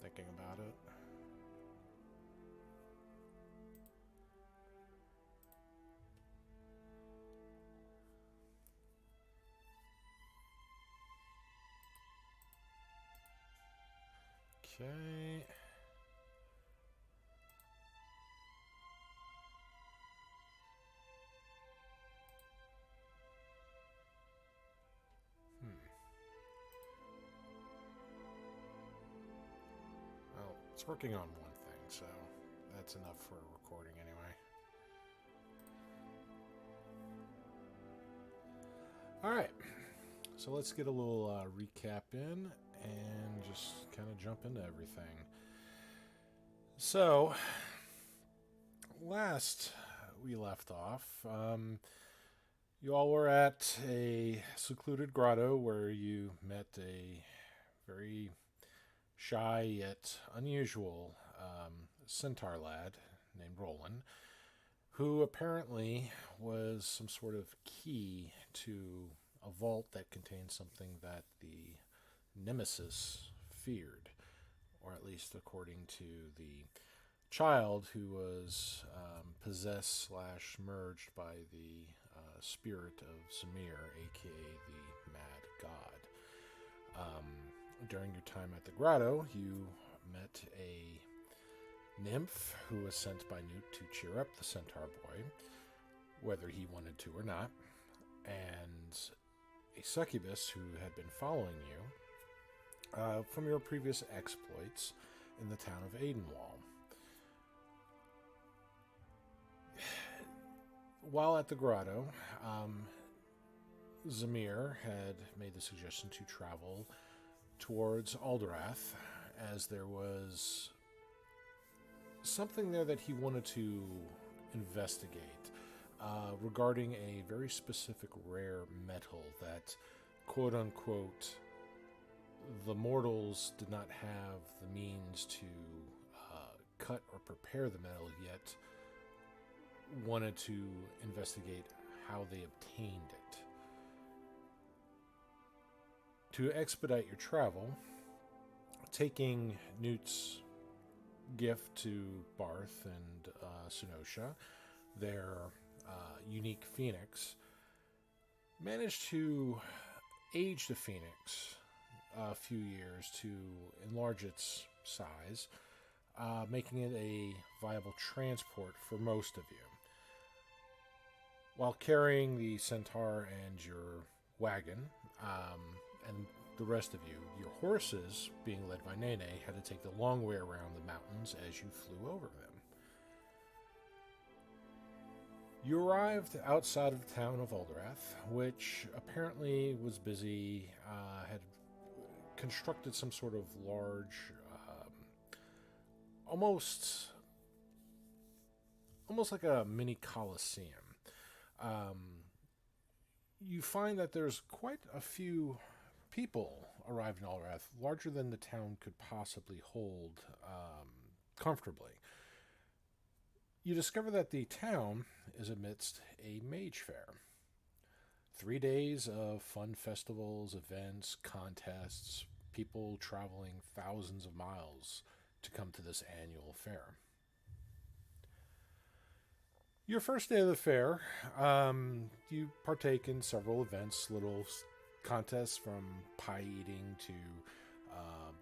Thinking about it. Okay. Well, it's working on one thing, so that's enough for recording anyway. All right. So let's get a little recap in and just kind of jump into everything. So, last we left off, you all were at a secluded grotto where you met a very shy yet unusual centaur lad named Roland, who apparently was some sort of key to a vault that contained something that the Nemesis feared, or at least according to the child who was possessed slash merged by the spirit of Zamir, aka the Mad God. During your time at the grotto, you met a nymph who was sent by Newt to cheer up the centaur boy, whether he wanted to or not, and a succubus who had been following you from your previous exploits in the town of Aidenwall. While at the grotto, Zamir had made the suggestion to travel towards Alderath, as there was something there that he wanted to investigate regarding a very specific rare metal that, quote unquote, the mortals did not have the means to cut or prepare the metal, yet wanted to investigate how they obtained it. To expedite your travel, taking Newt's gift to Barth and Sunosha, their unique phoenix, managed to age the phoenix a few years to enlarge its size, making it a viable transport for most of you. While carrying the centaur and your wagon, and the rest of you, your horses, being led by Nene, had to take the long way around the mountains as you flew over them. You arrived outside of the town of Alderath, which apparently was busy, had constructed some sort of large, almost like a mini coliseum. You find that there's quite a few people arrived in Alderath, larger than the town could possibly hold comfortably. You discover that the town is amidst a mage fair. 3 days of fun festivals, events, contests, people traveling thousands of miles to come to this annual fair. Your first day of the fair, you partake in several events, little contests from pie eating to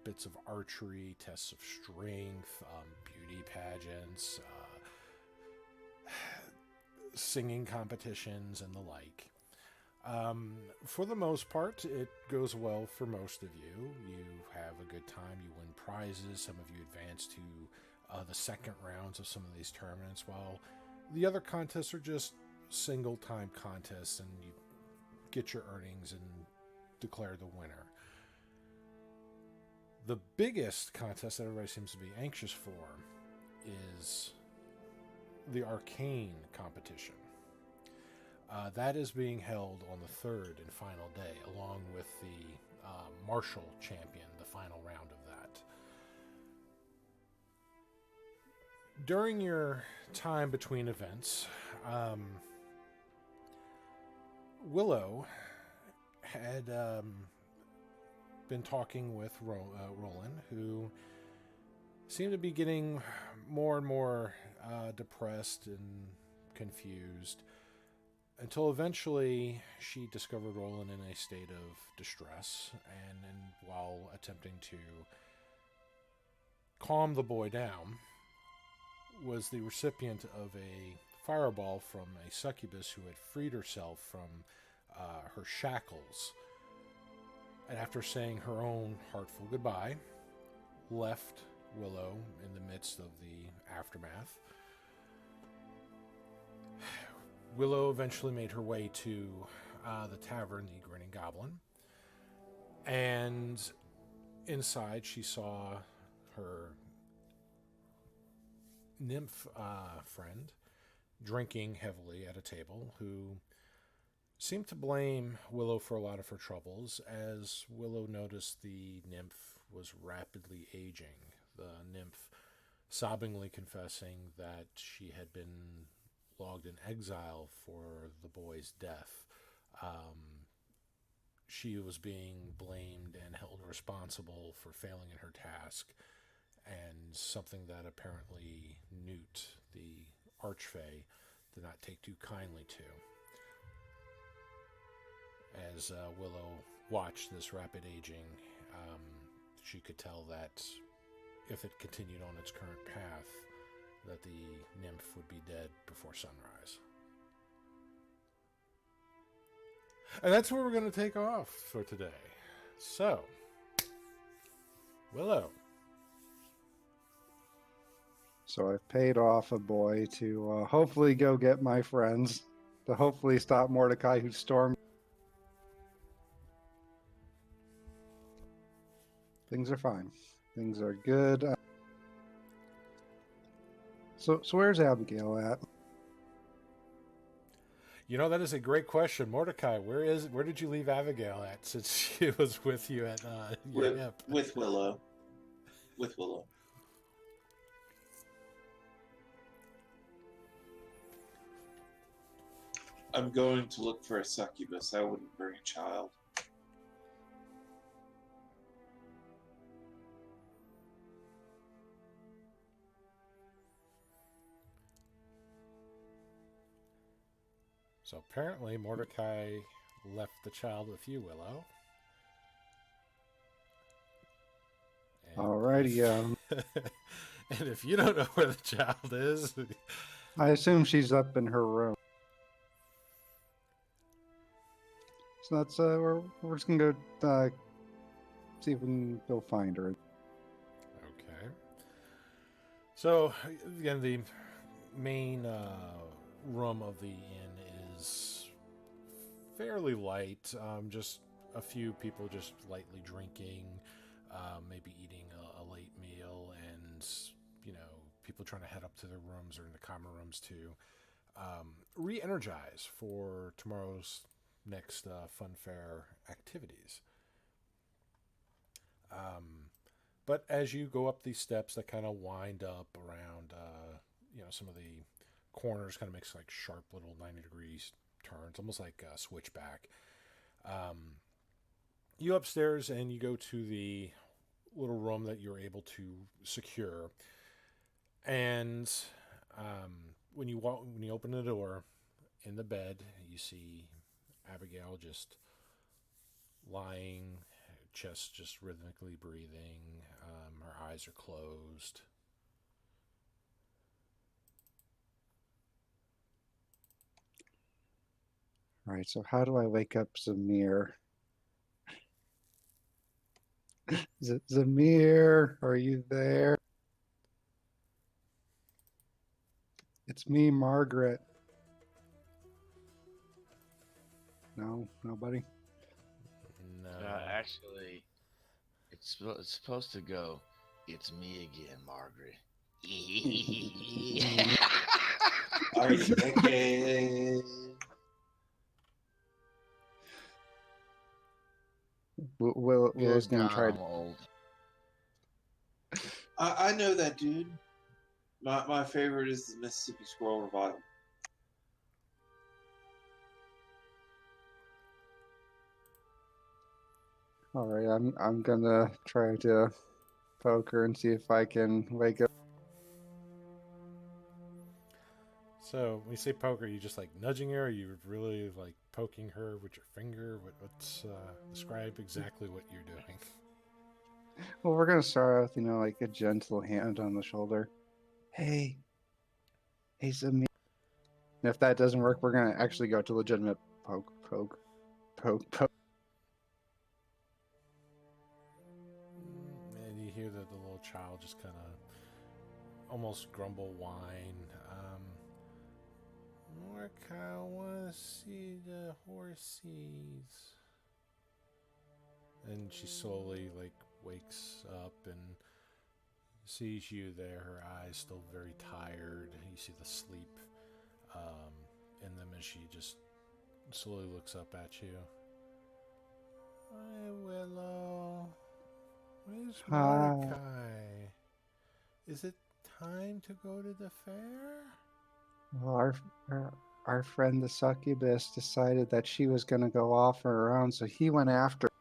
bits of archery, tests of strength, beauty pageants, singing competitions, and the like. For the most part, it goes well for most of you. You have a good time. You win prizes. Some of you advance to the second rounds of some of these tournaments, while the other contests are just single-time contests, and you get your earnings and declare the winner. The biggest contest that everybody seems to be anxious for is the arcane competition. That is being held on the third and final day, along with the martial champion, the final round of that. During your time between events, Willow had been talking with Roland, who seemed to be getting more and more depressed and confused until eventually she discovered Roland in a state of distress, and while attempting to calm the boy down, was the recipient of a fireball from a succubus who had freed herself from her shackles. And after saying her own heartful goodbye, left Willow in the midst of the aftermath. Willow eventually made her way to the tavern, the Grinning Goblin, and inside she saw her nymph friend drinking heavily at a table, who seemed to blame Willow for a lot of her troubles, as Willow noticed the nymph was rapidly aging. The nymph sobbingly confessing that she had been logged in exile for the boy's death. She was being blamed and held responsible for failing in her task, and something that apparently Newt, the Archfey, did not take too kindly to. As Willow watched this rapid aging, she could tell that if it continued on its current path, that the nymph would be dead before sunrise. And that's where we're going to take off for today. So, Willow. So I've paid off a boy to hopefully go get my friends, to hopefully stop Mordecai who stormed. Things are fine. Things are good. So where's Abigail at? You know, that is a great question. Mordecai, where did you leave Abigail at, since she was with you at your hip? With Willow. With Willow. I'm going to look for a succubus. I wouldn't bring a child. So apparently Mordecai left the child with you, Willow. Alrighty. And if you don't know where the child is, I assume she's up in her room. So that's we're just gonna go see if we can go find her. Okay. So again, the main room of the inn is fairly light. Just a few people just lightly drinking, maybe eating a late meal, and people trying to head up to their rooms or in the common rooms to re-energize for tomorrow's next fun fair activities. But as you go up these steps that kind of wind up around, some of the corners, kind of makes like sharp little 90 degrees turns, almost like a switchback. You upstairs and you go to the little room that you're able to secure. And when you open the door, in the bed, you see Abigail just lying, chest just rhythmically breathing. Her eyes are closed. All right, so how do I wake up Zamir? Zamir, are you there? It's me, Margaret. No, nobody? No. Actually, it's supposed to go, it's me again, Margaret. Are you okay? Will's gonna try to... old. I know that dude. My favorite is the Mississippi Squirrel Revival. All right, I'm gonna try to poker and see if I can wake up. So when you say poker, you just like nudging her? Or you really like poking her with your finger? What's describe exactly what you're doing? Well, we're gonna start with, like a gentle hand on the shoulder. Hey, hey, Zamir. And if that doesn't work, we're gonna actually go to legitimate poke. And you hear the little child just kind of almost grumble whine. Mordecai, I want to see the horsies. And she slowly like wakes up and sees you there. Her eyes still very tired. You see the sleep in them as she just slowly looks up at you. Hi, Willow. Where's Hi. Mordecai? Is it time to go to the fair? Well, our friend the succubus decided that she was gonna go off on her own, so he went after her.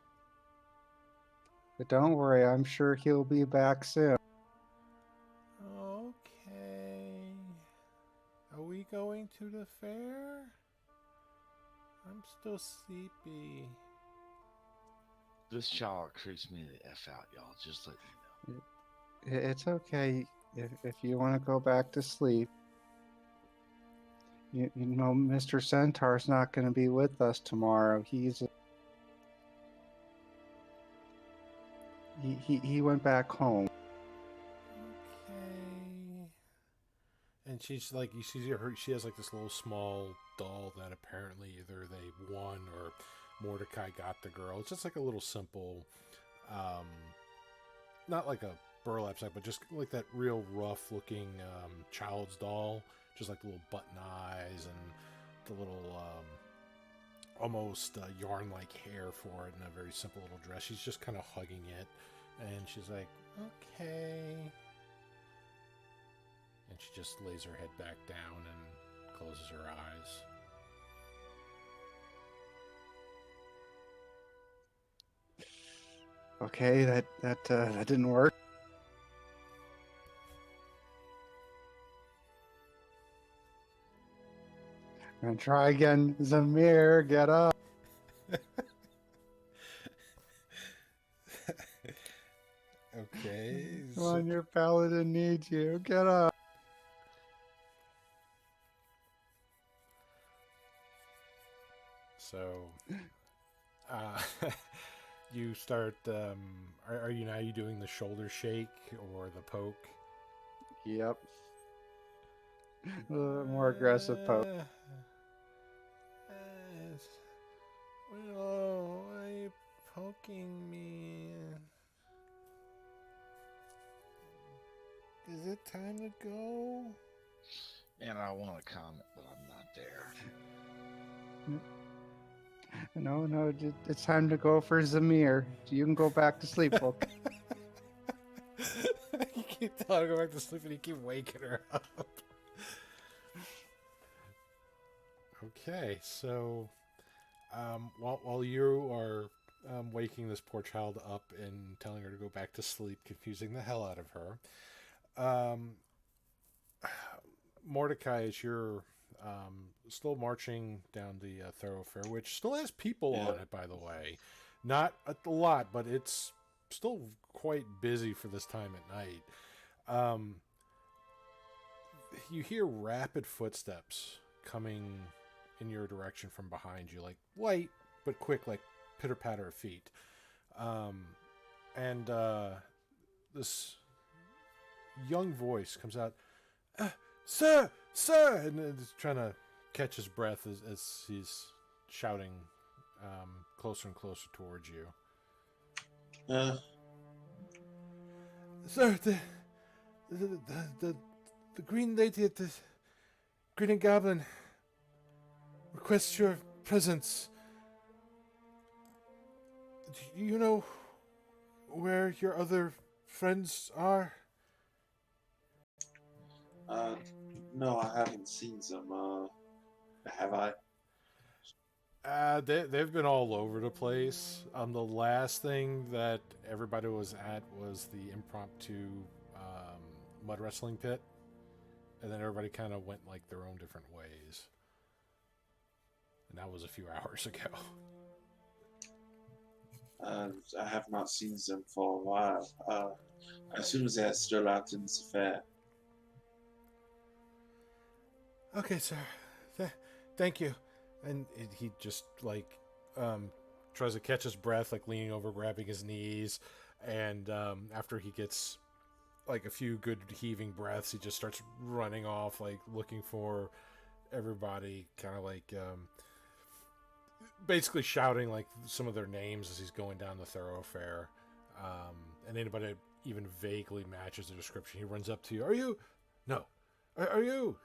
But don't worry, I'm sure he'll be back soon. Okay. Are we going to the fair? I'm still sleepy. This child creeps me the F out, y'all. Just let you know. It's okay if you want to go back to sleep. Mr. Centaur's not going to be with us tomorrow. He went back home. Okay. And she's like, you see her, she has like this little small doll that apparently either they won or Mordecai got the girl. It's just like a little simple, not like a burlap sack, but just like that real rough looking child's doll. Just like the little button eyes and the little almost yarn like hair for it in a very simple little dress. She's just kind of hugging it. And she's like, okay. And she just lays her head back down and closes her eyes. Okay, that didn't work. I'm gonna try again. Zamir, get up. Okay. Come on, your paladin needs you. Get up. So, you start. Are you now? You doing the shoulder shake or the poke? Yep. A little bit more aggressive poke. Willow, why are you poking me? Is it time to go? And I want to comment, but I'm not there. No, it's time to go for Zamir. You can go back to sleep, folks. You keep telling her to go back to sleep and you keep waking her up. Okay, so while you are waking this poor child up and telling her to go back to sleep, confusing the hell out of her, Mordecai, as you're still marching down the thoroughfare, which still has people on it, by the way. Not a lot, but it's still quite busy for this time at night. You hear rapid footsteps coming in your direction from behind you, like light but quick, like pitter patter of feet. And this young voice comes out, "Sir, sir!" and is trying to catch his breath as he's shouting closer and closer towards you. Sir, the Green Lady at the Green and Goblin requests your presence. Do you know where your other friends are? No, I haven't seen some. Have I? They've been all over the place. The last thing that everybody was at was the impromptu mud wrestling pit, and then everybody kind of went like their own different ways. And that was a few hours ago. I have not seen them for a while. I assume they're still out in the fair. Okay, sir. Thank you. And he just like tries to catch his breath, like leaning over, grabbing his knees, and after he gets like a few good heaving breaths, he just starts running off, like looking for everybody, kind of like basically shouting like some of their names as he's going down the thoroughfare. And anybody that even vaguely matches the description, he runs up to you. Are you? No. Are you?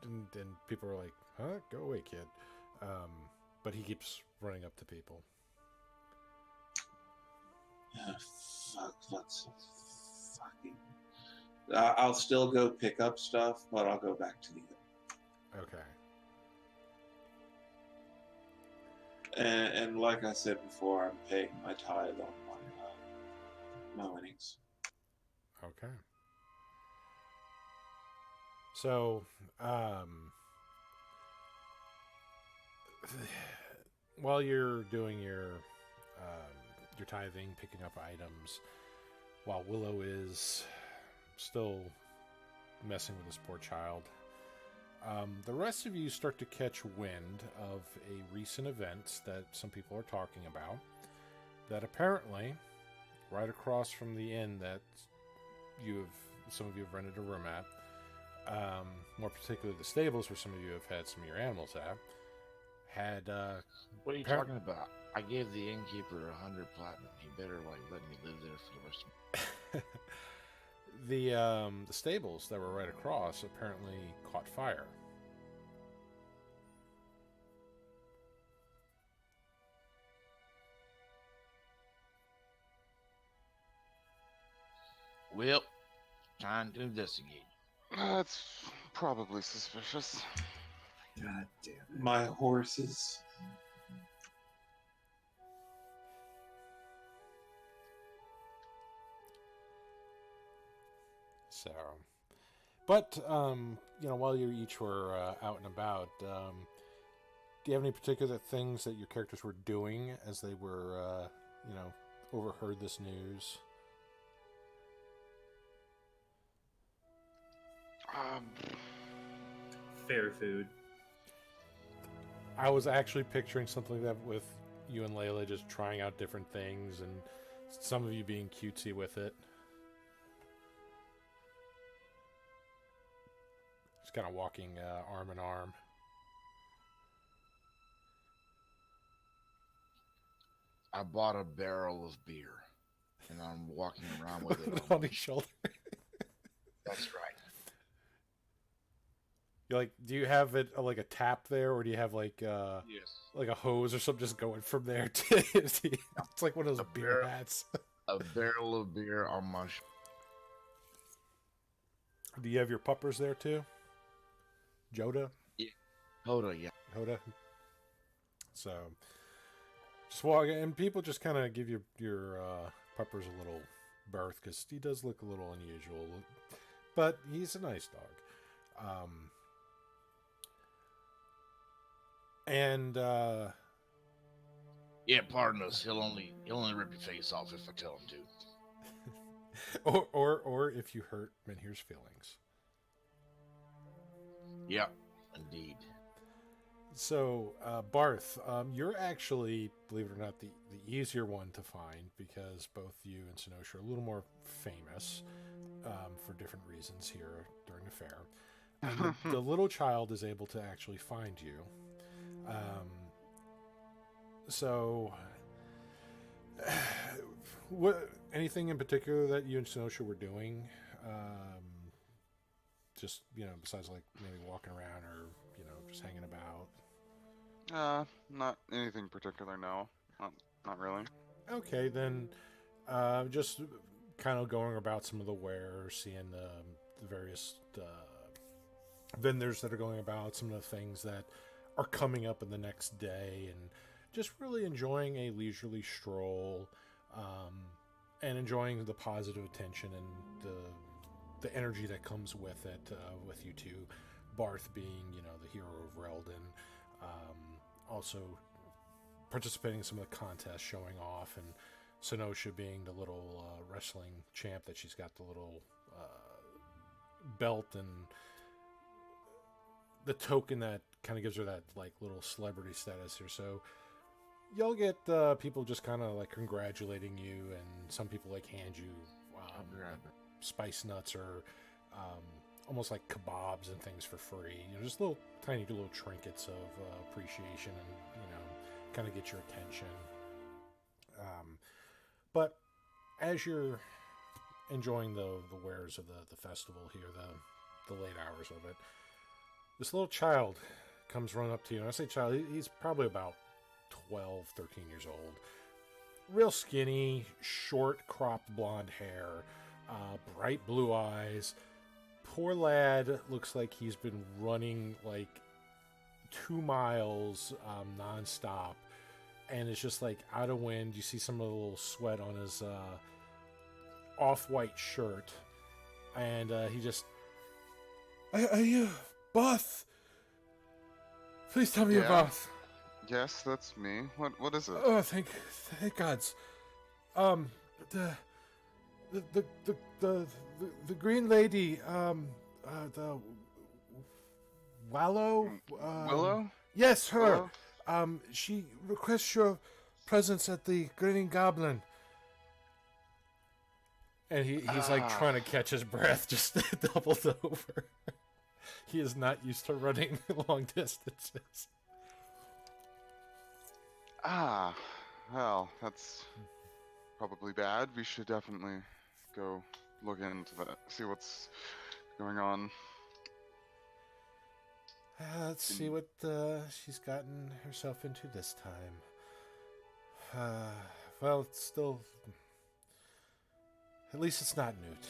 And people are like, huh? Go away, kid. But he keeps running up to people. What's fucking... I'll still go pick up stuff, but I'll go back to the inn. Okay. And like I said before, I'm paying my tithe on my winnings. Okay. So, while you're doing your tithing, picking up items, while Willow is still messing with this poor child, the rest of you start to catch wind of a recent event that some people are talking about, that apparently right across from the inn that some of you have rented a room at, more particularly the stables where some of you have had some of your animals at, had What are you talking about? I gave the innkeeper 100 platinum. He better let me live there for the rest of the stables that were right across apparently caught fire. Well, time to investigate. That's probably suspicious. God damn it. My horses. So, but while you each were out and about, do you have any particular things that your characters were doing as they were, overheard this news? Fair food. I was actually picturing something like that with you and Layla just trying out different things, and some of you being cutesy with it. Just kind of walking arm in arm. I bought a barrel of beer, and I'm walking around with it on his shoulder. That's right. You're like, do you have it like a tap there, or do you have like Yes. like a hose or something just going from there to it's like one of those beer hats. A barrel of beer on my Do you have your puppers there too? Joda? Hoda, yeah. Hoda? So just walk, and people just kind of give your puppers a little berth because he does look a little unusual, but he's a nice dog. Yeah, pardon us. He'll only rip your face off if I tell him to. or if you hurt Menhir's feelings. Yeah, indeed. So, Barth, you're actually, believe it or not, the easier one to find because both you and Senosha are a little more famous for different reasons here during the fair. And the little child is able to actually find you. So, anything in particular that you and Senosha were doing? Just, besides like maybe walking around or, just hanging about? Not anything particular, no. Not really. Okay, then just kind of going about some of the wares, seeing the various vendors that are going about, some of the things that are coming up in the next day, and just really enjoying a leisurely stroll, and enjoying the positive attention and the energy that comes with it, with you two. Barth being, the hero of Reldon, also participating in some of the contests, showing off, and Senosha being the little wrestling champ that she's got the little belt and the token that kind of gives her that like little celebrity status here. So you'll get people just kind of like congratulating you, and some people like hand you spice nuts or almost like kebabs and things for free. Just little tiny little trinkets of appreciation, and kind of get your attention. But as you're enjoying the wares of the festival here, the late hours of it, this little child comes running up to you. And I say child, he's probably about 12, 13 years old. Real skinny, short cropped blonde hair, bright blue eyes. Poor lad looks like he's been running like 2 miles nonstop, and it's just like out of wind. You see some of the little sweat on his off-white shirt, and he just, are you Barth? Please tell me you're Barth. Yes, that's me. What is it? Oh, thank gods. The green lady, the Wallow? Willow? Yes, her. Willow? She requests your presence at the Grinning Goblin. And he's like trying to catch his breath, just doubled over. He is not used to running long distances. Well, that's probably bad. We should definitely go look into that, see what's going on. Let's see what she's gotten herself into this time. Well, it's still... At least it's not Newt.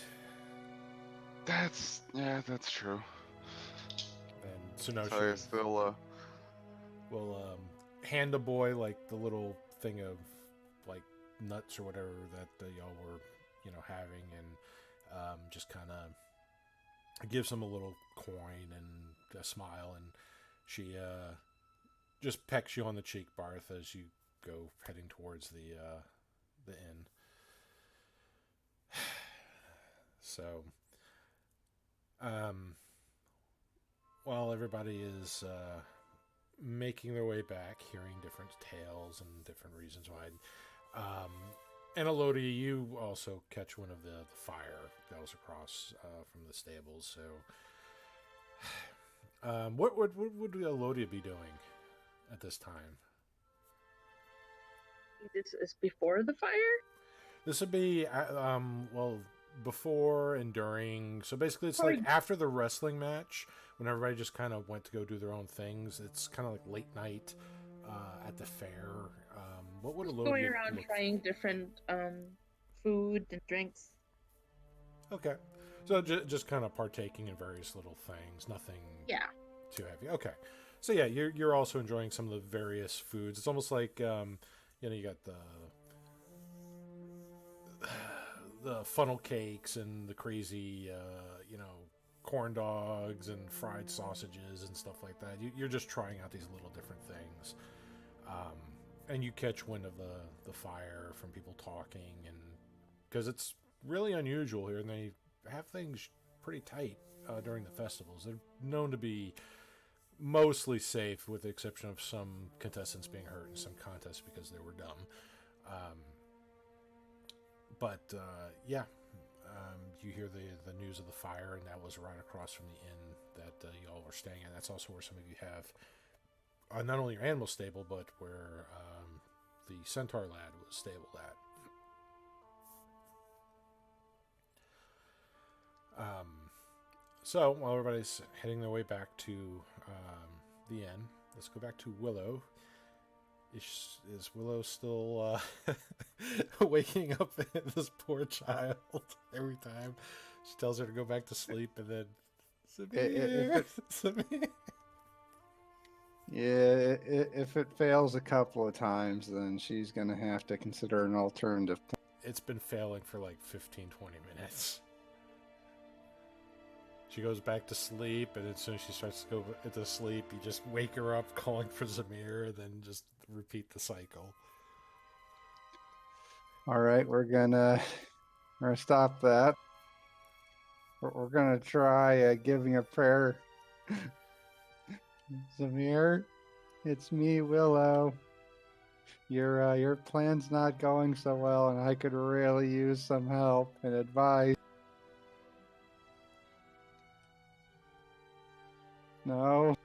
That's true. And Senosha So I still, will hand the boy like the little thing of like nuts or whatever that y'all were, having, and just kind of gives him a little coin and a smile, and she just pecks you on the cheek, Barth, as you go heading towards the inn. So, while everybody is making their way back, hearing different tales and different reasons why, and Elodia, you also catch one of the fire that was across from the stables. So, what would Elodia be doing at this time? This is before the fire? This would be, before and during. So basically, it's like after the wrestling match, when everybody just kind of went to go do their own things. It's kind of like late night at the fair. What would Elodia going around trying different food and drinks? Okay, so just kind of partaking in various little things. Nothing. Too heavy. Okay, so yeah, you're also enjoying some of the various foods. It's almost like you got the funnel cakes and the crazy, corn dogs and fried sausages and stuff like that. You're just trying out these little different things. And you catch wind of the fire from people talking, and because it's really unusual here, and they have things pretty tight during the festivals. They're known to be mostly safe, with the exception of some contestants being hurt in some contests because they were dumb. You hear the news of the fire, and that was right across from the inn that y'all were staying at. That's also where some of you have not only your animal stable, but where the centaur lad was stabled at. So while everybody's heading their way back to the inn, let's go back to Willow. Is Willow still waking up this poor child every time? She tells her to go back to sleep, and then Samir. Yeah, if it fails a couple of times, then she's gonna have to consider an alternative plan. It's been failing for like 15, 20 minutes. She goes back to sleep, and as soon as she starts to go into sleep, you just wake her up calling for Zamir, and then just repeat the cycle. All right, we're gonna stop that. We're gonna try giving a prayer. Zamir, it's me, Willow. Your plan's not going so well, and I could really use some help and advice. No.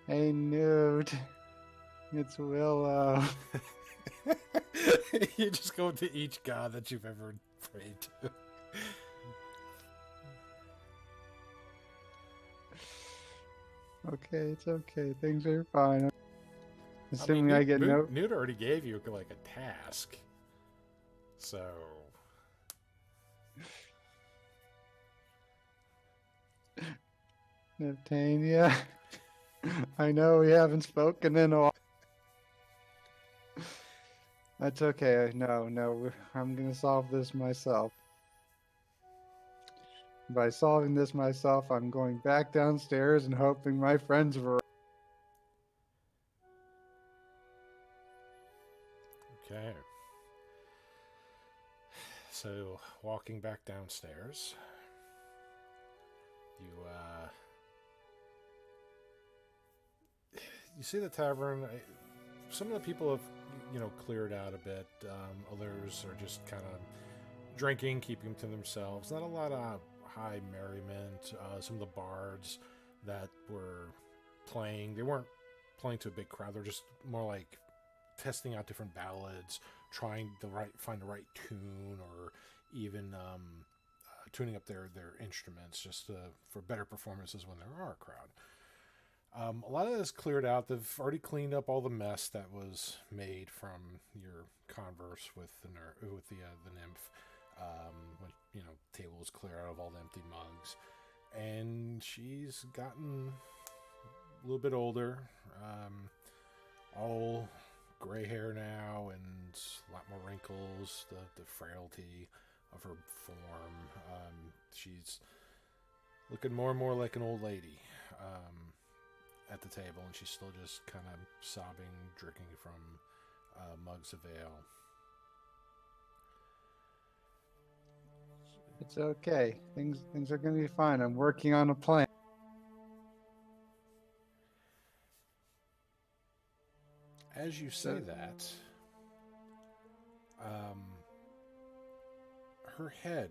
Hey, Newt. It's Willow. You just go to each god that you've ever prayed to. Okay, it's okay. Things are fine. Assuming I get no. Newt already gave you like a task. So. Neptania. I know we haven't spoken in a while. That's okay. No, I'm gonna solve this myself. By solving this myself, I'm going back downstairs and hoping my friends were. Okay. So, walking back downstairs, you see the tavern. Some of the people have, cleared out a bit. Others are just kind of drinking, keeping to themselves. Not a lot of high merriment. Some of the bards that were playing, they weren't playing to a big crowd. They're just more like testing out different ballads, trying to find the right tune, or even tuning up their instruments just for better performances when there are a crowd. A lot of this cleared out. They've already cleaned up all the mess that was made from your converse with the nymph. When table was clear out of all the empty mugs, and she's gotten a little bit older, all gray hair now, and a lot more wrinkles. The frailty of her form. She's looking more and more like an old lady. At the table, and she's still just kind of sobbing, drinking from mugs of ale. It's okay. Things are gonna be fine. I'm working on a plan. As you say that, her head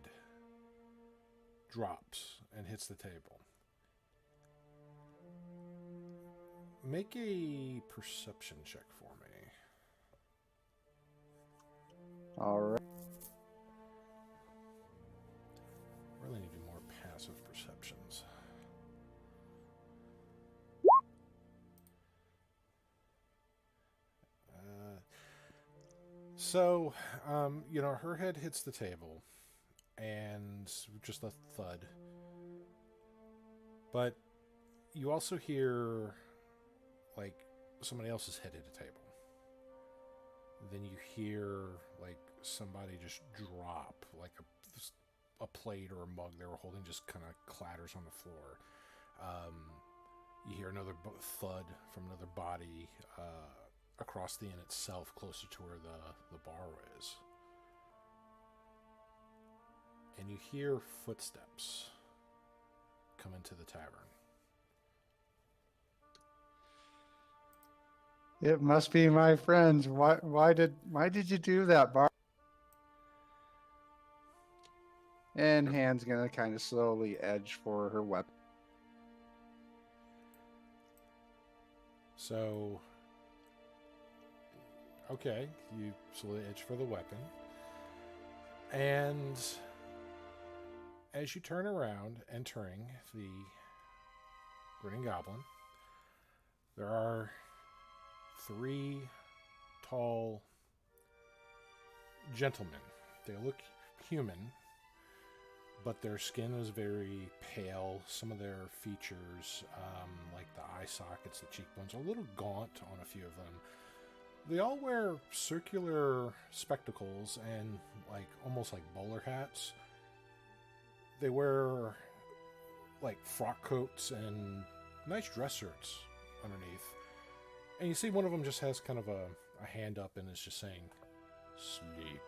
drops and hits the table. Make a perception check for me. All right. Really need to do more passive perceptions. So, her head hits the table, and just a thud. But you also hear like somebody else's head hit a table. Then you hear like somebody just drop, like a plate or a mug they were holding just kind of clatters on the floor. You hear another thud from another body across the inn itself, closer to where the bar is. And you hear footsteps come into the tavern. It must be my friends. Why did you do that, Bar? And Hand's gonna kind of slowly edge for her weapon. So, okay, you slowly edge for the weapon. And as you turn around, entering the Grinning Goblin, there are 3 tall gentlemen. They look human, but their skin is very pale. Some of their features, like the eye sockets, the cheekbones, are a little gaunt on a few of them. They all wear circular spectacles and like almost like bowler hats. They wear like frock coats and nice dress shirts underneath. And you see one of them just has kind of a hand up and is just saying, "Sleep."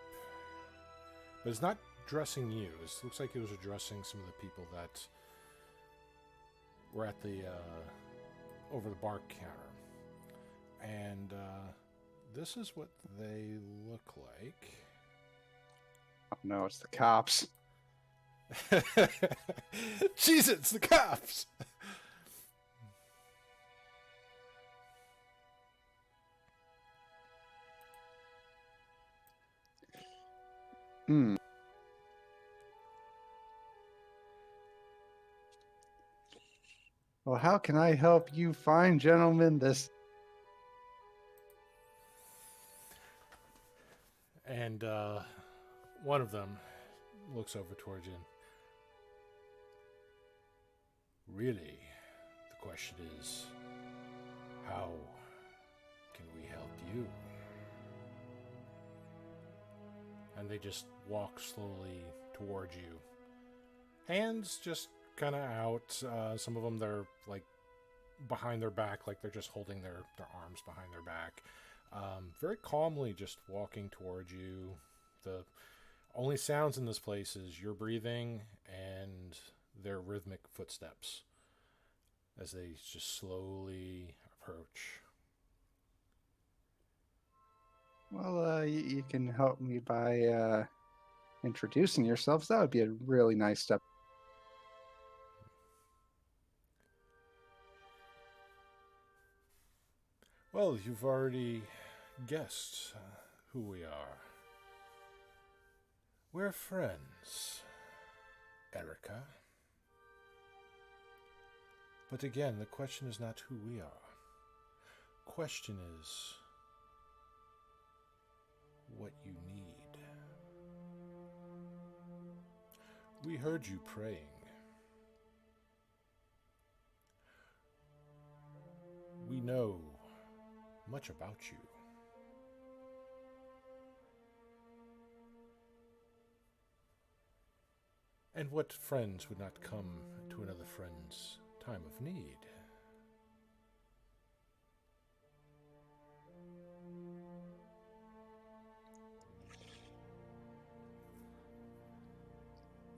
But it's not addressing you. It looks like it was addressing some of the people that were at the over the bar counter. And this is what they look like. Oh, no, it's the cops. Jeez, it's the cops! Hmm. Well, how can I help you fine gentlemen this? And one of them looks over towards you. Really, the question is, how can we help you? And they just walk slowly towards you. Hands just kind of out. Some of them, they're like behind their back, like they're just holding their arms behind their back. Very calmly just walking towards you. The only sounds in this place is your breathing and their rhythmic footsteps as they just slowly approach. Well, you can help me by introducing yourselves. That would be a really nice step. Well, you've already guessed who we are. We're friends, Erica. But again, the question is not who we are. Question is what you need. We heard you praying. We know much about you. And what friends would not come to another friend's time of need?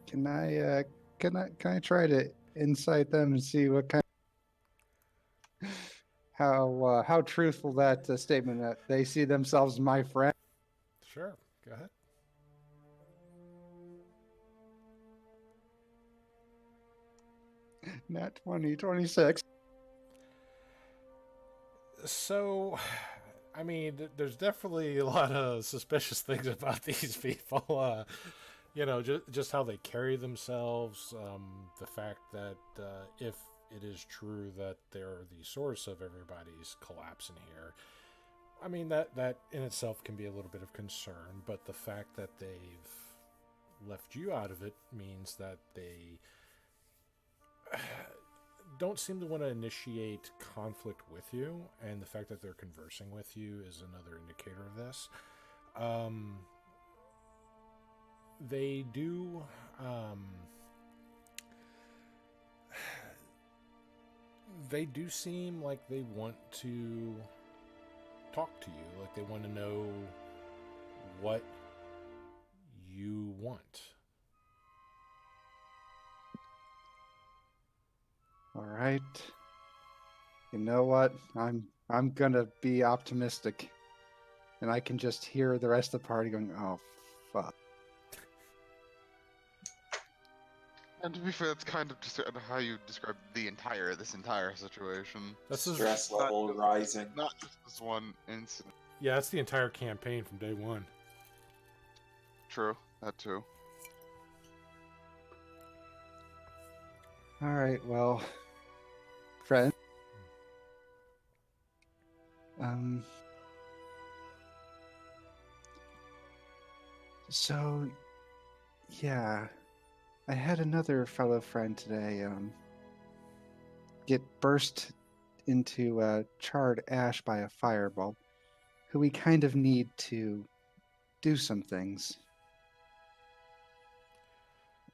Can I try to insight them and see what kind how truthful that statement that they see themselves as my friend? Sure, go ahead. Nat 2026. So, I mean, there's definitely a lot of suspicious things about these people. You know, just how they carry themselves. The fact that if it is true that they're the source of everybody's collapse in here, I mean, that in itself can be a little bit of concern. But the fact that they've left you out of it means that they don't seem to want to initiate conflict with you, and the fact that they're conversing with you is another indicator of this. They do they do seem like they want to talk to you, like they want to know what you want. All right. You know what? I'm gonna be optimistic, and I can just hear the rest of the party going, "Oh, fuck." And to be fair, that's kind of just how you describe this entire situation. That's just, Stress level rising. Not just this one incident. yeah, that's the entire campaign from day one. True, that too. All right. Well, friend. So, yeah. I had another fellow friend today get burst into charred ash by a fireball, who we kind of need to do some things.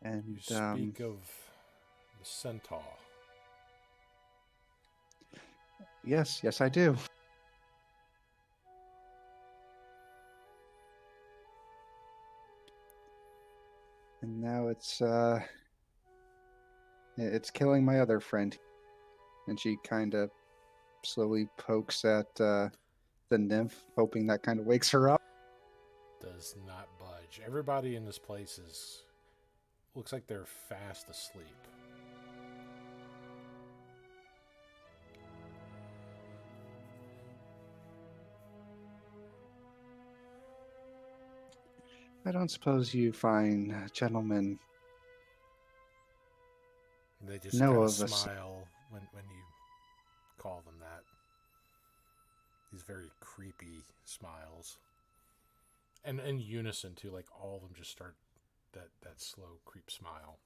And You speak of the centaur. yes, I do. And now it's killing my other friend. And she kind of slowly pokes at the nymph, hoping that kind of wakes her up. Does not budge. Everybody in this place looks like they're fast asleep. I don't suppose you fine gentlemen And they just know kind of of us. smile when you call them that. These very creepy smiles. And in unison too, like all of them just start that slow creep smile.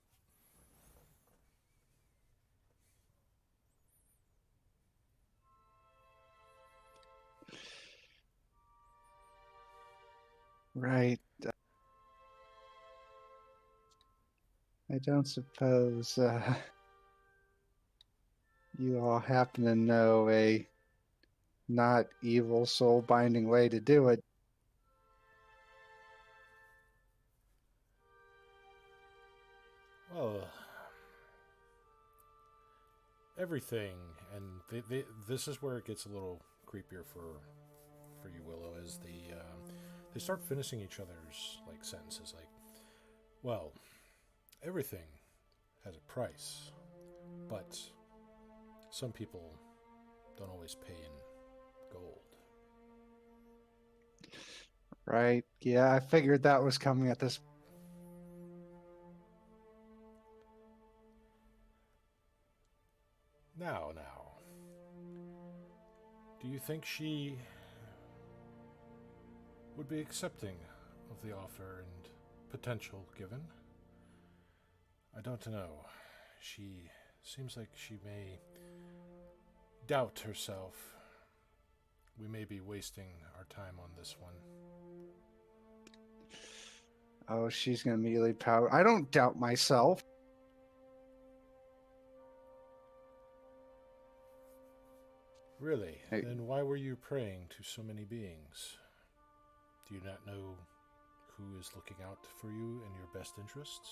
Right. I don't suppose you all happen to know a not evil soul binding way to do it. Well, everything, and this is where it gets a little creepier for you, Willow, as they start finishing each other's like sentences, like, well, everything has a price, but some people don't always pay in gold. Right. Yeah, I figured that was coming at this. Now, do you think she would be accepting of the offer and potential given? I don't know. She seems like she may doubt herself. We may be wasting our time on this one. Oh, she's going to immediately pout. I don't doubt myself. Really? Hey. Then why were you praying to so many beings? Do you not know who is looking out for you and your best interests?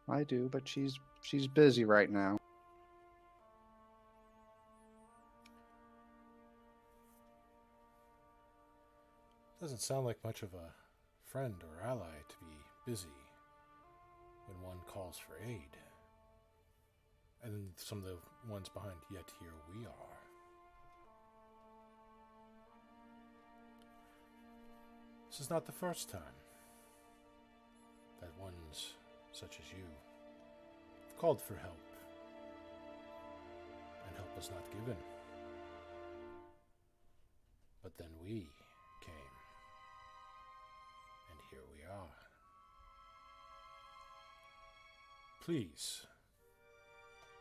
I do, but she's busy right now. Doesn't sound like much of a friend or ally to be busy when one calls for aid. And some of the ones behind, yet here we are. This is not the first time that ones such as you have called for help, and help was not given. But then we came, and here we are. Please,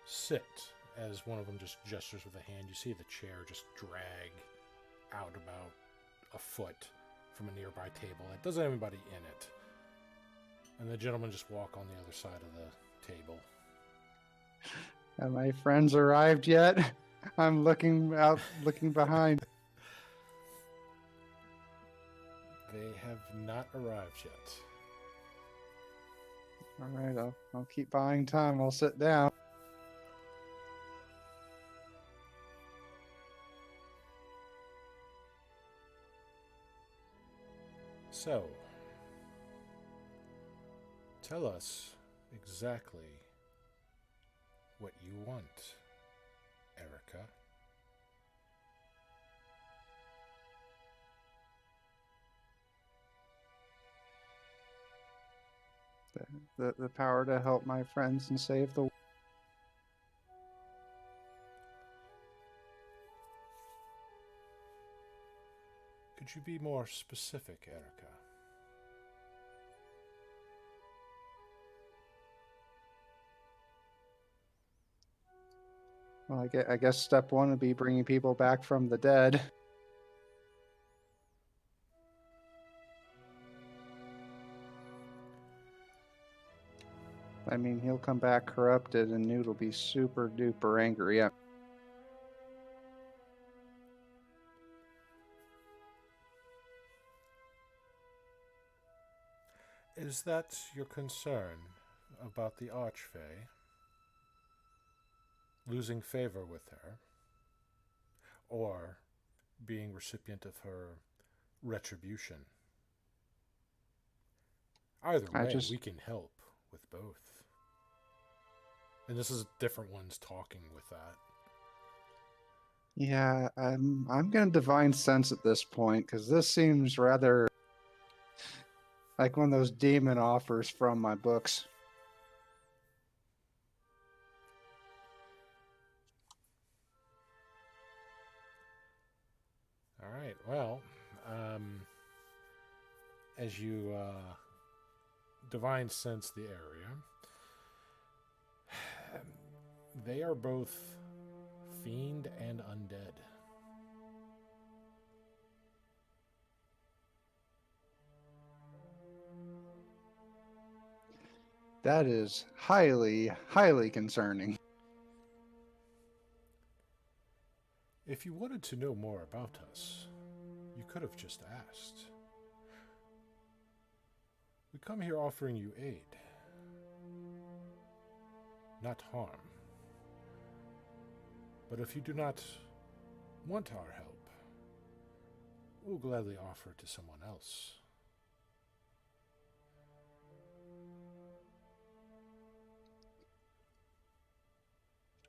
sit, as one of them just gestures with a hand. You see the chair just drag out about a foot from a nearby table that doesn't have anybody in it. And the gentlemen just walk on the other side of the table. Have my friends arrived yet? I'm looking behind. They have not arrived yet. All right, I'll keep buying time. I'll sit down. So, tell us exactly what you want, Erica. The power to help my friends and save the world. Could you be more specific, Erica? Well, I guess step one would be bringing people back from the dead. I mean, he'll come back corrupted, and Newt will be super duper angry. Yeah. Is that your concern about the Archfey? Losing favor with her? Or being recipient of her retribution? Either way, we can help with both. And this is different ones talking with that. Yeah, I'm gonna divine sense at this point because this seems rather like one of those demon offers from my books. All right. Well, as you divine sense the area, they are both fiend and undead. That is highly, highly concerning. If you wanted to know more about us, you could have just asked. We come here offering you aid, not harm. But if you do not want our help, we'll gladly offer it to someone else.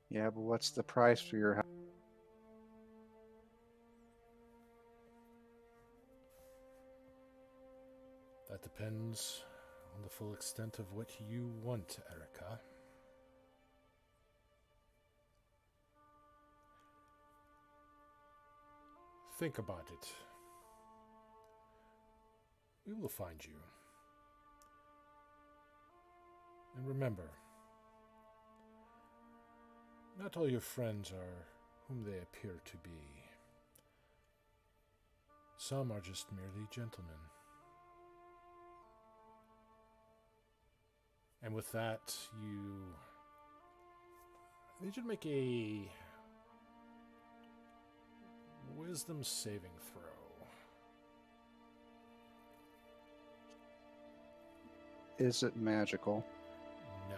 Yeah, but what's the price for your help? That depends on the full extent of what you want, Erica. Think about it. We will find you. And remember, not all your friends are whom they appear to be. Some are just merely gentlemen. And with that, I need you to make a wisdom saving throw. Is it magical? No.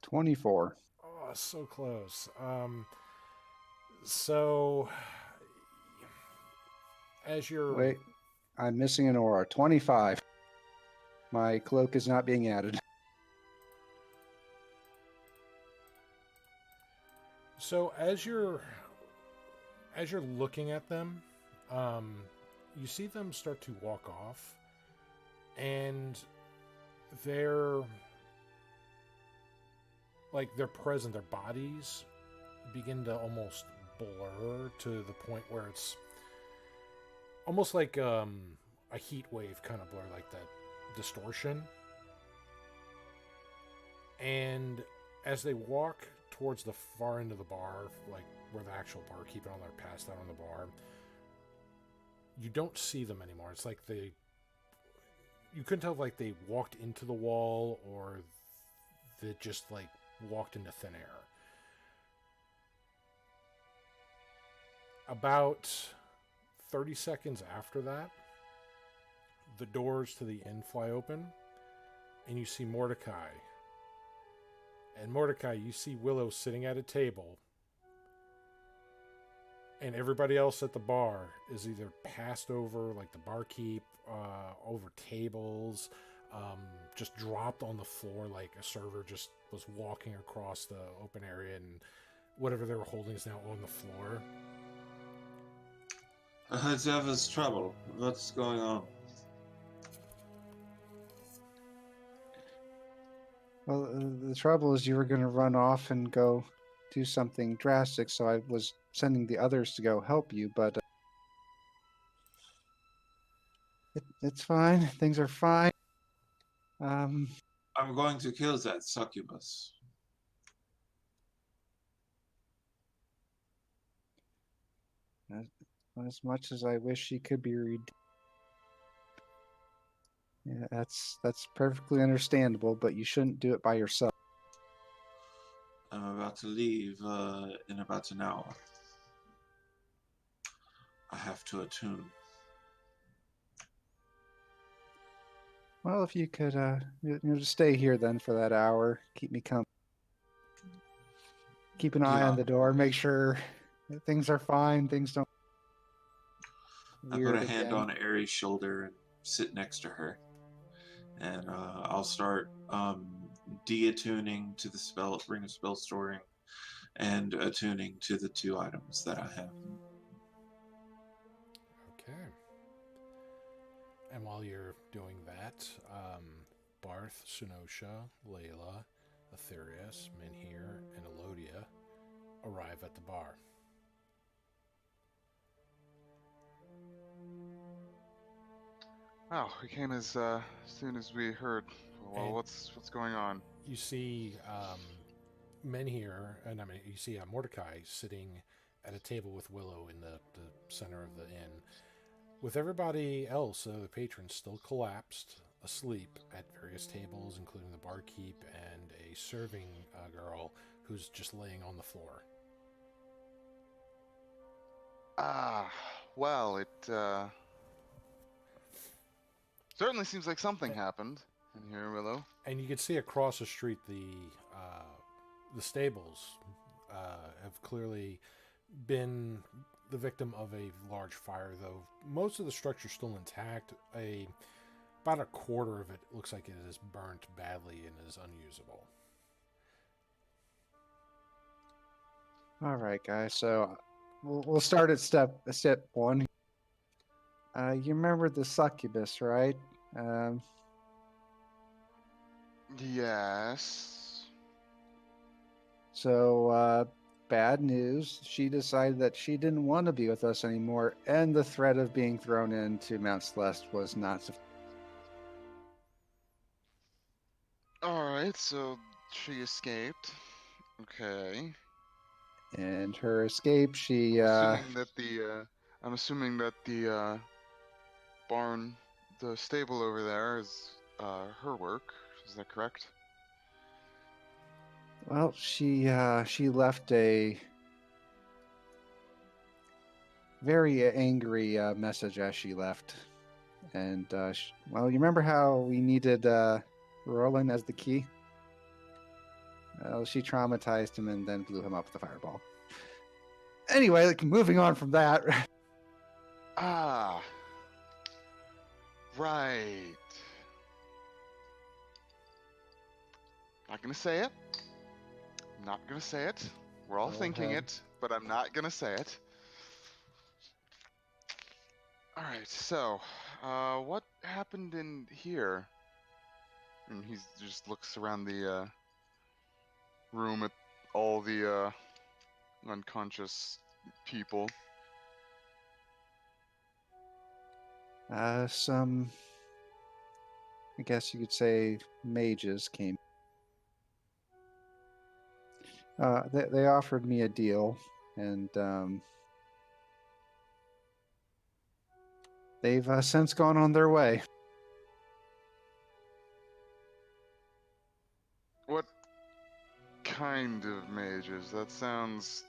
24. Oh, so close. So as you're... Wait, I'm missing an aura. 25. My cloak is not being added. So as you're looking at them, you see them start to walk off, and they're present, their bodies begin to almost blur to the point where it's almost like a heat wave kind of blur, like that distortion. And as they walk towards the far end of the bar, like where the actual barkeep and all are passed out on the bar, you don't see them anymore. It's like you couldn't tell if like they walked into the wall or they just like walked into thin air. About 30 seconds after that, the doors to the inn fly open, and you see Mordecai. And Mordecai, you see Willow sitting at a table, and everybody else at the bar is either passed over, like the barkeep, over tables, just dropped on the floor, like a server just was walking across the open area, and whatever they were holding is now on the floor. It's Eva's trouble. What's going on? Well, the trouble is you were going to run off and go do something drastic, so I was sending the others to go help you, but it's fine. Things are fine. I'm going to kill that succubus. As much as I wish she could be redeemed. Yeah, that's perfectly understandable, but you shouldn't do it by yourself. I'm about to leave in about an hour. I have to attune. Well, if you could, just stay here then for that hour. Keep me company. Keep an eye Yeah, on the of door. Make course. sure that things are fine. Things don't I put weird a hand again. on Aries' shoulder and sit next to her, and I'll start de-attuning to the spell, ring of spell storing, and attuning to the 2 items that I have. Okay. And while you're doing that, Barth, Sunosha, Layla, Aetherius, Menhir, and Elodia arrive at the bar. Oh, we came as soon as we heard. Well, And- what's going on? You see Menhir, and I mean, you see Mordecai sitting at a table with Willow in the center of the inn. With everybody else, the patrons still collapsed, asleep at various tables, including the barkeep and a serving girl who's just laying on the floor. Ah, well, it certainly seems like something happened in here, Willow. And you can see across the street the stables have clearly been the victim of a large fire, though most of the structure's still intact. About a quarter of it looks like it is burnt badly and is unusable. All right, guys. So we'll start at step 1. You remember the succubus, right? Yes. So bad news. She decided that she didn't want to be with us anymore, and the threat of being thrown into Mount Celeste was not sufficient. Alright, so she escaped. Okay. And her escape, she I'm assuming that the barn, the stable over there is her work. Is that correct? well, she left a very angry message as she left. And well, you remember how we needed Roland as the key? Well, she traumatized him and then blew him up with a fireball. Anyway, like, moving on from that. Ah. Right. Not gonna say it. Not gonna say it. We're all Go thinking ahead. it, but I'm not gonna say it. Alright, so, what happened in here? And he just looks around the room at all the unconscious people. Some, I guess you could say, mages came. They offered me a deal, and they've since gone on their way. What kind of mages? That sounds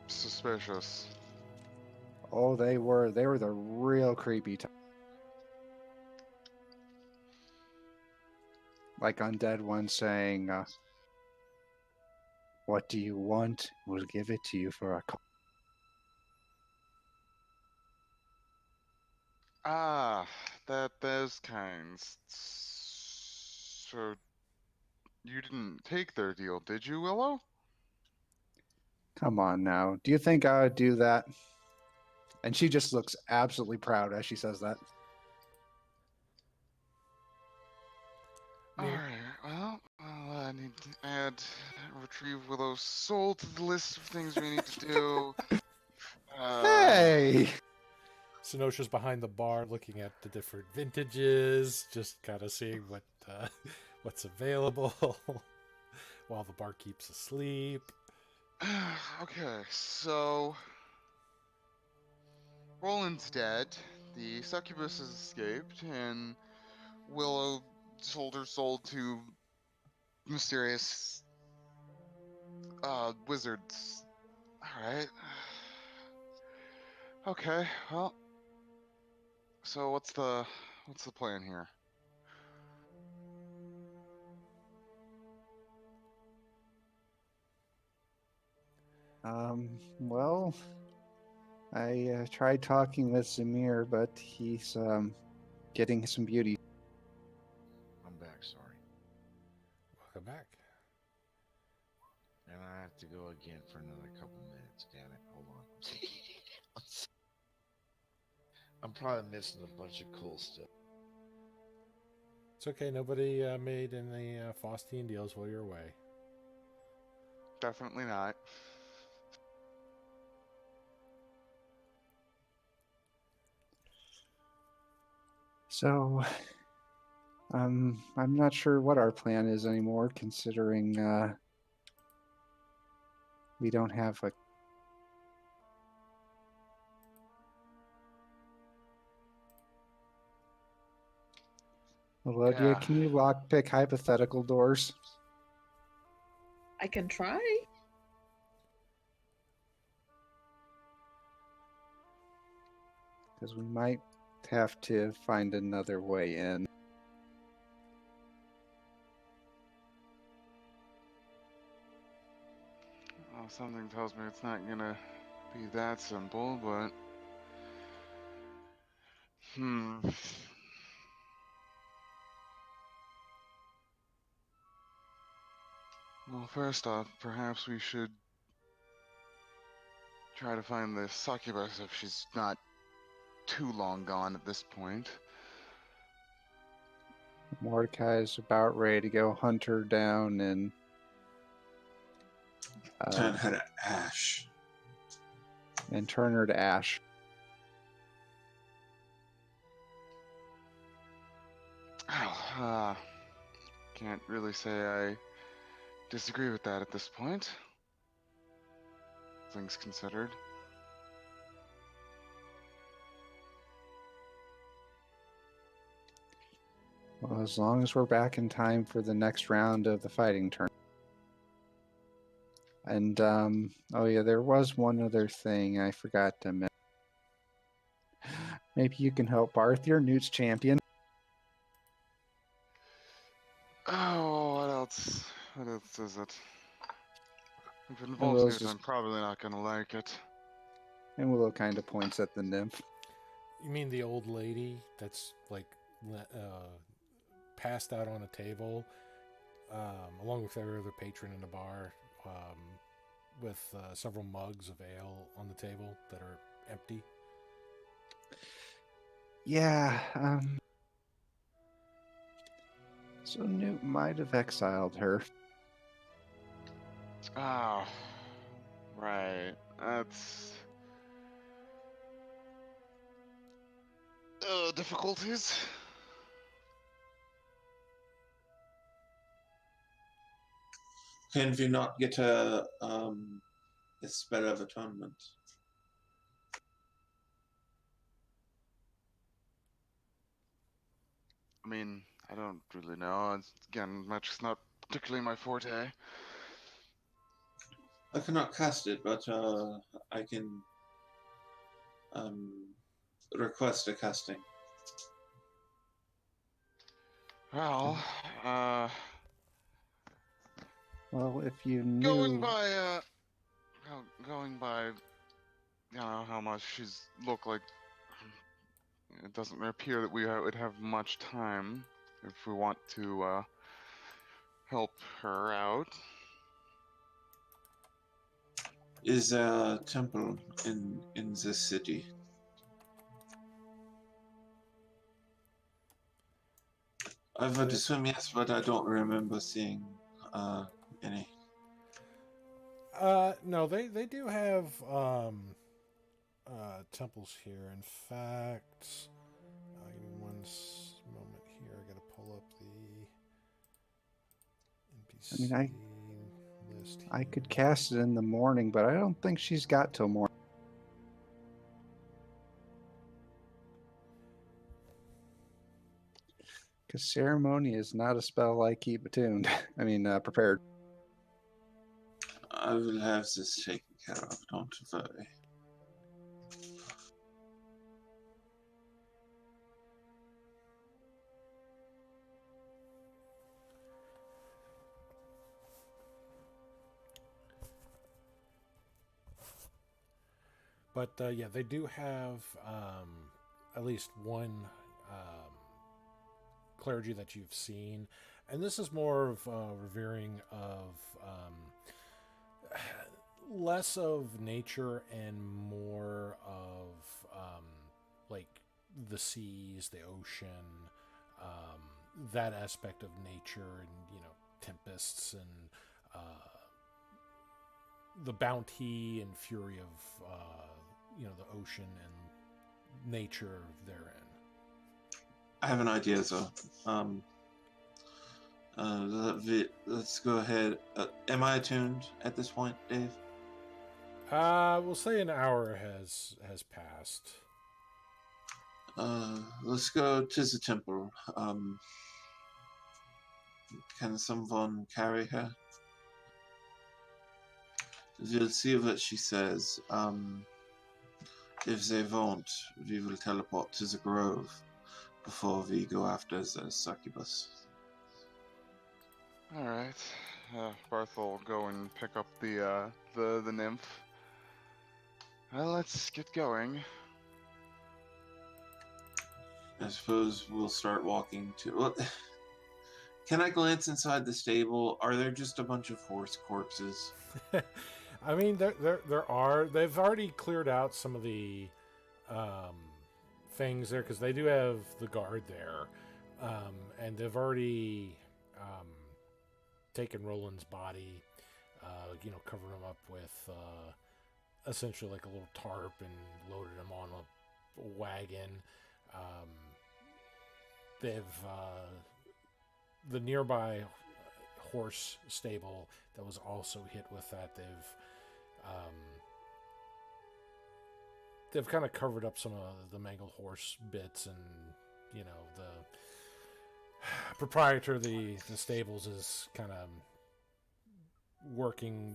suspicious. Oh, they were the real creepy type. Like undead one saying, "What do you want? We'll give it to you for a call." Ah, those kinds. So you didn't take their deal, did you, Willow? Come on now. Do you think I would do that? And she just looks absolutely proud as she says that. Me- Alright, well, I need to retrieve Willow's soul to the list of things we need to do. Hey! Sinosha's behind the bar looking at the different vintages, just kind of seeing what's available while the barkeep's asleep. Okay, so Roland's dead, the succubus has escaped, and Willow sold her soul to mysterious wizards. Alright. Okay, well, so what's the plan here? Well, I tried talking with Zamir, but he's getting some beauty. I'm back, sorry. Welcome back. And I have to go again for another couple minutes, damn it. Hold on. I'm probably missing a bunch of cool stuff. It's okay. Nobody made any Faustian deals while you're away. Definitely not. So, I'm not sure what our plan is anymore, considering we don't have a. Elodia, Yeah. can you lockpick hypothetical doors? I can try. Because we might have to find another way in. Well, something tells me it's not gonna be that simple, but Well, first off, perhaps we should try to find the succubus if she's not too long gone at this point. Mordecai is about ready to go hunt her down and Turn her to ash. turn her to ash. Well, can't really say I disagree with that at this point. Things considered. Well, as long as we're back in time for the next round of the fighting turn. And, oh yeah, there was one other thing I forgot to mention. Maybe you can help Barth, your Newt's champion. Oh, what else? What else is it? If it And involves Willow's Newt, just, I'm probably not gonna like it. and Willow kind of points at the nymph. You mean the old lady that's like passed out on a table, along with every other patron in the bar, with several mugs of ale on the table that are empty? Yeah, so Newt might have exiled her. Oh, right. That's difficulties. Can we not get a spell of atonement? I mean, I don't really know. Again, magic's not particularly my forte. I cannot cast it, but I can request a casting. Well, Well, if you knew... going by, you know, how much she's looked like, it doesn't appear that we would have much time if we want to help her out. Is there a temple in this city? I would assume yes, but I don't remember seeing any. No, they do have temples here. In fact, give me one moment here. I gotta pull up the NPC I mean, list. I here. could cast it in the morning, but I don't think she's got till morning. Because ceremony is not a spell I keep attuned. I mean, prepared. I will have this taken care of, don't worry. But yeah, they do have at least one clergy that you've seen, and this is more of revering of less of nature and more of like the seas, the ocean, that aspect of nature, and tempests and the bounty and fury of the ocean and nature therein. I have an idea, though. Let's go ahead. Am I attuned at this point, Dave? We'll say an hour has passed. Let's go to the temple. Can someone carry her? We'll see what she says. If they won't, we will teleport to the grove before we go after the succubus. All right. Barth will go and pick up the nymph. Well, let's get going. I suppose we'll start walking to. Well, can I glance inside the stable? Are there just a bunch of horse corpses? I mean, there are. They've already cleared out some of the things there because they do have the guard there, and they've already taken Roland's body, covering him up with essentially like a little tarp and loaded him on a wagon. They've the nearby horse stable that was also hit with that. They've kind of covered up some of the mangled horse bits, and the proprietor of the stables is kind of working,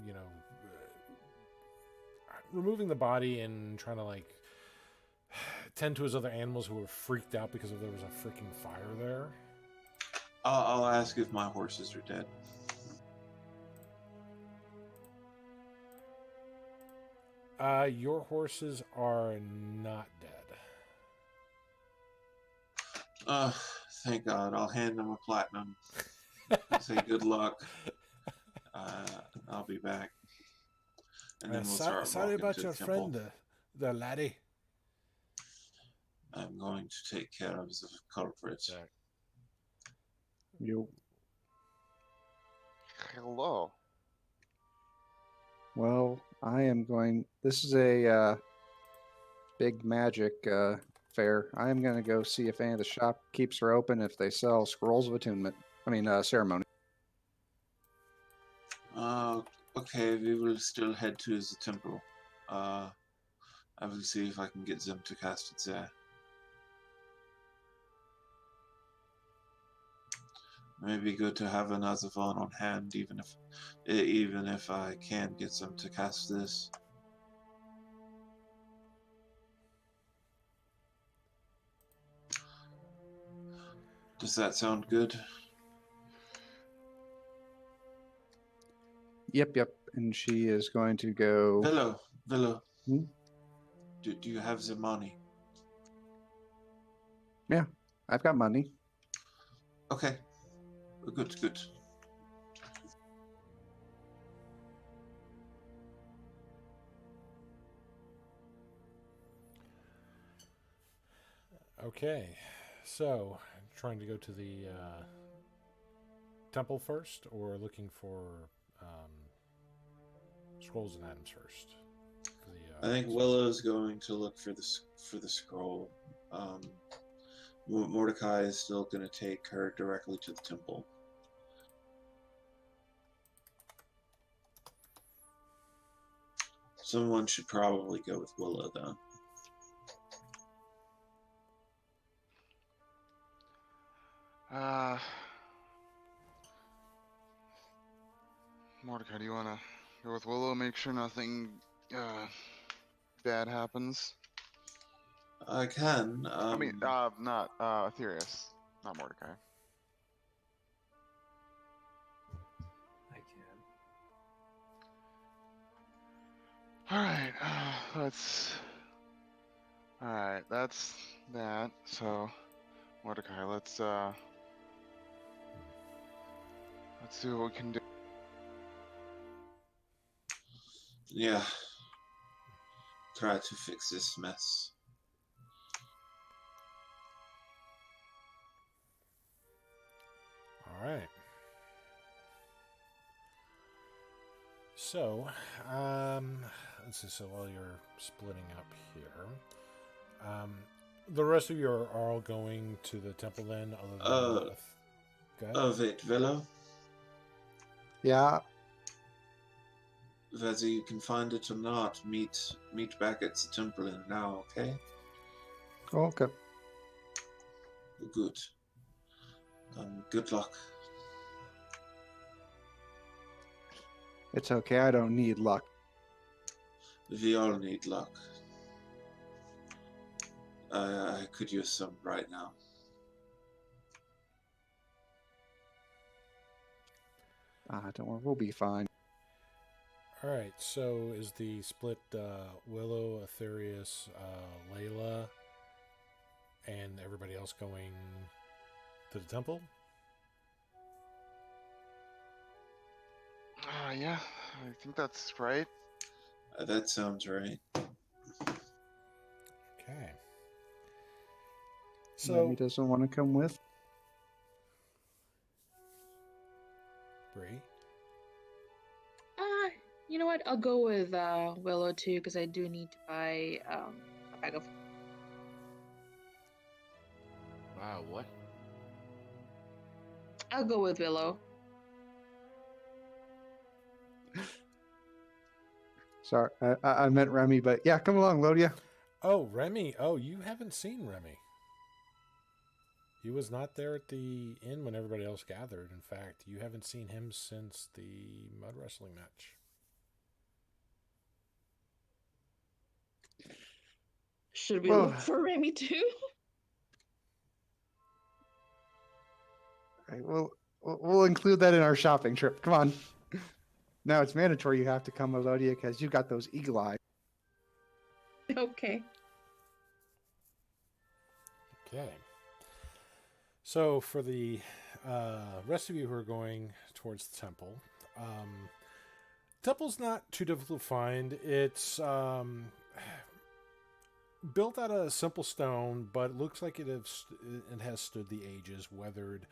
removing the body and trying to like tend to his other animals who were freaked out because there was a freaking fire there. I'll ask if my horses are dead. Your horses are not dead. Thank God. I'll hand them a platinum. Say good luck. I'll be back. And then we'll start sorry walking about to your the temple. friend, the laddie. I'm going to take care of the culprit. You. Hello. Well, I am going. This is a big magic fair. I am going to go see if any of the shopkeepers are open. If they sell scrolls of attunement, ceremony. Okay, we will still head to the temple. I will see if I can get them to cast it there. Maybe good to have another one on hand, even if I can get them to cast this. Does that sound good? Yep. And she is going to go. Villa. Hmm? Do you have the money? Yeah, I've got money. Okay. Good. Okay, so trying to go to the temple first, or looking for scrolls and items first? I think Willow's going to look for the scroll. Mordecai is still going to take her directly to the temple. Someone should probably go with Willow, though. Mordecai, do you want to go with Willow? Make sure nothing bad happens. I can. I mean, not Aetherius, not Mordecai. I can. All right, all right. That's that. So, Mordecai, let's see what we can do. Yeah. Try to fix this mess. All right. So, let's see. So while you're splitting up here, the rest of you are all going to the temple then, other than Lilith. Go ahead. Wait, Velo. Yeah. Whether you can find it or not, meet back at the temple in now, okay? Okay. Good. Good luck. It's okay. I don't need luck. We all need luck. I could use some right now. Don't worry. We'll be fine. All right. So is the split Willow, Aetherius, Layla, and everybody else going to the temple? Yeah, I think that's right. That sounds right. Okay. So Maybe doesn't want to come with. Bree. You know what? I'll go with Willow too, because I do need to buy a bag of. Wow, what? I'll go with Willow. Sorry, I meant Remy, but yeah, come along, Lodia. Oh, Remy. Oh, you haven't seen Remy. He was not there at the inn when everybody else gathered. In fact, you haven't seen him since the mud wrestling match. Should we Well- look for Remy too? All right, we'll include that in our shopping trip. Come on. Now it's mandatory you have to come, Melodia, because you got those eagle eyes. Okay. Okay. So for the rest of you who are going towards the temple, temple's not too difficult to find. It's built out of simple stone, but it looks like it has stood the ages, weathered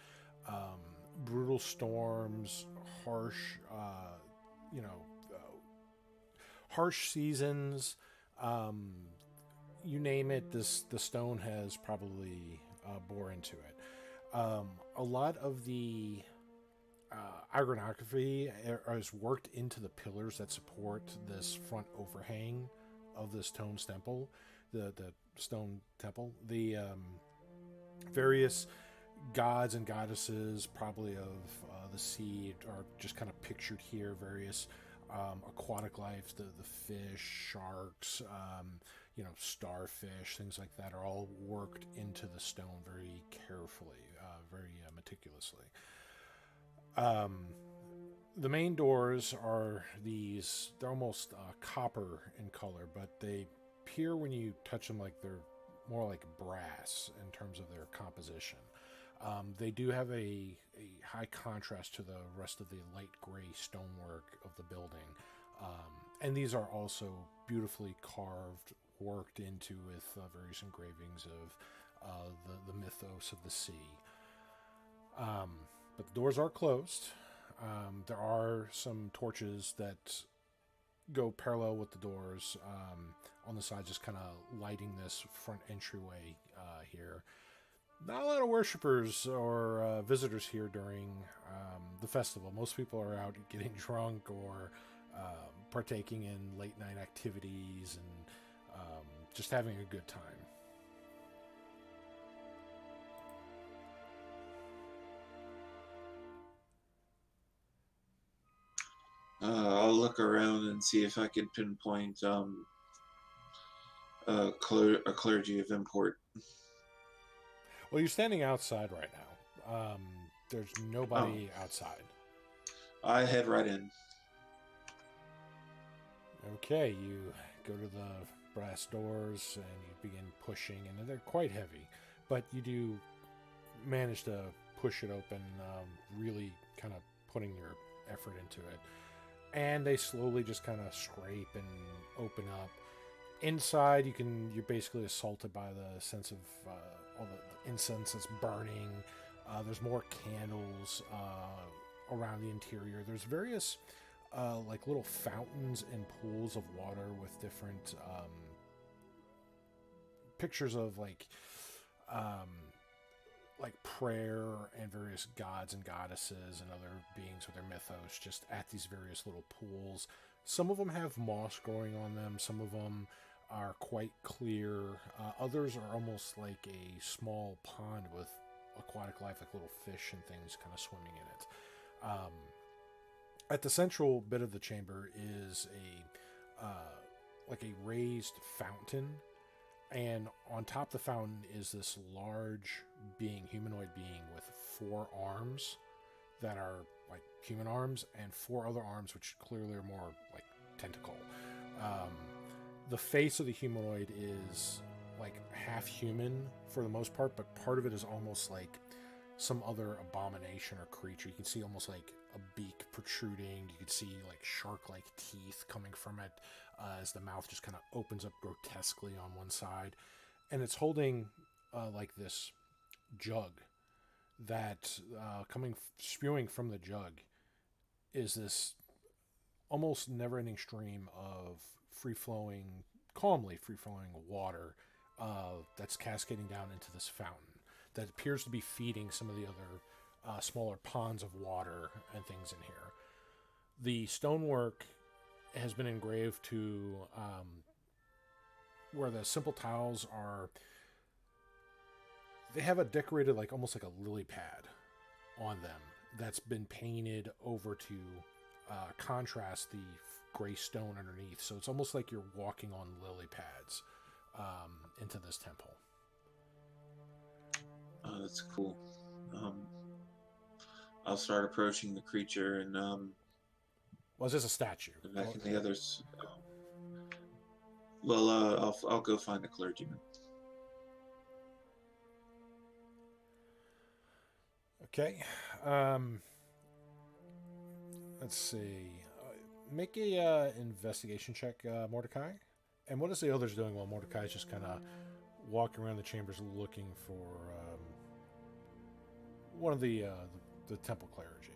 brutal storms, harsh, harsh seasons. You name it, the stone has probably bore into it. A lot of the iconography is worked into the pillars that support this front overhang of this stone temple, the stone temple. The various gods and goddesses, probably of the sea, are just kind of pictured here. Various aquatic life, the fish, sharks, starfish, things like that are all worked into the stone very carefully, very meticulously. The main doors are they're almost copper in color, but they appear when you touch them like they're more like brass in terms of their composition. They do have a high contrast to the rest of the light gray stonework of the building. And these are also beautifully carved, worked into with various engravings of the mythos of the sea. But the doors are closed. There are some torches that go parallel with the doors on the side, just kind of lighting this front entryway here. Not a lot of worshippers or visitors here during the festival. Most people are out getting drunk or partaking in late night activities and just having a good time. look around and see if I could pinpoint a clergy of import. Well, you're standing outside right now. There's nobody outside. I head right in. Okay, you go to the brass doors and you begin pushing, and they're quite heavy, but you do manage to push it open, really kind of putting your effort into it. And they slowly just kind of scrape and open up. Inside, you're basically assaulted by the sense of all the incense that's burning. There's more candles around the interior. There's various like little fountains and pools of water with different pictures of like prayer and various gods and goddesses and other beings with their mythos just at these various little pools. Some of them have moss growing on them. Some of them are quite clear. Others are almost like a small pond with aquatic life, like little fish and things kind of swimming in it. At the central bit of the chamber is a raised fountain, and on top of the fountain is this large humanoid being with 4 arms that are like human arms and 4 other arms which clearly are more like tentacle. The face of the humanoid is like half human for the most part, but part of it is almost like some other abomination or creature. You can see almost like a beak protruding. You can see like shark-like teeth coming from it as the mouth just kind of opens up grotesquely on one side. And it's holding like this jug that spewing from the jug is this almost never-ending stream of calmly free-flowing water that's cascading down into this fountain that appears to be feeding some of the other smaller ponds of water and things in here. The stonework has been engraved to where the simple tiles are. They have a decorated, like almost like a lily pad on them that's been painted over to contrast the gray stone underneath. So it's almost like you're walking on lily pads into this temple. Oh, that's cool. I'll start approaching the creature and Well, is this a statue? back in the others. Well, I'll go find a clergyman. Okay. Let's see. Make a investigation check, Mordecai. And what is the others doing while Mordecai is just kind of walking around the chambers looking for one of the temple clergy?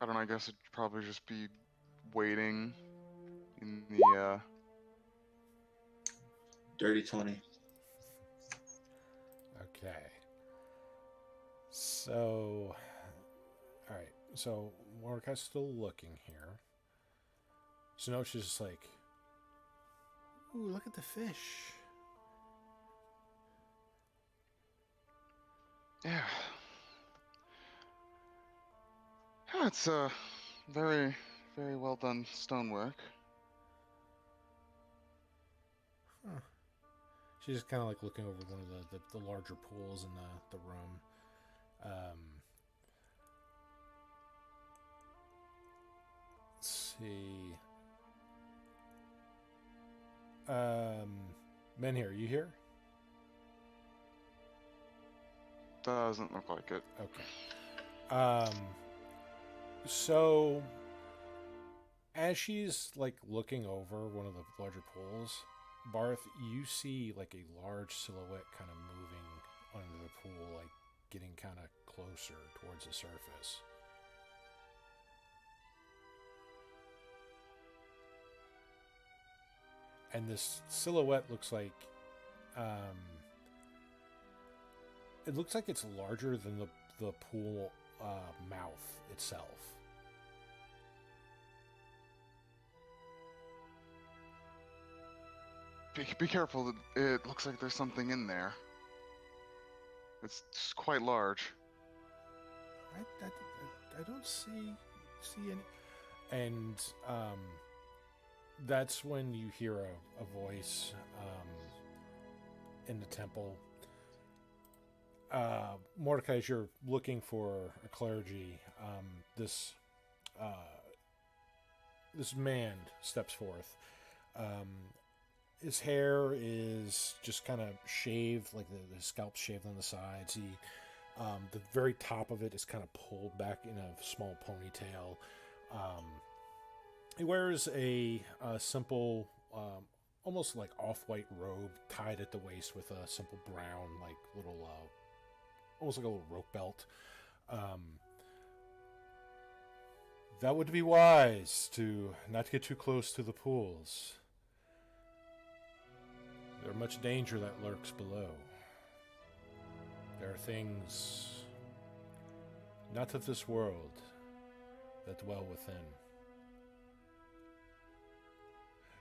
I don't know, I guess it'd probably just be waiting in the Dirty 20. Okay. So, all right. So Mordecai's still looking here. So now she's just like, ooh, look at the fish. Yeah. Yeah, it's very, very well done stonework. Huh. She's just kind of like looking over one of the larger pools in the room. Let's see. Menhir, you here? Doesn't look like it. Okay. So as she's like looking over one of the larger pools, Barth, you see like a large silhouette kind of moving under the pool, like getting kind of closer towards the surface. And this silhouette looks like it looks like it's larger than the pool mouth itself. Be careful. It looks like there's something in there. It's just quite large. I don't see any. And that's when you hear a voice in the temple. Mordecai, as you're looking for a clergy, this man steps forth. His hair is just kind of shaved, like the scalp's shaved on the sides. The very top of it is kind of pulled back in a small ponytail. He wears a simple, almost like off-white robe tied at the waist with a simple brown, like little, almost like a little rope belt. That would be wise to not get too close to the pools. There's much danger that lurks below. There are things not of this world that dwell within.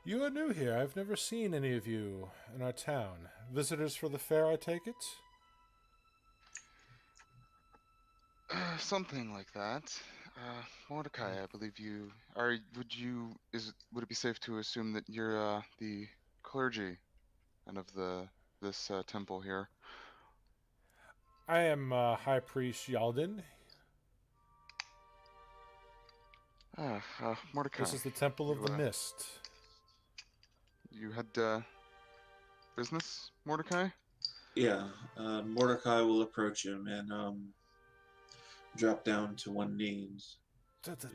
You are new here. I've never seen any of you in our town. Visitors for the fair, I take it? Something like that. Mordecai, I believe you are. Would it be safe to assume that you're the clergy and of this temple here? I am High Priest Yalden. Mordecai. This is the Temple of the Mist. You had business, Mordecai? Yeah, Mordecai will approach him and drop down to one knee.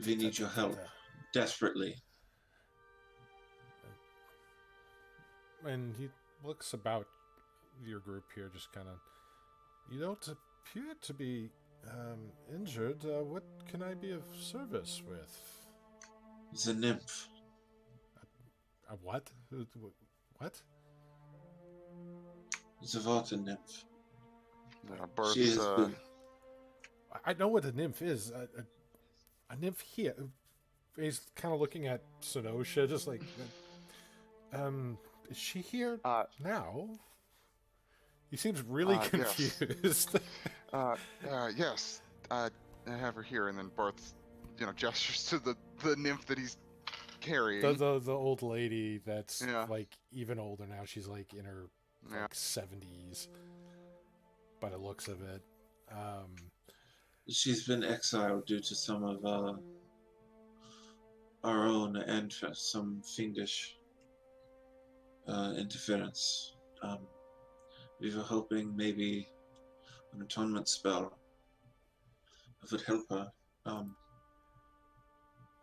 We need your help desperately. And he looks about your group here, just kind of. You don't appear to be injured. What can I be of service with? It's a nymph. A what? What? It's a water nymph. Barth's, She has been. I know what a nymph is. A nymph here. He's kind of looking at Sonosha, just like, is she here now? He seems really confused. Yes. I have her here, and then Barth, gestures to the nymph that he's carrying. The old lady that's like even older now. She's like in her like 70s, by the looks of it. She's been exiled due to some of our own and some fiendish interference. We were hoping maybe an atonement spell would help her.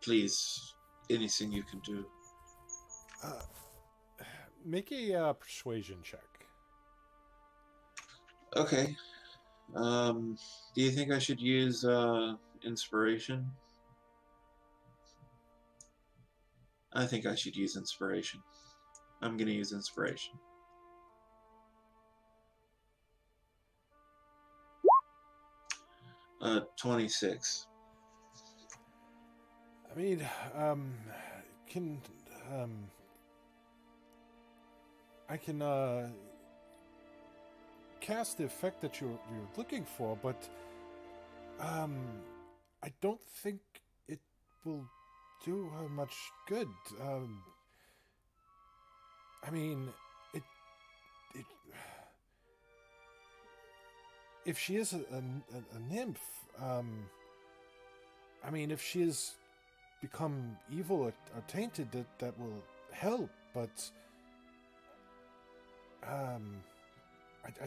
Please, anything you can do. Make a persuasion check. Okay. Do you think I should use inspiration? I think I should use inspiration. I'm going to use inspiration. Uh, 26. I mean, I can cast the effect that you're looking for, but I don't think it will do her much good. I mean, it if she is a nymph, I mean, if she has become evil or tainted, that will help, but I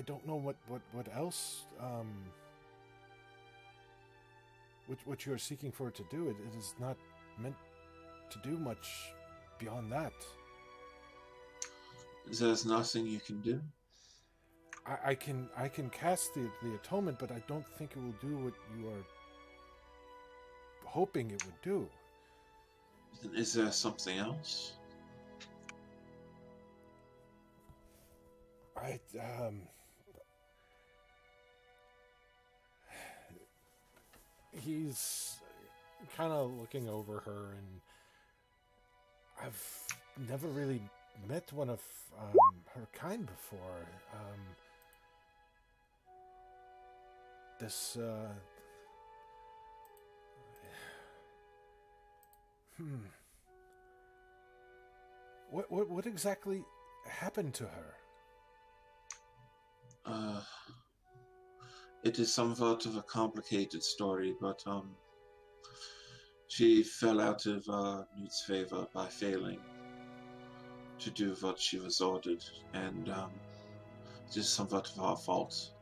don't know what else what you are seeking for it to do. It is not meant to do much beyond that. There's nothing you can do? I can cast the atonement, but I don't think it will do what you are hoping it would do. Is there something else? He's kind of looking over her, and I've never really met one of her kind before. this, What exactly happened to her? It is somewhat of a complicated story, but she fell out of Newt's favor by failing to do what she was ordered, and it is somewhat of our fault.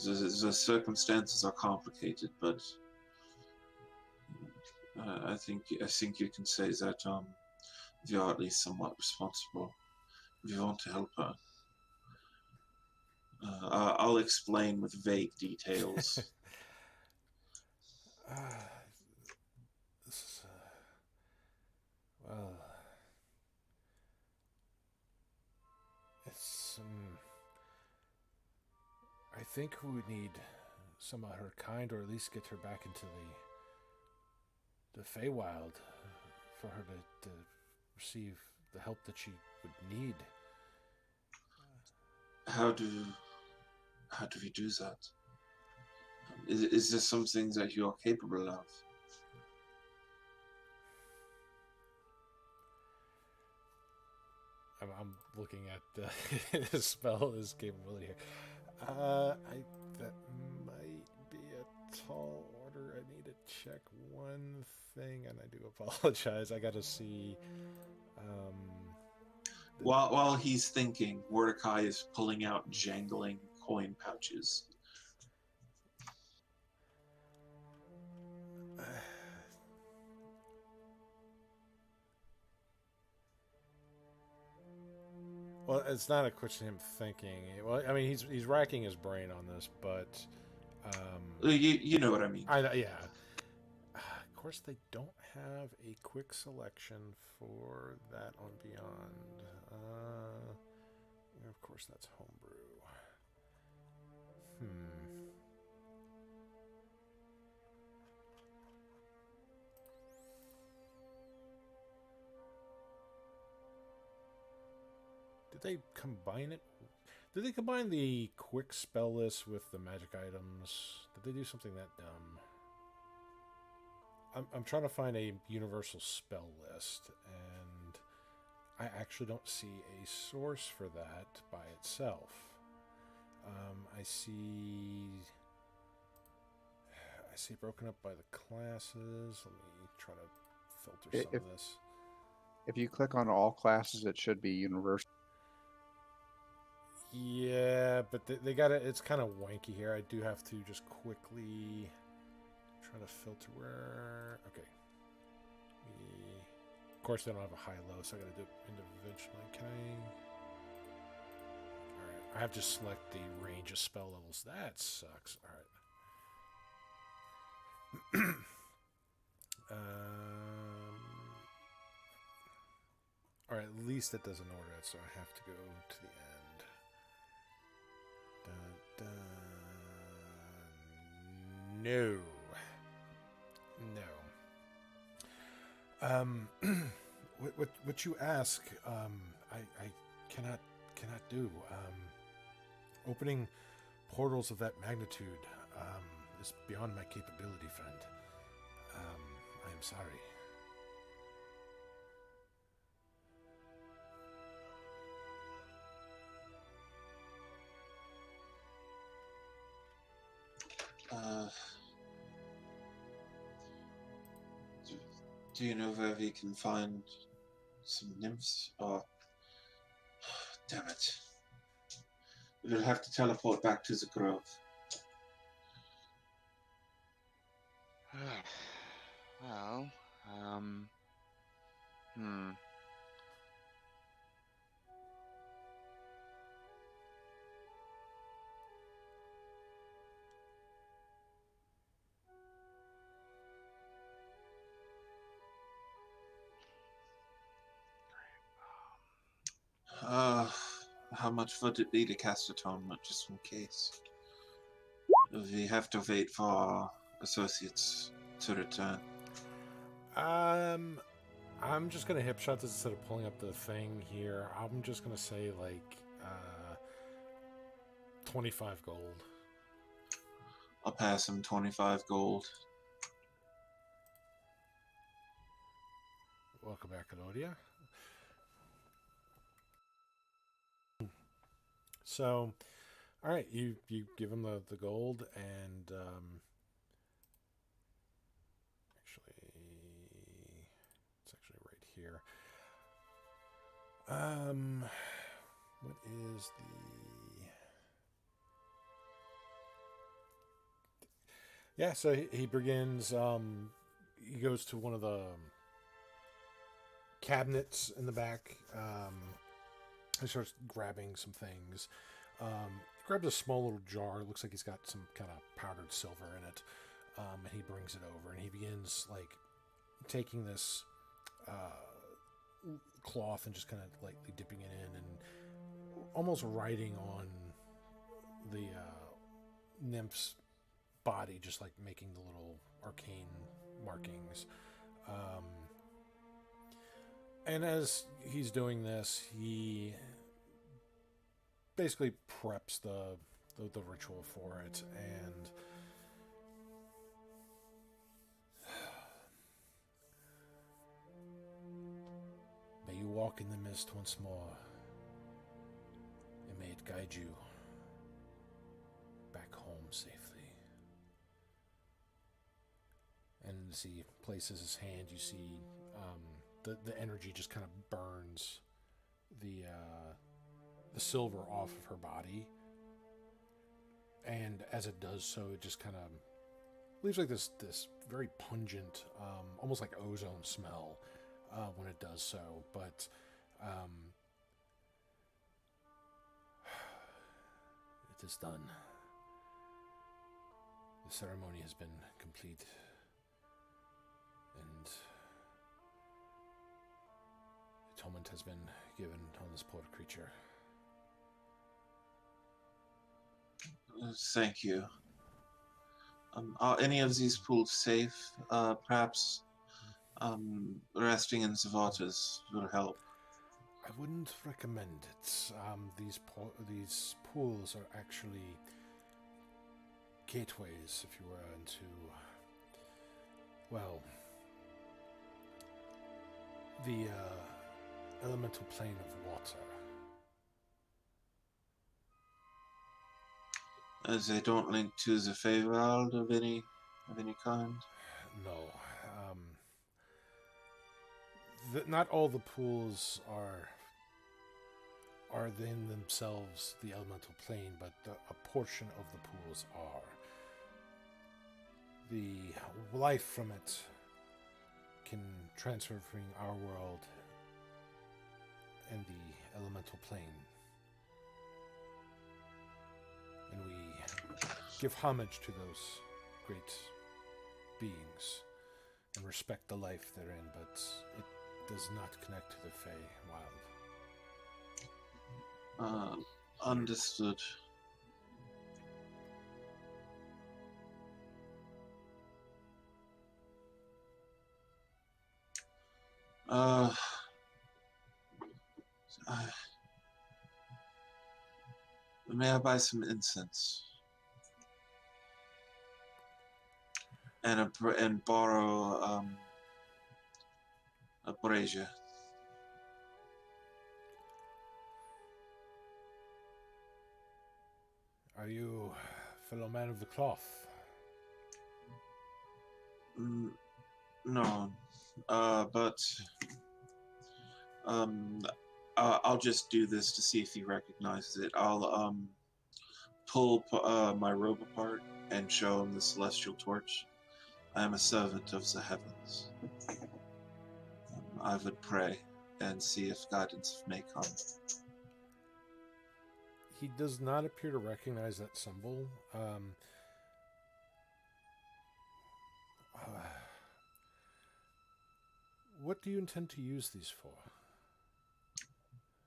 The circumstances are complicated, but I think you can say that we are at least somewhat responsible. We want to help her. I'll explain with vague details. This is, well, it's, I think we would need some of her kind, or at least get her back into the Feywild for her to receive the help that she would need. How do we do that? Is this something that you are capable of? I'm looking at the spell, his capability here. That might be a tall order. I need to check one thing, and I do apologize. I got to see. While he's thinking, Mordecai is pulling out jangling coin pouches. Well, it's not a question of him thinking. Well, I mean, he's racking his brain on this, but You know what I mean. yeah. Of course, they don't have a quick selection for that on Beyond. Of course, that's homebrew. Did they combine it? Did they combine the quick spell list with the magic items? Did they do something that dumb? I'm trying to find a universal spell list, and I actually don't see a source for that by itself. I see broken up by the classes. Let me try to filter some of this. If you click on all classes, it should be universal. Yeah, but they got it. It's kind of wanky here. I do have to just quickly try to filter where. Okay. Of course, they don't have a high-low, so I got to do it individually. Can I? All right. I have to select the range of spell levels. That sucks. All right. All right. At least it doesn't order it, so I have to go to the end. No. What you ask, I cannot do. Opening portals of that magnitude is beyond my capability, friend. I am sorry. Do you know where we can find some nymphs? Or damn it, we'll have to teleport back to the grove. Well, How much would it be to cast atonement, just in case? We have to wait for our associates to return. I'm just gonna hip shot this instead of pulling up the thing here. I'm just gonna say like 25 gold. I'll pass him 25 gold. Welcome back, Elodia. So, all right, you give him the gold, and it's actually right here. What is the? Yeah, so he begins. He goes to one of the cabinets in the back. He starts grabbing some things. Grabs a small little jar. It looks like he's got some kind of powdered silver in it. And he brings it over, and he begins like taking this cloth and just kind of lightly dipping it in, and almost writing on the nymph's body, just like making the little arcane markings. And as he's doing this, he basically preps the ritual for it, and may you walk in the mist once more, and may it guide you back home safely. And as he places his hand, you see the energy just kind of burns the silver off of her body, and as it does so, it just kind of leaves like this very pungent, almost like ozone smell when it does so. But it is done. The ceremony has been complete, and atonement has been given on this poor creature. Thank you. Are any of these pools safe? Perhaps resting in the waters will help. I wouldn't recommend it. These pools are actually gateways, if you were, into, well, the elemental plane of water. As they don't link to the Feywild of any kind? No. Not all the pools are in themselves the elemental plane, but a portion of the pools are. The life from it can transfer between our world and the elemental plane. And we give homage to those great beings and respect the life they're in, but it does not connect to the Feywild. Understood. May I buy some incense and borrow a brazier? Are you fellow man of the cloth? No, but I'll just do this to see if he recognizes it. I'll pull my robe apart and show him the celestial torch. I am a servant of the heavens. I would pray and see if guidance may come. He does not appear to recognize that symbol. What do you intend to use these for?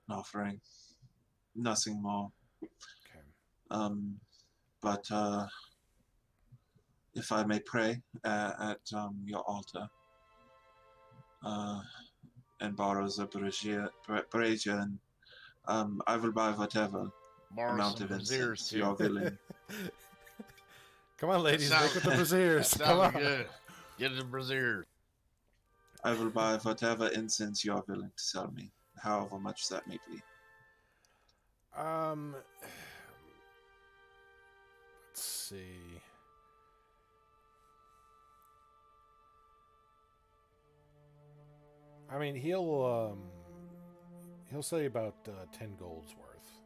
An offering. Nothing more. Okay. But if I may pray at your altar and borrow the brazier, and I will buy whatever Borrow amount some of braziers incense too. you're willing. Come on, ladies, That make with the sounds- braziers. That Come on. sounds good. Get the brazier. I will buy whatever incense you are willing to sell me, however much that may be. Let's see. I mean, he'll say about 10 golds worth.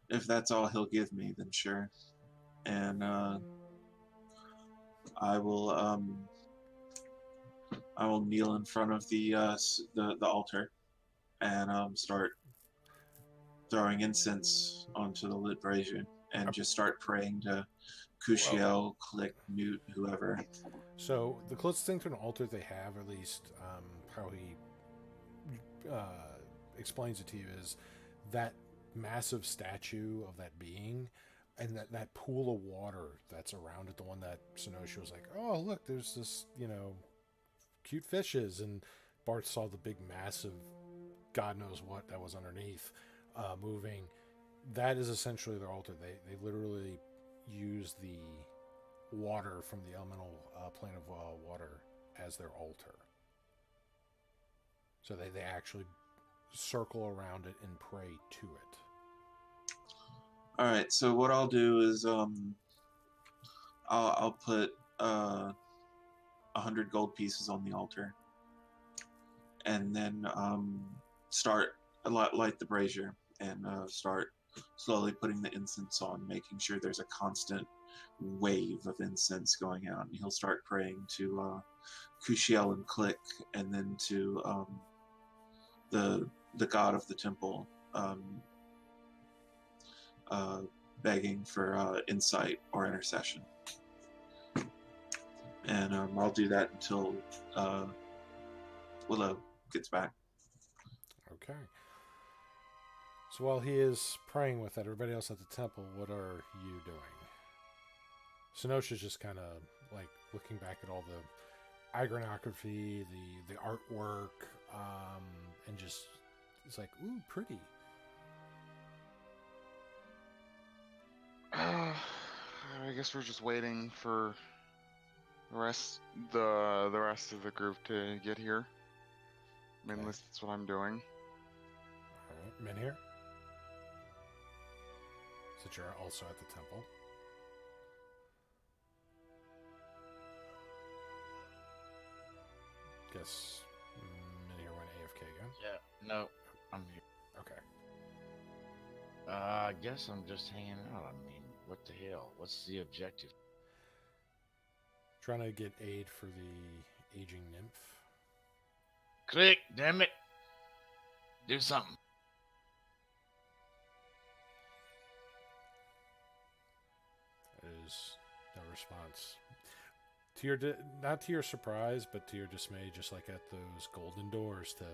If that's all he'll give me, then sure. And I will kneel in front of the altar and start throwing incense onto the lit brazier and just start praying to Kushiel, Click, Newt, whoever. So the closest thing to an altar they have, at least how he explains it to you, is that massive statue of that being, and that pool of water that's around it. The one that Senosha was like, "Oh, look, there's this, cute fishes," and Barth saw the big, massive, God knows what that was underneath, moving. That is essentially their altar. They literally use the water from the elemental plane of water as their altar. So they actually circle around it and pray to it. All right. So what I'll do is I'll put 100 gold pieces on the altar, and then light the brazier and start slowly putting the incense on, making sure there's a constant wave of incense going out. And he'll start praying to Kushiel and Click, and then to the god of the temple, begging for insight or intercession. And I'll do that until Willow gets back. Okay. So while he is praying with that, everybody else at the temple, what are you doing? Senosha's just kind of like looking back at all the iconography, the artwork, and just it's like, ooh, pretty. I guess we're just waiting for the rest of the group to get here. I mean, Okay. that's what I'm doing. All right, men here. So you're also at the temple. Guess men here went AFK again. Yeah, no, I'm here. Okay. I guess I'm just hanging out. I mean, what the hell? What's the objective? Trying to get aid for the aging nymph. Click, damn it! Do something. There's no response. To your not to your surprise, but to your dismay, just like at those golden doors to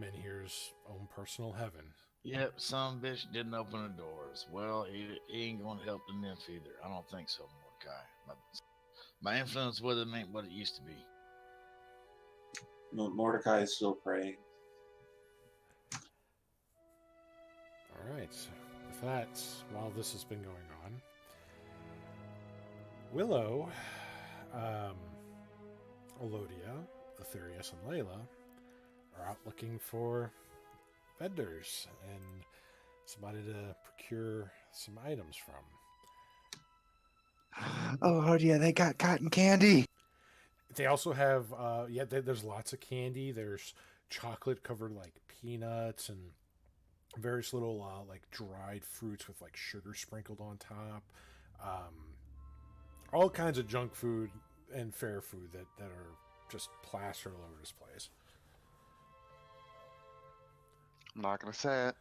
Menhir's own personal heaven. Yep, some bitch didn't open the doors. Well, he ain't gonna help the nymph either. I don't think so, Mordecai. My influence with him ain't what it used to be. Mordecai is still praying. All right. With that, while this has been going on, Willow, Elodia, Aetherius, and Layla are out looking for vendors and somebody to procure some items from. Oh yeah, they got cotton candy. They also have, there's lots of candy. There's chocolate covered like peanuts and various little like dried fruits with like sugar sprinkled on top. All kinds of junk food and fair food that are just plastered all over this place. I'm not gonna say it.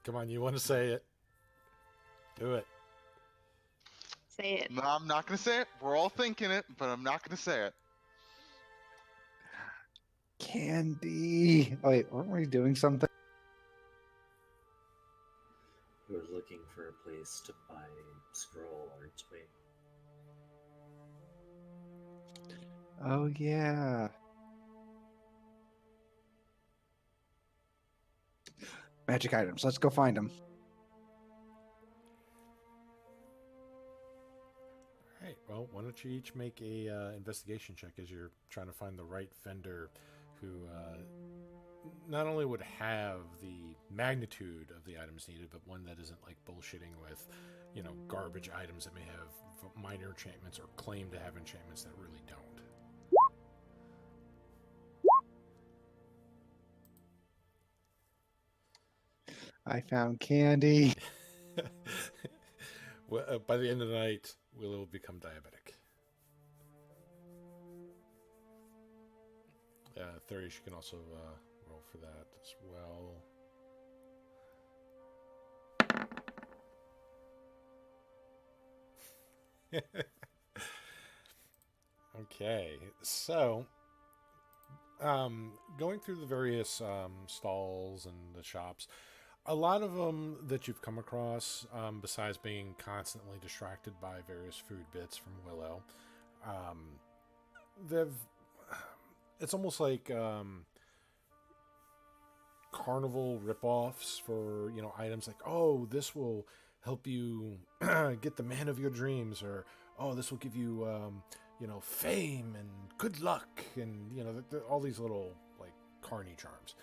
Come on, you want to say it? Do it. Say it. No, I'm not gonna say it. We're all thinking it, but I'm not gonna say it. Candy. Oh, wait, weren't we doing something? We're looking for a place to buy scroll, aren't we? Oh yeah. Magic items. Let's go find them. right. Well, why don't you each make a investigation check as you're trying to find the right vendor who not only would have the magnitude of the items needed, but one that isn't like bullshitting with, garbage items that may have minor enchantments or claim to have enchantments that really don't. I found candy. Well, by the end of the night, Willow will become diabetic. 30, she can also roll for that as well. Okay, so going through the various stalls and the shops, a lot of them that you've come across, besides being constantly distracted by various food bits from Willow, it's almost like carnival ripoffs for items like, oh, this will help you get the man of your dreams, or oh, this will give you fame and good luck, and all these little like carny charms.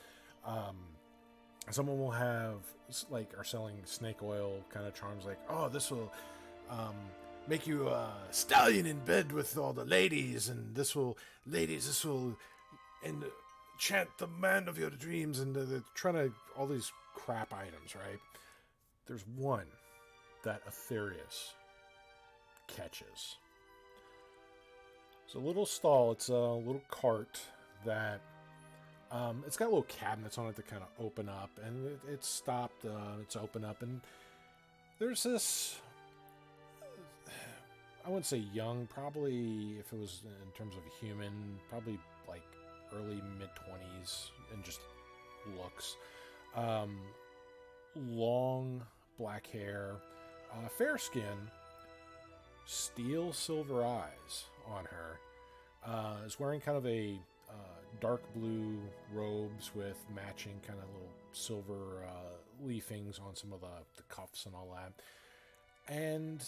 Someone will have are selling snake oil kind of charms, like, oh, this will make you a stallion in bed with all the ladies, and this will enchant the man of your dreams, and they're trying to all these crap items, right? There's one that Aetherius catches. It's a little stall. It's a little cart that it's got little cabinets on it that kind of open up, and it's stopped. It's open up, and there's this. I wouldn't say young, probably if it was in terms of a human, probably like early mid-20s, and just looks. Long black hair, fair skin, steel silver eyes on her. Is wearing kind of a dark blue robes with matching kind of little silver leafings on some of the cuffs and all that. And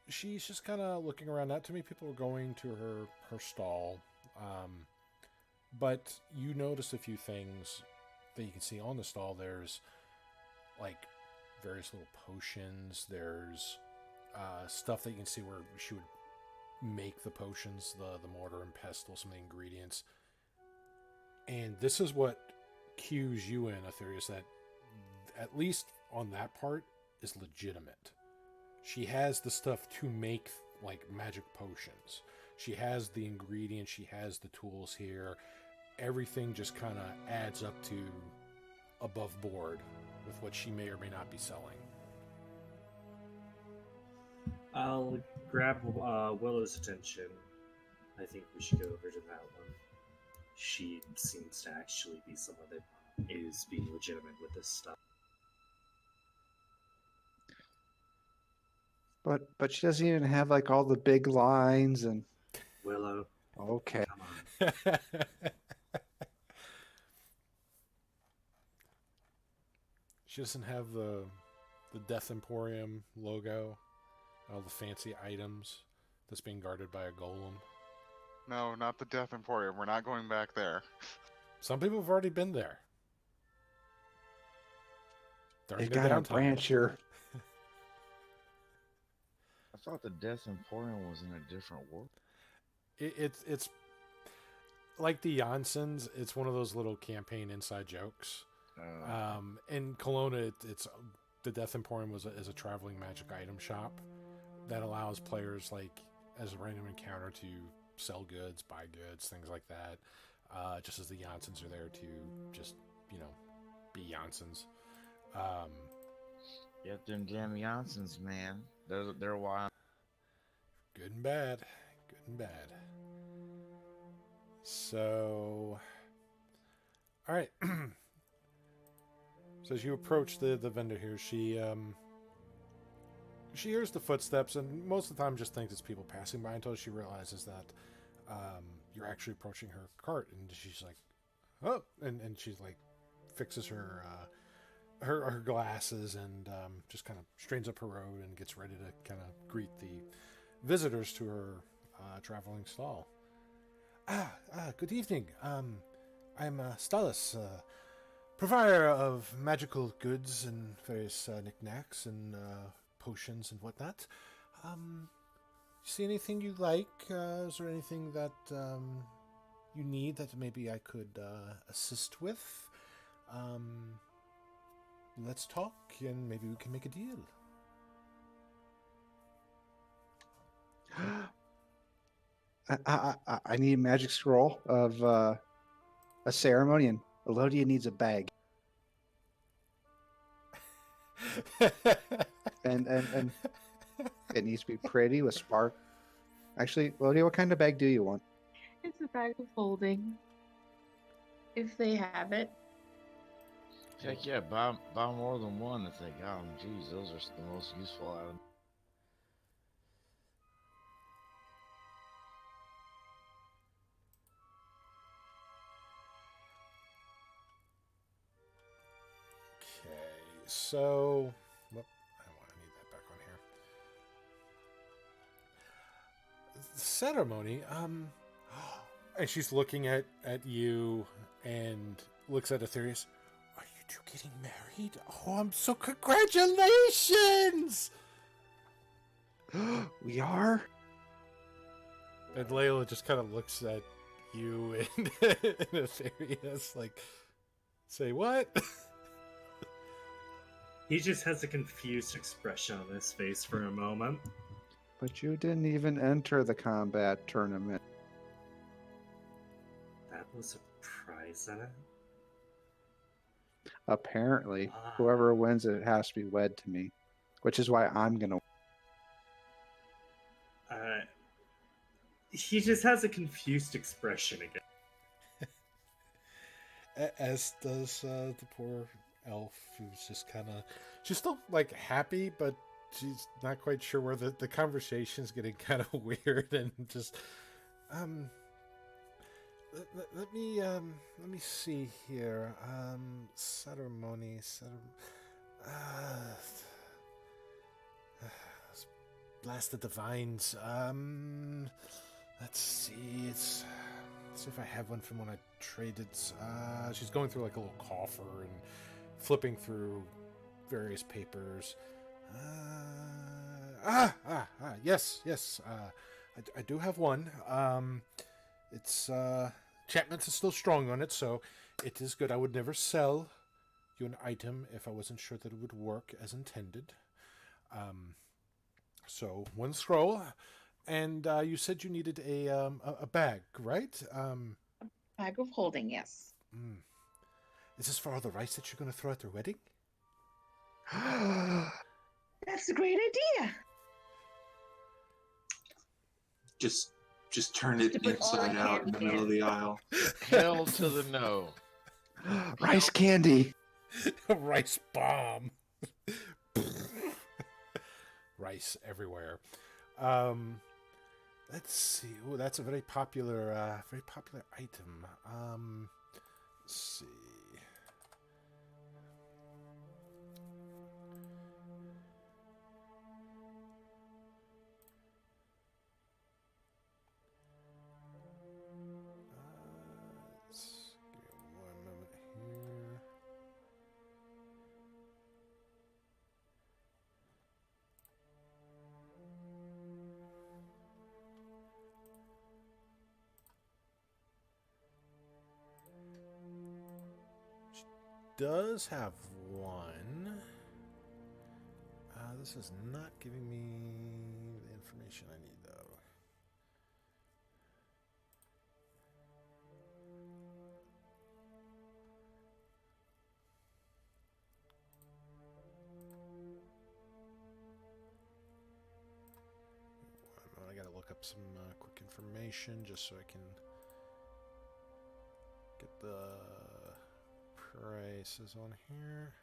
she's just kind of looking around. Not too many people are going to her stall. But you notice a few things that you can see on the stall. There's like various little potions. There's stuff that you can see where she would make the potions, the mortar and pestle, some of the ingredients. And this is what cues you in, Aetherius, that at least on that part is legitimate. She has the stuff to make like magic potions. She has the ingredients, she has the tools here. Everything just kind of adds up to above board with what she may or may not be selling. I'll grab Willow's attention. I think we should go over to that one. She seems to actually be someone that is being legitimate with this stuff. But she doesn't even have like all the big lines and. Willow. Okay. Come on. She doesn't have the Death Emporium logo, all the fancy items that's being guarded by a golem. No, not the Death Emporium. We're not going back there. Some people have already been there. They got a branch here. I thought the Death Emporium was in a different world. It's like the Janssen's. It's one of those little campaign inside jokes. In Kelowna, it's the Death Emporium is a traveling magic item shop that allows players, like, as a random encounter, to sell goods, buy goods, things like that. Just as the Janssen's are there to just, be Janssen's. Yep, them damn Janssen's, man. They're wild. Good and bad. Good and bad. So, all right. So as you approach the vendor here, she hears the footsteps, and most of the time just thinks it's people passing by until she realizes that you're actually approaching her cart, and she's like, oh, and she's like, fixes her glasses and just kind of straightens up her robe and gets ready to kind of greet the visitors to her traveling stall. Good evening. I'm Stalis, provider of magical goods and various knickknacks and potions and whatnot. See anything you like? Is there anything that you need that maybe I could assist with? Let's talk and maybe we can make a deal. I need a magic scroll of a ceremony, and Elodia needs a bag. and it needs to be pretty with spark. Actually, Elodia, what kind of bag do you want? It's a bag of holding. If they have it. Heck yeah, buy more than one if they got them. Jeez, those are the most useful items. Okay, so I need that back on here. The ceremony, and she's looking at you and looks at Aetherius. Are you two getting married? Oh, I'm so congratulations! We are? And Layla just kind of looks at you and Aetherius like, say what? He just has a confused expression on his face for a moment. But you didn't even enter the combat tournament. That was a prize in it? Apparently, whoever wins it has to be wed to me, which is why I'm gonna. He just has a confused expression again. As does the poor elf, who's just kind of, she's still like happy, but she's not quite sure where the conversation's getting kind of weird and just let me see here. Ceremony. Blast the Divines. Let's see. Let's see if I have one from when I traded. She's going through like a little coffer and flipping through various papers. Yes. I do have one. It's Chapman's is still strong on it, so it is good. I would never sell you an item if I wasn't sure that it would work as intended. So one scroll, and you said you needed a bag, right? Bag of holding, yes. Is this for all the rice that you're going to throw at their wedding? That's a great idea. Just turn it inside out in the middle of the aisle. Hell to the no. Rice candy. Rice bomb. Rice everywhere. Let's see. Oh, that's a very popular item. Let's see. Let's give me one moment here. Does have one. This is not giving me the information I need, though. I gotta look up some quick information just so I can get the prices on here.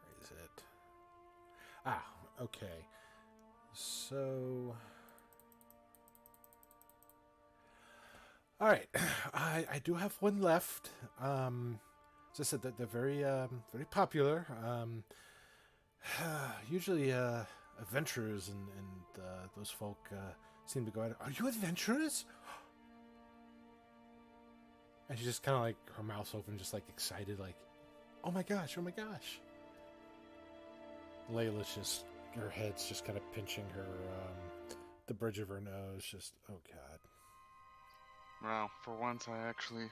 Where is it? Okay. So All right, I do have one left. As I said, that they're very popular. Usually, adventurers and those folk seem to go out. Are you adventurers? And she's just kind of like her mouth's open, just like excited, like, oh my gosh, oh my gosh. Layla's just, her head's just kind of pinching her, the bridge of her nose, just, oh god. Well, for once, I actually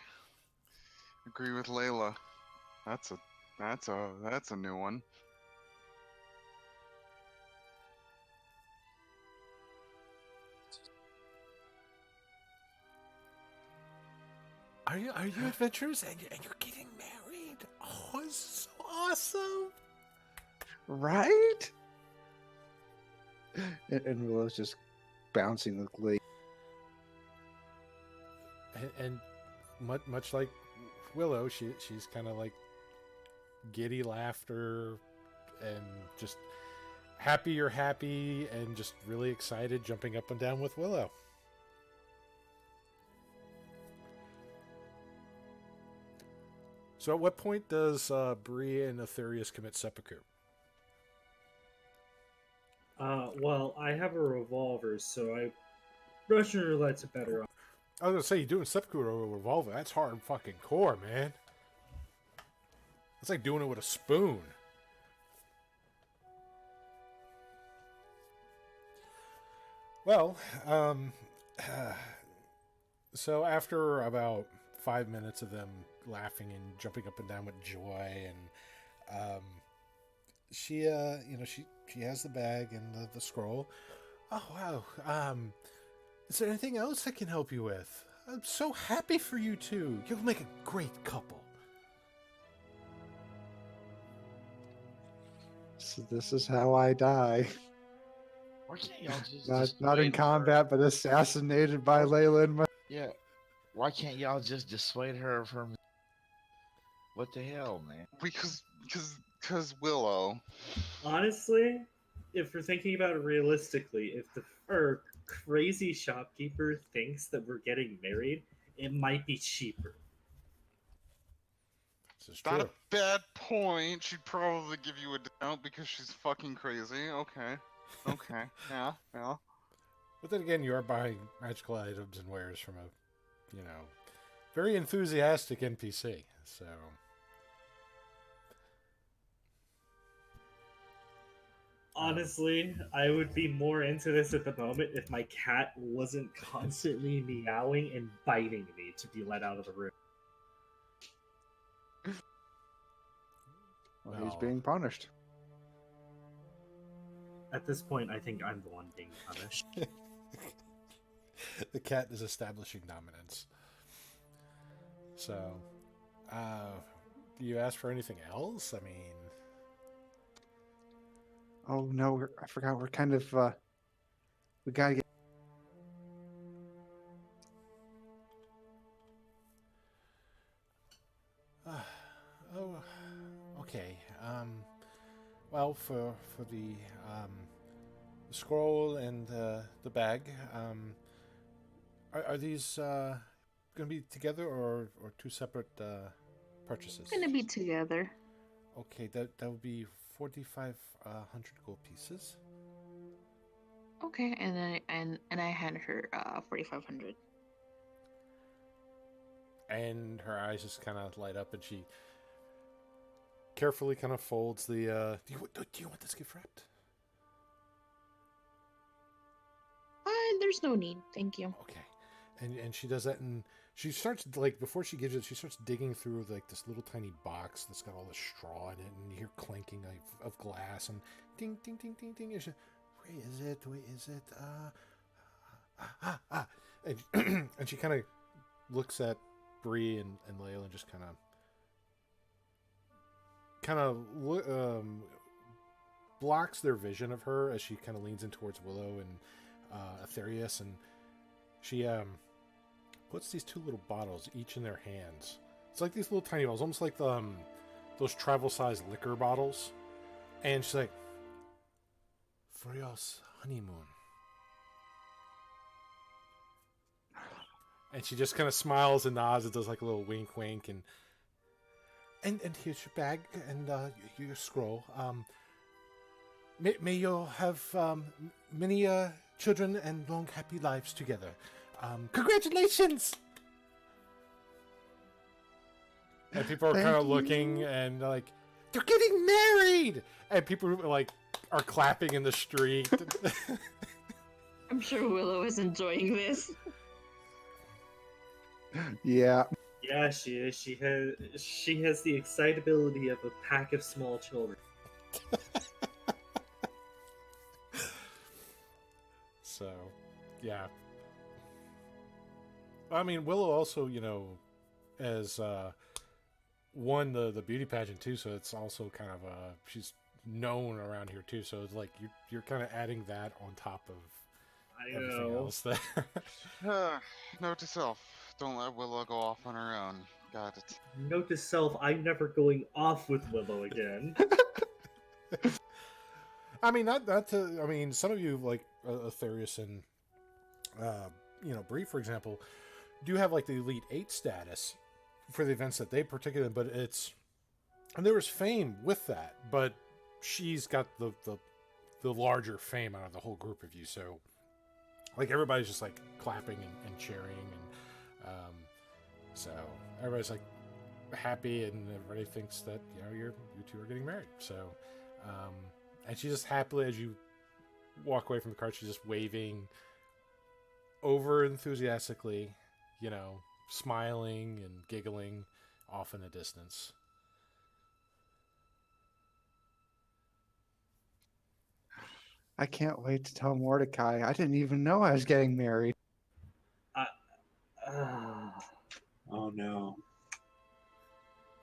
agree with Layla. That's a new one. Are you adventurers and you're getting married? Oh, it's so awesome. Right? And Willow's just bouncing with glee. And much like Willow, she's kind of like giddy laughter and just happy you're happy and just really excited, jumping up and down with Willow. So at what point does Bree and Aetherius commit seppuku? Well, I have a revolver, so Russian roulette's a better option. I was gonna say, you doing seppuku with a revolver, that's hard fucking core, man. It's like doing it with a spoon. Well, so after about 5 minutes of them laughing and jumping up and down with joy, and she has the bag and the scroll. Oh wow. Is there anything else I can help you with? I'm so happy for you two. You'll make a great couple. So this is how I die. Why can't y'all just Not in dissuade her? combat, but assassinated by Layla and my... Yeah. Why can't y'all just dissuade her from? What the hell, man? Because Willow. Honestly, if we're thinking about it realistically, if the crazy shopkeeper thinks that we're getting married, it might be cheaper. This is Not true. a bad point. She'd probably give you a discount because she's fucking crazy. Okay. Okay. Yeah. Yeah. But then again, you are buying magical items and wares from a, very enthusiastic NPC. So, Honestly, I would be more into this at the moment if my cat wasn't constantly meowing and biting me to be let out of the room. Well, he's Well. being punished. At this point, I think I'm the one being punished. the cat is establishing dominance. So, do you ask for anything else? I mean, Oh no, I forgot. We're kind of we gotta get. oh, okay. Well, for the scroll and the bag, are these going to be together or two separate purchases? Gonna be together. Okay, that would be 4,500 gold pieces. Okay, and I hand her 4,500. And her eyes just kind of light up, and she carefully kind of folds the. Do you want this gift wrapped? There's no need, thank you. Okay, and she does that, and she starts like before she gives it, she starts digging through like this little tiny box that's got all the straw in it, and you hear clanking of glass and ding ding ding ding ding. And she, where is it? And and she kind of looks at Bree and Layla and just kind of blocks their vision of her as she kind of leans in towards Willow and Aetherius, and she puts these two little bottles each in their hands. It's like these little tiny bottles, almost like those travel-sized liquor bottles. And she's like, "For your honeymoon." And she just kind of smiles and nods and does like a little wink, wink, and here's your bag and your scroll. May you have many children and long, happy lives together. Congratulations! And people are kind of looking and like, they're getting married! And people like are clapping in the street. I'm sure Willow is enjoying this. Yeah. Yeah, she is. She has the excitability of a pack of small children. So, yeah. I mean, Willow also, as won the beauty pageant too, so it's also kind of she's known around here too. So it's like you're kind of adding that on top of everything else there. Note to self: don't let Willow go off on her own. Got it. Note to self: I'm never going off with Willow again. I mean, not to. I mean, some of you like Aetherius and Bree, for example, do have like the Elite 8 status for the events that they partake in, but and there was fame with that, but she's got the larger fame out of the whole group of you, so like everybody's just like clapping and cheering, and so everybody's like happy, and everybody thinks that you two are getting married. So and she just happily, as you walk away from the cart, she's just waving over enthusiastically, smiling and giggling off in the distance. I can't wait to tell Mordecai. I didn't even know I was getting married. Oh no.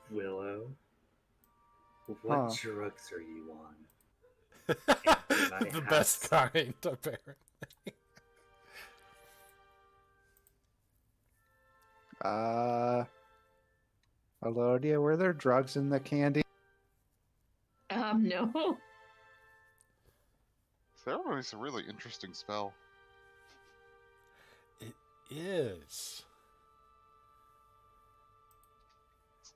Willow, what drugs are you on? The best kind, apparently. Elodia, were there drugs in the candy? No. Ceremony's a really interesting spell. It is.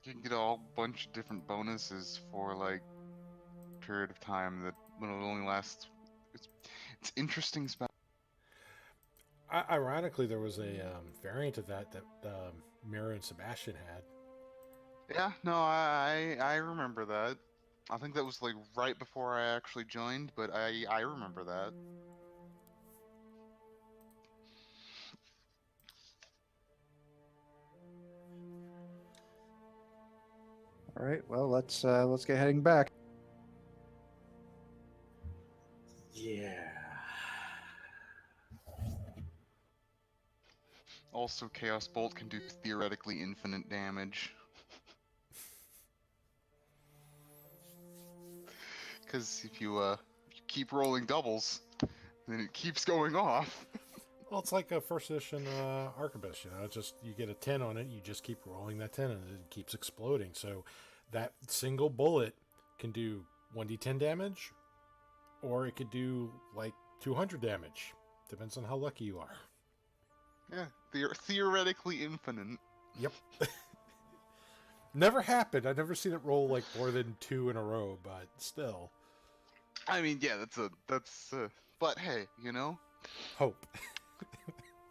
You can get a whole bunch of different bonuses for like a period of time that will only last. It's interesting spell. Ironically, there was a variant of that Mira and Sebastian had. Yeah, no, I remember that. I think that was like right before I actually joined, but I remember that. All right, well, let's get heading back. Yeah. Also, Chaos Bolt can do theoretically infinite damage. Because if you keep rolling doubles, then it keeps going off. Well, it's like a first edition Arquebus, it's just, you get a 10 on it, you just keep rolling that 10 and it keeps exploding. So that single bullet can do 1d10 damage, or it could do like 200 damage. Depends on how lucky you are. Yeah, they're theoretically infinite. Yep. Never happened. I've never seen it roll like more than 2 in a row, but still. I mean, yeah, but hey, Hope.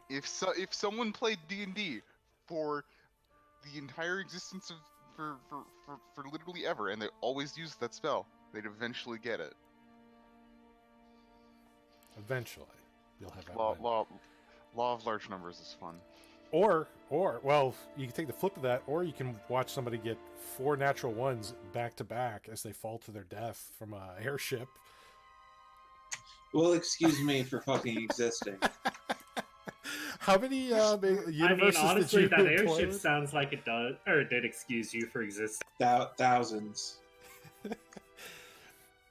if someone played D&D for the entire existence of for literally ever, and they always used that spell, they'd eventually get it. Eventually, you'll have that. Law of large numbers is fun. Or, well, you can take the flip of that, or you can watch somebody get 4 natural ones back to back as they fall to their death from a airship. Well, excuse me for fucking existing. How many universes honestly, did you that employ airship with? sounds like it does, or it did excuse you for existing. Thousands.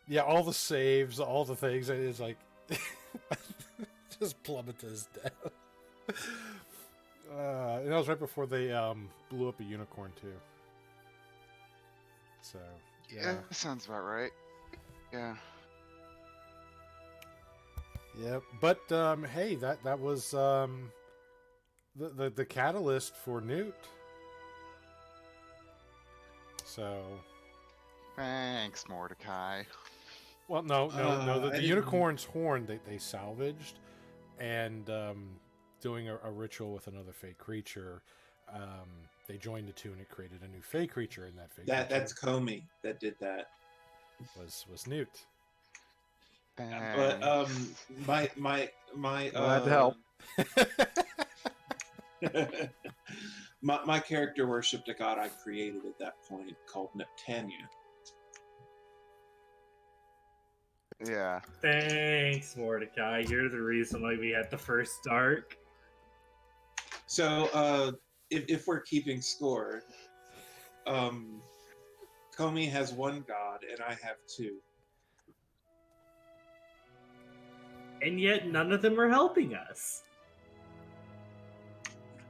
Yeah, all the saves, all the things. It's like just plummet to his death. And that was right before they blew up a unicorn too. So Yeah, that sounds about right. Yeah. Yep. But hey, that was the catalyst for Newt. So, Thanks, Mordecai. well, no. I The didn't- unicorn's horn they salvaged, and doing a ritual with another fey creature, they joined the two, and it created a new fey creature. And that fey creature That's Comey that did that. was Newt. But my Glad to help. my character worshipped a god I created at that point called Neptania. Yeah. Thanks, Mordecai. You're the reason why we had the first arc. So if we're keeping score, Comey has one god and I have two. And yet none of them are helping us.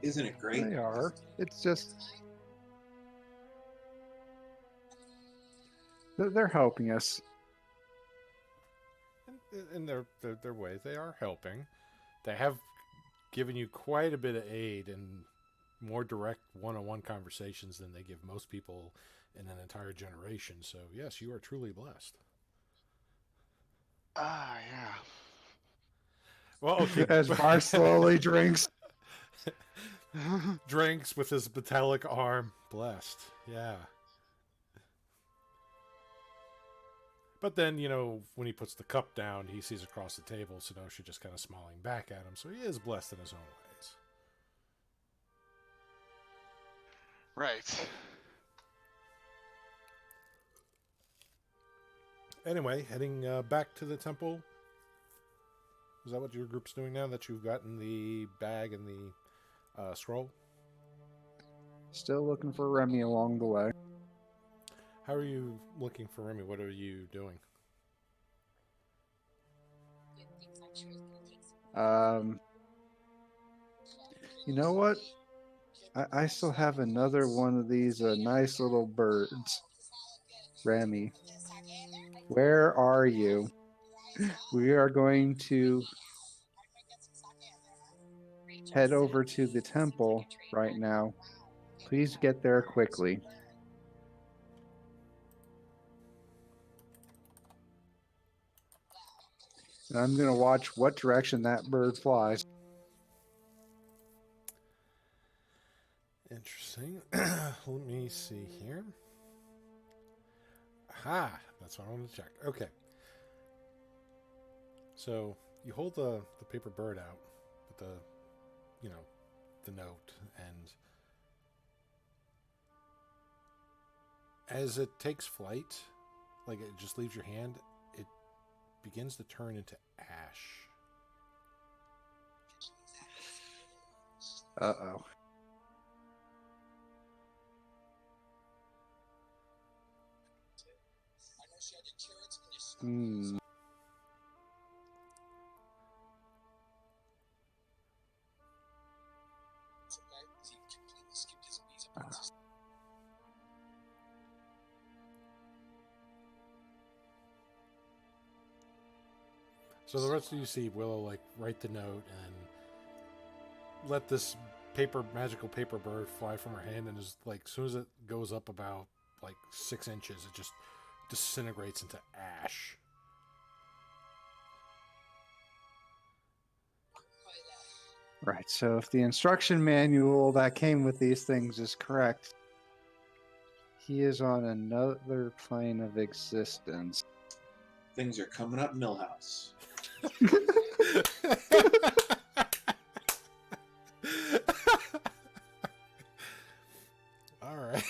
Isn't it great? They are. It's just they're helping us. In their ways, they are helping. They have given you quite a bit of aid and more direct one-on-one conversations than they give most people in an entire generation. So yes, you are truly blessed. Yeah. Well, okay. As Bar slowly drinks. Drinks with his metallic arm. Blessed. Yeah. But then, when he puts the cup down, he sees across the table Senosha just kind of smiling back at him. So he is blessed in his own ways. Right. Anyway, heading back to the temple. Is that what your group's doing now that you've gotten the bag and the scroll? Still looking for Remy along the way. How are you looking for Remy? What are you doing? You know what? I still have another one of these nice little birds. Remy, where are you? We are going to head over to the temple right now. Please get there quickly. And I'm going to watch what direction that bird flies. Interesting. Let me see here. Aha! That's what I wanted to check. Okay. So you hold the paper bird out with the note, and as it takes flight, like it just leaves your hand, it begins to turn into ash. Uh-oh. Hmm. So the rest of you see Willow write the note and let this magical paper bird fly from her hand, and as soon as it goes up about 6 inches, it just disintegrates into ash. Right, so if the instruction manual that came with these things is correct, he is on another plane of existence. Things are coming up Millhouse. All right.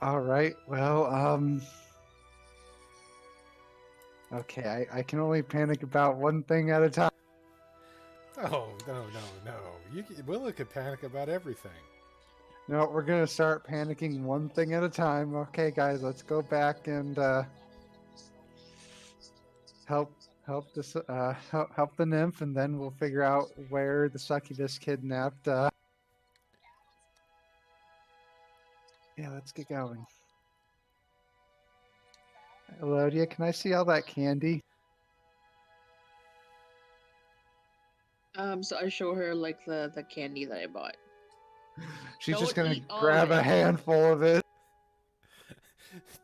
All right, well, okay, I can only panic about one thing at a time. Oh, no. Willow could panic about everything. No, we're gonna start panicking one thing at a time. Okay, guys, let's go back and help the nymph, and then we'll figure out where the succubus kidnapped. Yeah, let's get going. Elodia, can I see all that candy? So I show her like the candy that I bought. She's just Don't gonna eat all grab of a it. handful of it.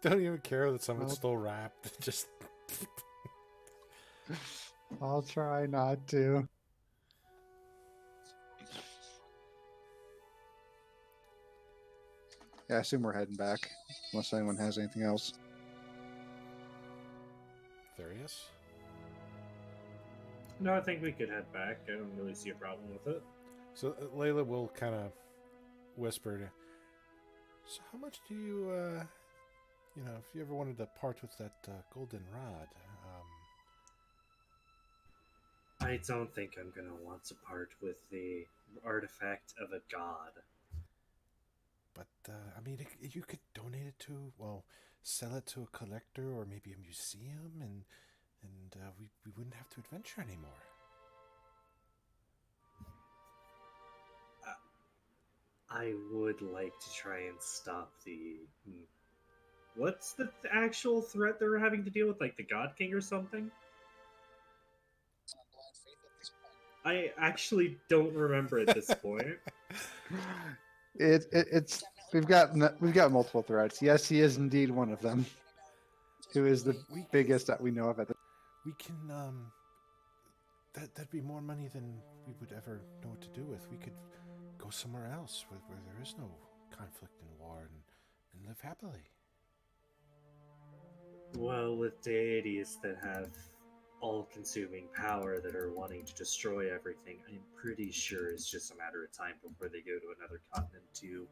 Don't even care that some of it's Well- still wrapped. Just I'll try not to. Yeah, I assume we're heading back, unless anyone has anything else. Therius. No, I think we could head back. I don't really see a problem with it. So Layla will kind of whisper to. So how much do you, if you ever wanted to part with that golden rod? I don't think I'm gonna want to part with the artifact of a god. But I mean, you could donate it to, well, sell it to a collector or maybe a museum, and we wouldn't have to adventure anymore. I would like to try and stop the. What's the actual threat they're having to deal with? Like the God King or something? I actually don't remember at this point. It's we've got multiple threats. Yes, he is indeed one of them. Who is the biggest that we know of at the. We can that'd be more money than we would ever know what to do with. We could go somewhere else where there is no conflict and war and live happily. Well, with deities that have all-consuming power that are wanting to destroy everything, I'm pretty sure it's just a matter of time before they go to another continent to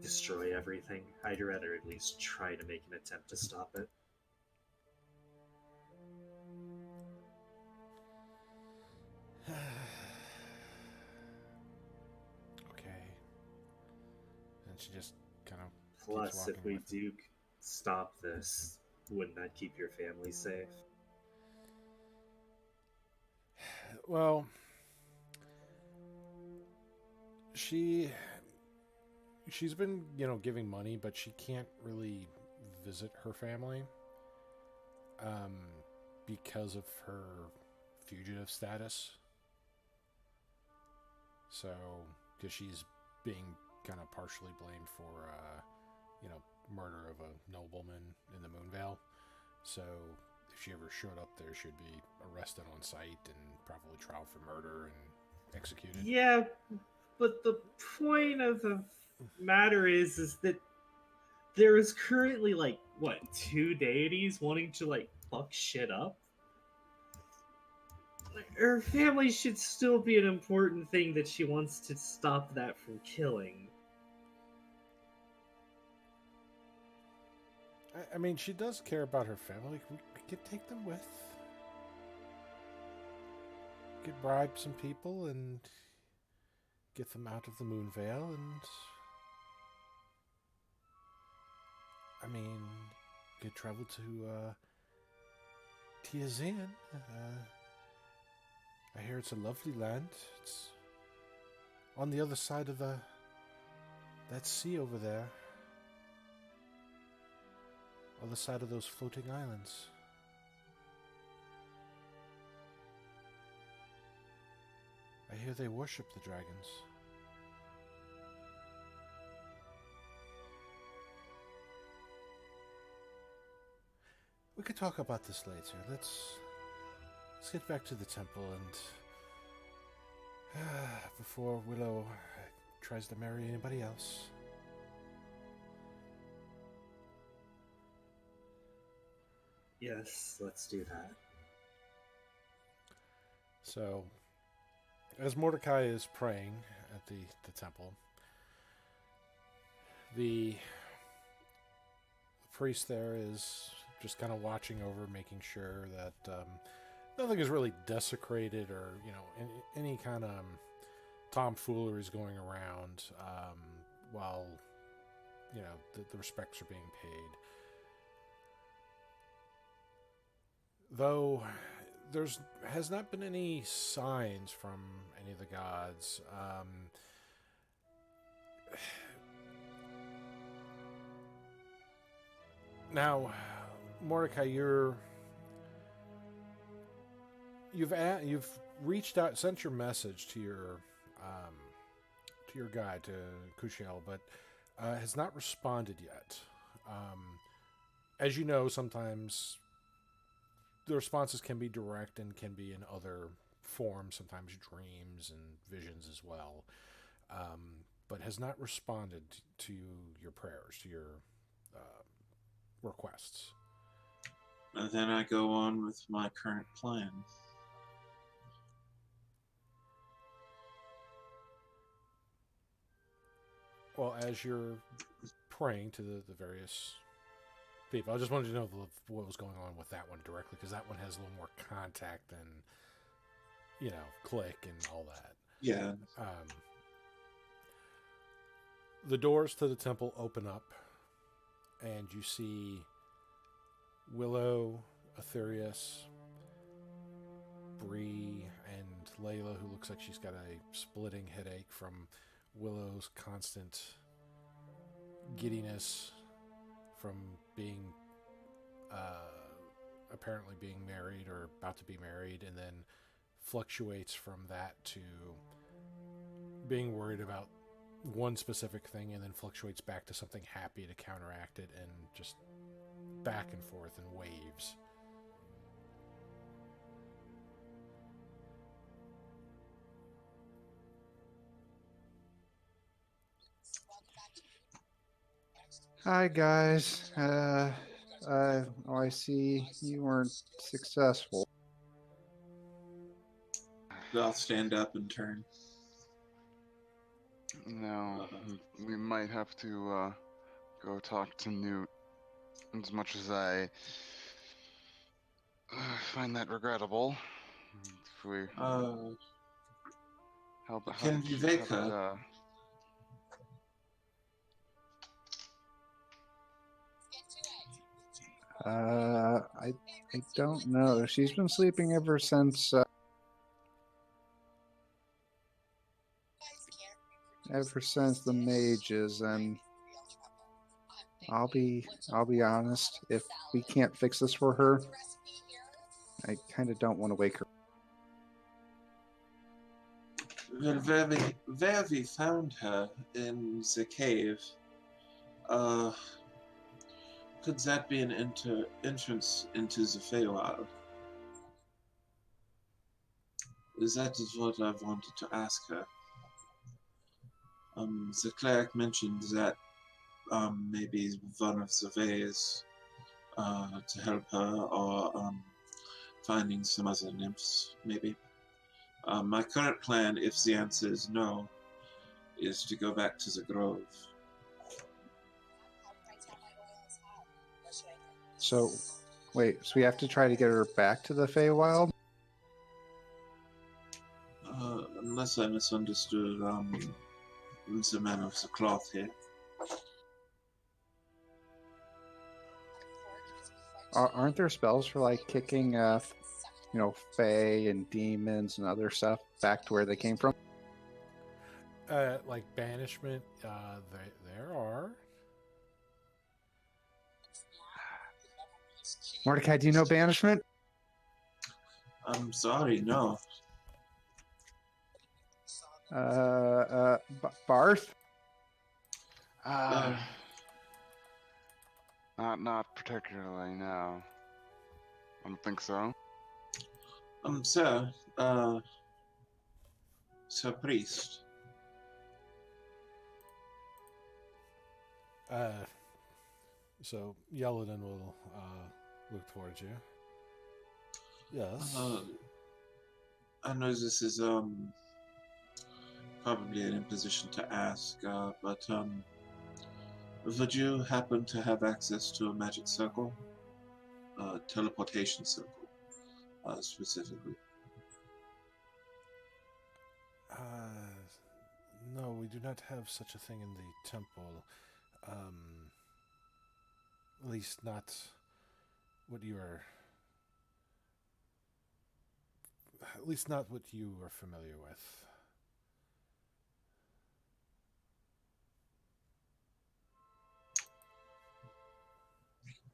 destroy everything. I'd rather at least try to make an attempt to stop it. Okay. And she just kind of. Plus, if walking we with do stop this, wouldn't that keep your family safe? Well, she's been, giving money, but she can't really visit her family because of her fugitive status. So, because she's being kind of partially blamed for, murder of a nobleman in the Moonvale. So, if she ever showed up there, she'd be arrested on sight and probably trial for murder and executed. Yeah, but the point of the matter is that there is currently two deities wanting to fuck shit up. Her family should still be an important thing that she wants to stop that from killing. I mean, she does care about her family. We could take them with. We could bribe some people and get them out of the Moonvale, and I mean, could travel to Tiazan. I hear it's a lovely land. It's on the other side of that sea over there. Other side of those floating islands. I hear they worship the dragons. We could talk about this later. Let's get back to the temple and before Willow tries to marry anybody else. Yes, let's do that. So, as Mordecai is praying at the temple, the priest there is just kind of watching over, making sure that nothing is really desecrated or, any kind of tomfoolery is going around while, the respects are being paid. Though has not been any signs from any of the gods. Now, Mordecai, you've reached out, sent your message to your guy, to Kushiel, but has not responded yet. As you know, sometimes the responses can be direct and can be in other forms, sometimes dreams and visions as well, but has not responded to your prayers, to your requests. And then I go on with my current plan. Well, as you're praying to the various people, I just wanted to know what was going on with that one directly, because that one has a little more contact than, click and all that. Yeah. The doors to the temple open up, and you see Willow, Aetherius, Bree, and Layla, who looks like she's got a splitting headache from Willow's constant giddiness from being apparently being married or about to be married, and then fluctuates from that to being worried about one specific thing, and then fluctuates back to something happy to counteract it, and just back and forth in waves. Hi guys. I see you weren't successful. I'll stand up and turn. No, we might have to go talk to Newt. As much as I find that regrettable, if we Can Viveka? I don't know. She's been sleeping ever since the mages, and I'll be honest, if we can't fix this for her, I kind of don't want to wake her. Well, where we found her in the cave, could that be an entrance into the Feywild? That is what I wanted to ask her. The cleric mentioned that maybe one of the ways to help her, or finding some other nymphs, maybe. My current plan, if the answer is no, is to go back to the grove. So, wait, so we have to try to get her back to the Feywild? Unless I misunderstood the man of the cloth here. Aren't there spells for like kicking, Fey and demons and other stuff back to where they came from? Like banishment, there are. Mordecai, do you know banishment? I'm sorry, no. Barth? Not particularly, no. I don't think so. Sir Priest. So Yeladin will look towards you. Yes. I know this is probably an imposition to ask, but would you happen to have access to a magic circle? Teleportation circle, specifically. No, we do not have such a thing in the temple. At least not what you are. At least not what you are familiar with.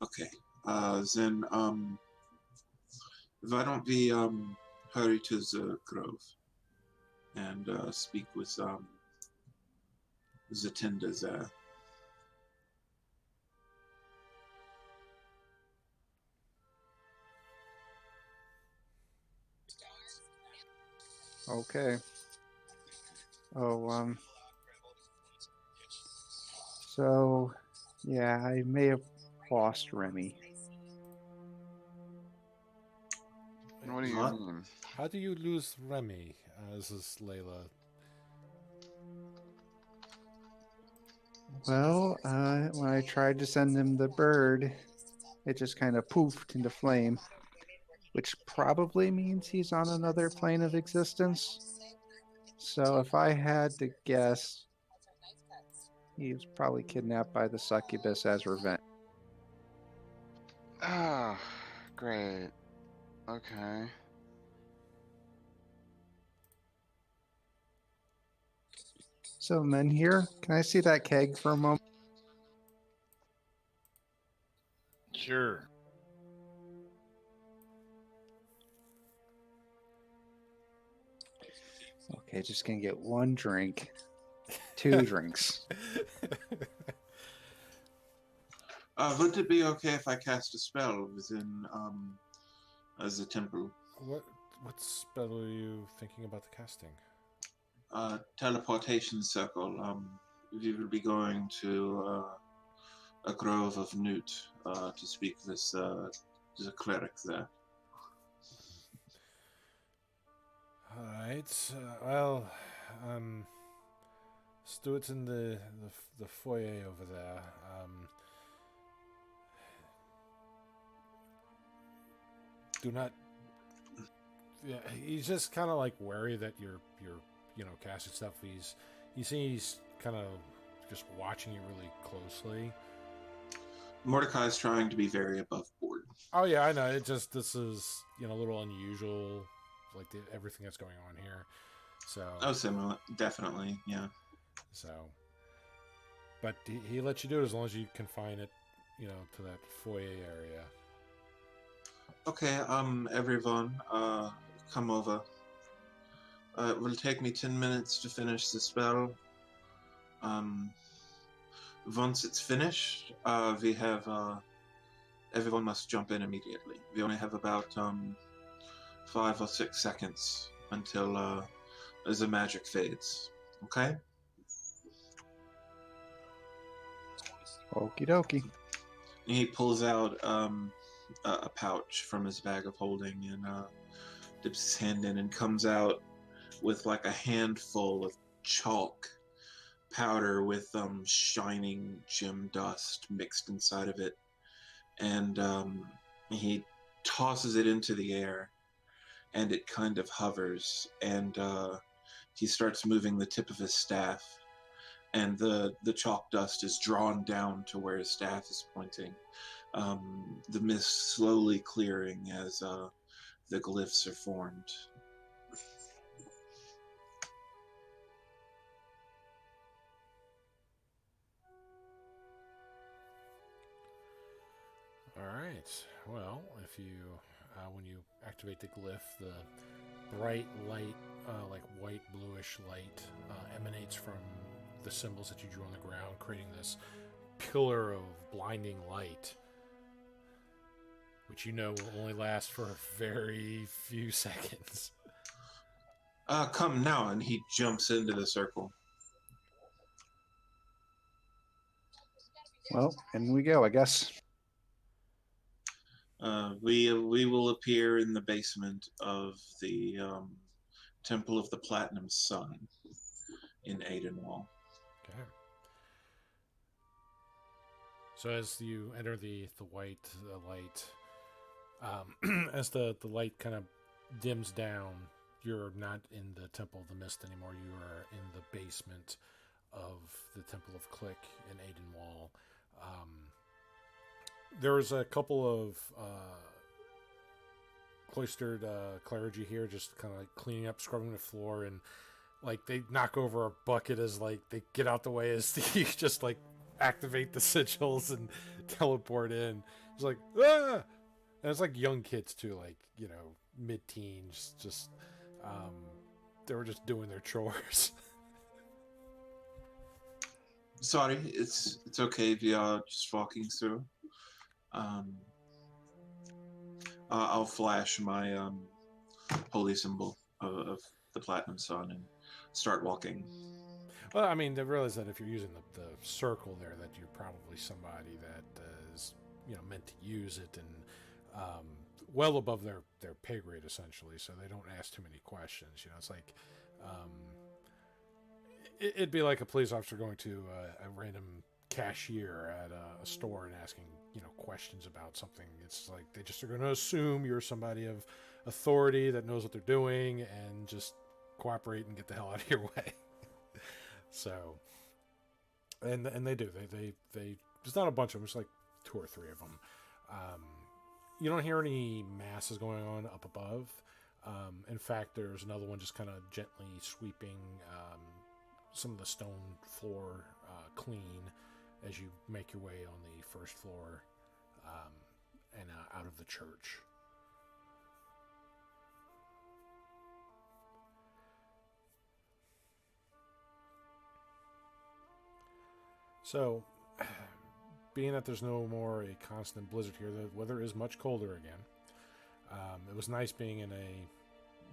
Okay. Then, if I don't be hurry to the grove and speak with Zatinda there. Okay. Oh, so, yeah, I may have lost Remy. What do you What? mean? How do you lose Remy? This is Layla. Well, when I tried to send him the bird, it just kind of poofed into flame, which probably means he's on another plane of existence. So if I had to guess, he was probably kidnapped by the succubus as revenge. Ah, great. Okay. So, men here, can I see that keg for a moment? Sure. Okay, just gonna get one drink. 2 drinks. Would it be okay if I cast a spell within the temple? What spell are you thinking about the casting? Teleportation circle. We will be going to a grove of newt to speak with the cleric there. Alright, well, Stuart's in the foyer over there. Do not. Yeah, he's just kind of like wary that you're casting stuff. He's kind of just watching you really closely. Mordecai's trying to be very above board. Oh yeah, I know. This is a little unusual, like everything that's going on here. So. Oh, similar, definitely, yeah. So. But he lets you do it as long as you confine it, to that foyer area. Okay, everyone, come over. It will take me 10 minutes to finish the spell. Once it's finished, we have, everyone must jump in immediately. We only have about 5 or 6 seconds until the magic fades. Okay? Okie dokie. He pulls out a pouch from his bag of holding and dips his hand in and comes out with like a handful of chalk powder with shining gem dust mixed inside of it, and he tosses it into the air, and it kind of hovers, and he starts moving the tip of his staff, and the chalk dust is drawn down to where his staff is pointing. The mist slowly clearing as the glyphs are formed. Alright, well, if you, when you activate the glyph, the bright light, like white bluish light, emanates from the symbols that you drew on the ground, creating this pillar of blinding light, which will only last for a very few seconds. Come now, and he jumps into the circle. Well, in we go, I guess. We will appear in the basement of the Temple of the Platinum Sun in Aidenwall. Okay. So as you enter the white light, as the light kind of dims down, you're not in the Temple of the Mist anymore. You are in the basement of the Temple of Click in Aidenwall. There was a couple of cloistered clergy here, just kind of like cleaning up, scrubbing the floor, and like they knock over a bucket as like they get out the way as you just like activate the sigils and teleport in. It's like, ah! And it's like young kids too, like mid-teens, just they were just doing their chores. Sorry, it's okay. We are just walking through. I'll flash my holy symbol of the Platinum Sun and start walking. Well, I mean, they realize that if you're using the circle there, that you're probably somebody that is, meant to use it and well above their pay grade, essentially, so they don't ask too many questions. It's like it'd be like a police officer going to a random cashier at a store and asking, questions about something. It's like they just are going to assume you're somebody of authority that knows what they're doing and just cooperate and get the hell out of your way. So, and they do. They there's not a bunch of them. It's like 2 or 3 of them. You don't hear any masses going on up above. In fact, there's another one just kind of gently sweeping some of the stone floor clean as you make your way on the first floor and out of the church. So, being that there's no more a constant blizzard here, the weather is much colder again. It was nice being in a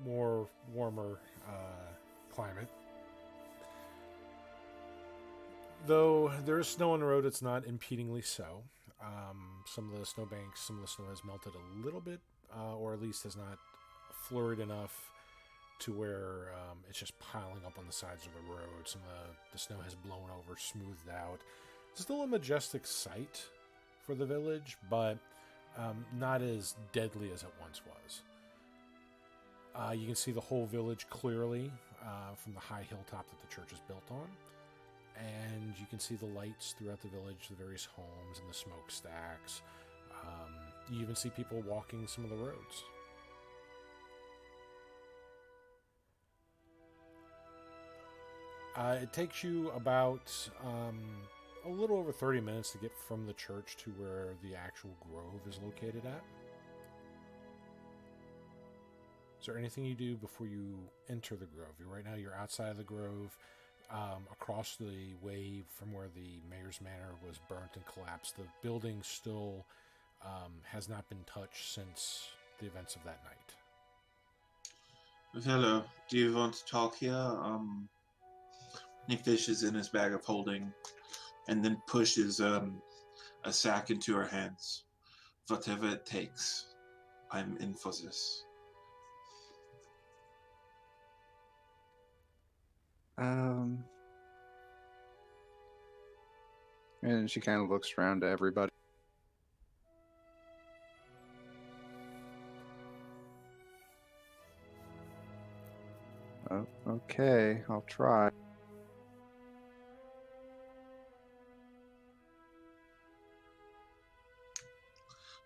more warmer climate. Though there is snow on the road, it's not impedingly so. Some of the snowbanks, some of the snow has melted a little bit, or at least has not flurried enough to where it's just piling up on the sides of the road. Some of the snow has blown over, smoothed out. It's still a majestic sight for the village, but not as deadly as it once was. You can see the whole village clearly from the high hilltop that the church is built on. And you can see the lights throughout the village, the various homes and the smokestacks. You even see people walking some of the roads. It takes you about a little over 30 minutes to get from the church to where the actual grove is located at. Is there anything you do before you enter the grove? Right now you're outside of the grove. Across the way from where the mayor's manor was burnt and collapsed, the building still has not been touched since the events of that night. Hello, do you want to talk here? He fishes in his bag of holding and then pushes a sack into her hands. Whatever it takes, I'm in for this. And she kind of looks around to everybody. Oh, okay, I'll try.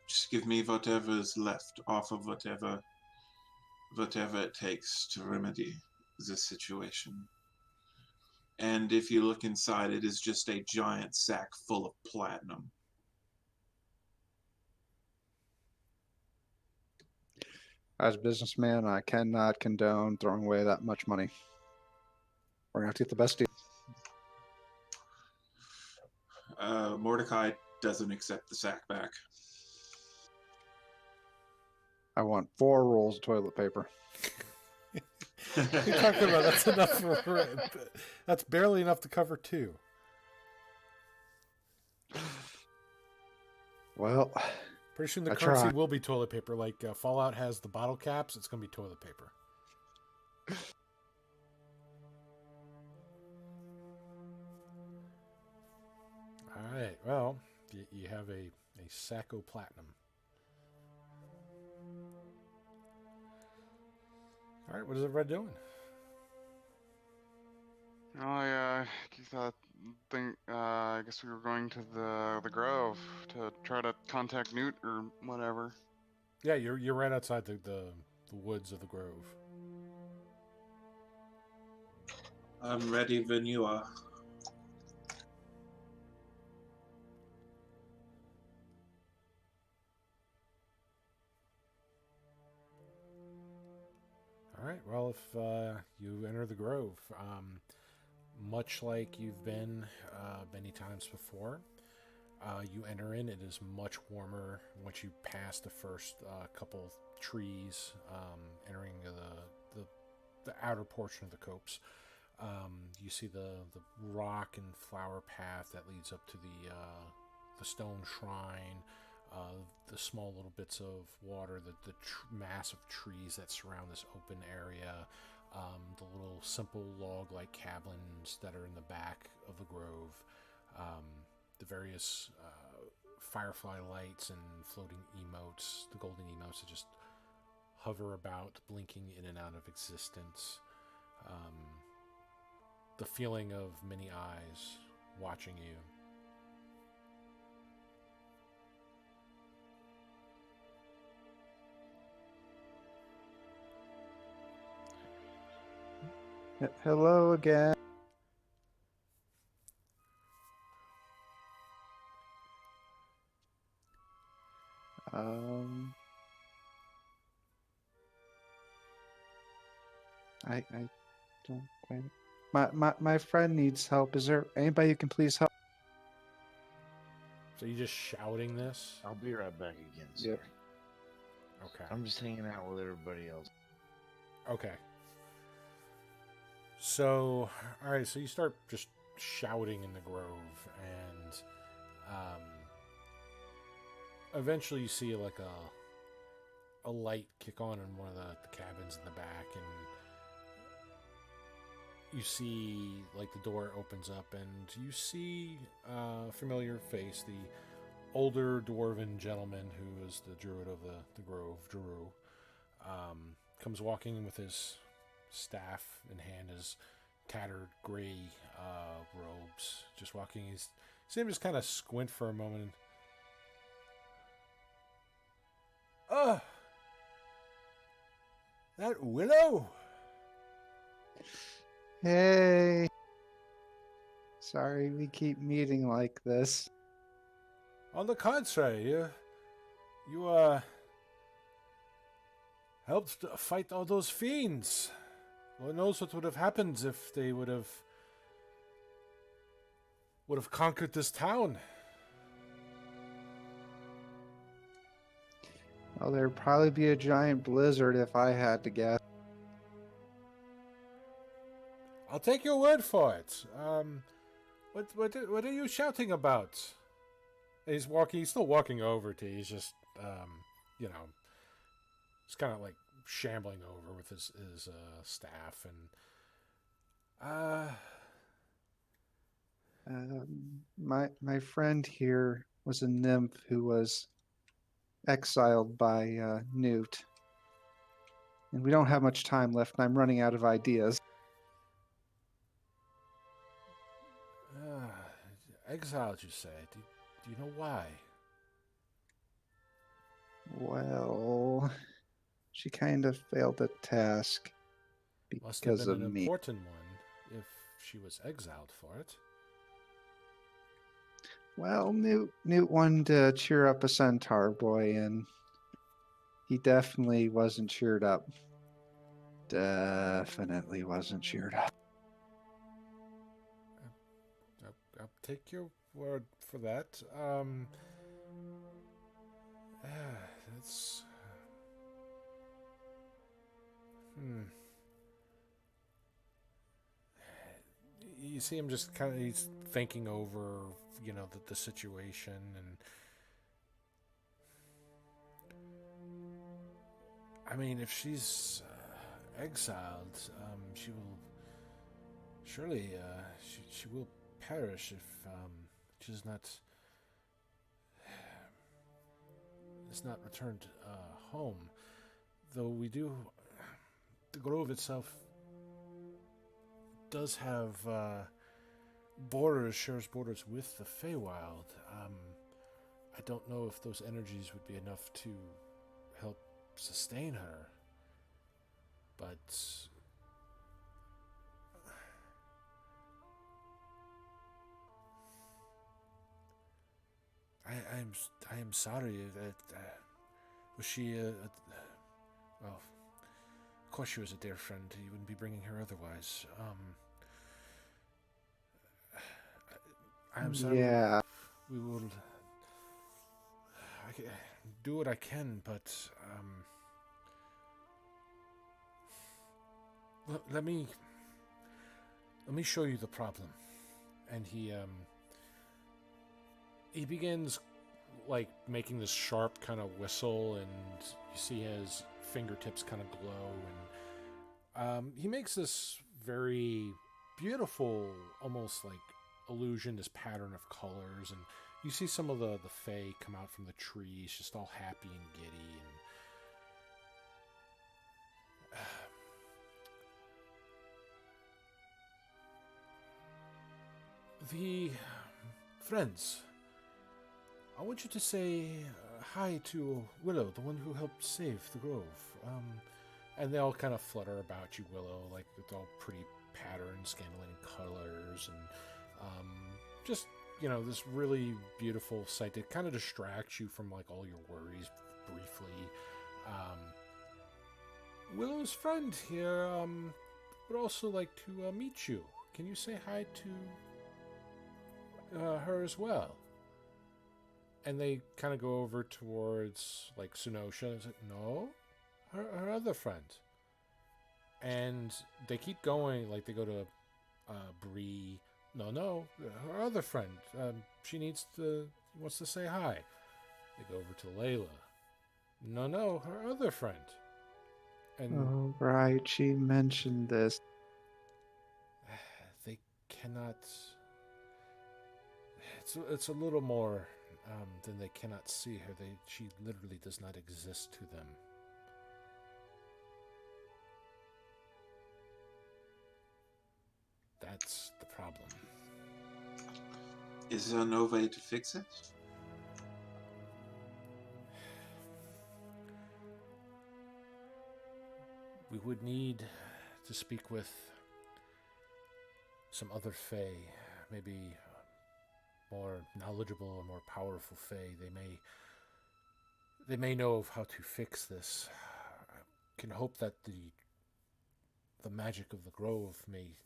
Just give me whatever's left off of whatever it takes to remedy this situation. And if you look inside, it is just a giant sack full of platinum. As a businessman, I cannot condone throwing away that much money. We're going to have to get the best deal. Mordecai doesn't accept the sack back. I want 4 rolls of toilet paper. You're talking about that's enough for that's barely enough to cover 2. Well, pretty soon the I currency try. will be toilet paper. Like Fallout has the bottle caps, it's going to be toilet paper. All right. Well, you have a Sacco Platinum. All right. What is everybody doing? I guess we were going to the Grove to try to contact Newt or whatever. Yeah, you're right outside the woods of the Grove. I'm ready when you are. right. Well, if you enter the grove, much like you've been many times before, you enter in. It is much warmer once you pass the first couple trees, entering the outer portion of the copse. You see the rock and flower path that leads up to the stone shrine, the small little bits of water, the massive trees that surround this open area, the little simple log-like cabins that are in the back of the grove, the various firefly lights and floating emotes, the golden emotes that just hover about, blinking in and out of existence. The feeling of many eyes watching you. Hello again. I don't quite. My friend needs help. Is there anybody who can please help? So you just shouting this? I'll be right back again, sir. Yep. Okay. I'm just hanging out with everybody else. Okay. So, all right. So you start just shouting in the grove, and eventually you see like a light kick on in one of the cabins in the back, and you see like the door opens up, and you see a familiar face, the older dwarven gentleman who is the druid of the grove, Drew, comes walking in with his staff in hand, his tattered gray robes, just walking. You see him just kind of squint for a moment. That Willow? Hey. Sorry we keep meeting like this. On the contrary, you helped fight all those fiends. Lord knows what would have happened if they would have conquered this town. Well, there'd probably be a giant blizzard if I had to guess. I'll take your word for it. What are you shouting about? He's walking. He's still walking over to you. He's just, he's kind of like shambling over with his staff, and My friend here was a nymph who was exiled by Newt, and we don't have much time left, and I'm running out of ideas. Exiled, you say? Do you know why? Well, she kind of failed the task Must have because been of an me. important one if she was exiled for it. Well, Newt wanted to cheer up a centaur boy, and he definitely wasn't cheered up. Definitely wasn't cheered up. I'll take your word for that. That's... You see him just kind of, he's thinking over, the situation, and I mean, if she's exiled, she will surely, she will perish if she does not is not returned home. Though the grove itself does have shares borders with the Feywild. I don't know if those energies would be enough to help sustain her, but I am sorry that was she well, of course she was a dear friend. You wouldn't be bringing her otherwise. I'm sorry. Yeah. We will do what I can, but let me show you the problem. And he begins like making this sharp kind of whistle, and you see his fingertips kind of glow, and he makes this very beautiful, almost like illusion, this pattern of colors, and you see some of the fae come out from the trees, just all happy and giddy, and the friends, I want you to say hi to Willow, the one who helped save the grove. And they all kind of flutter about you, Willow, like with all pretty patterns, scintillating colors, and just, this really beautiful sight that kind of distracts you from like all your worries briefly. Willow's friend here would also like to meet you. Can you say hi to her as well? And they kind of go over towards like Sunosha and say, no, her other friend. And they keep going, like they go to Bree. No, her other friend. She wants to say hi. They go over to Layla. No, her other friend. And Oh, right. She mentioned this. they cannot. It's a little more than they cannot see her. She literally does not exist to them. That's the problem. Is there no way to fix it? We would need to speak with some other fae, maybe more knowledgeable or more powerful fae. They may know of how to fix this. I can hope that the magic of the grove may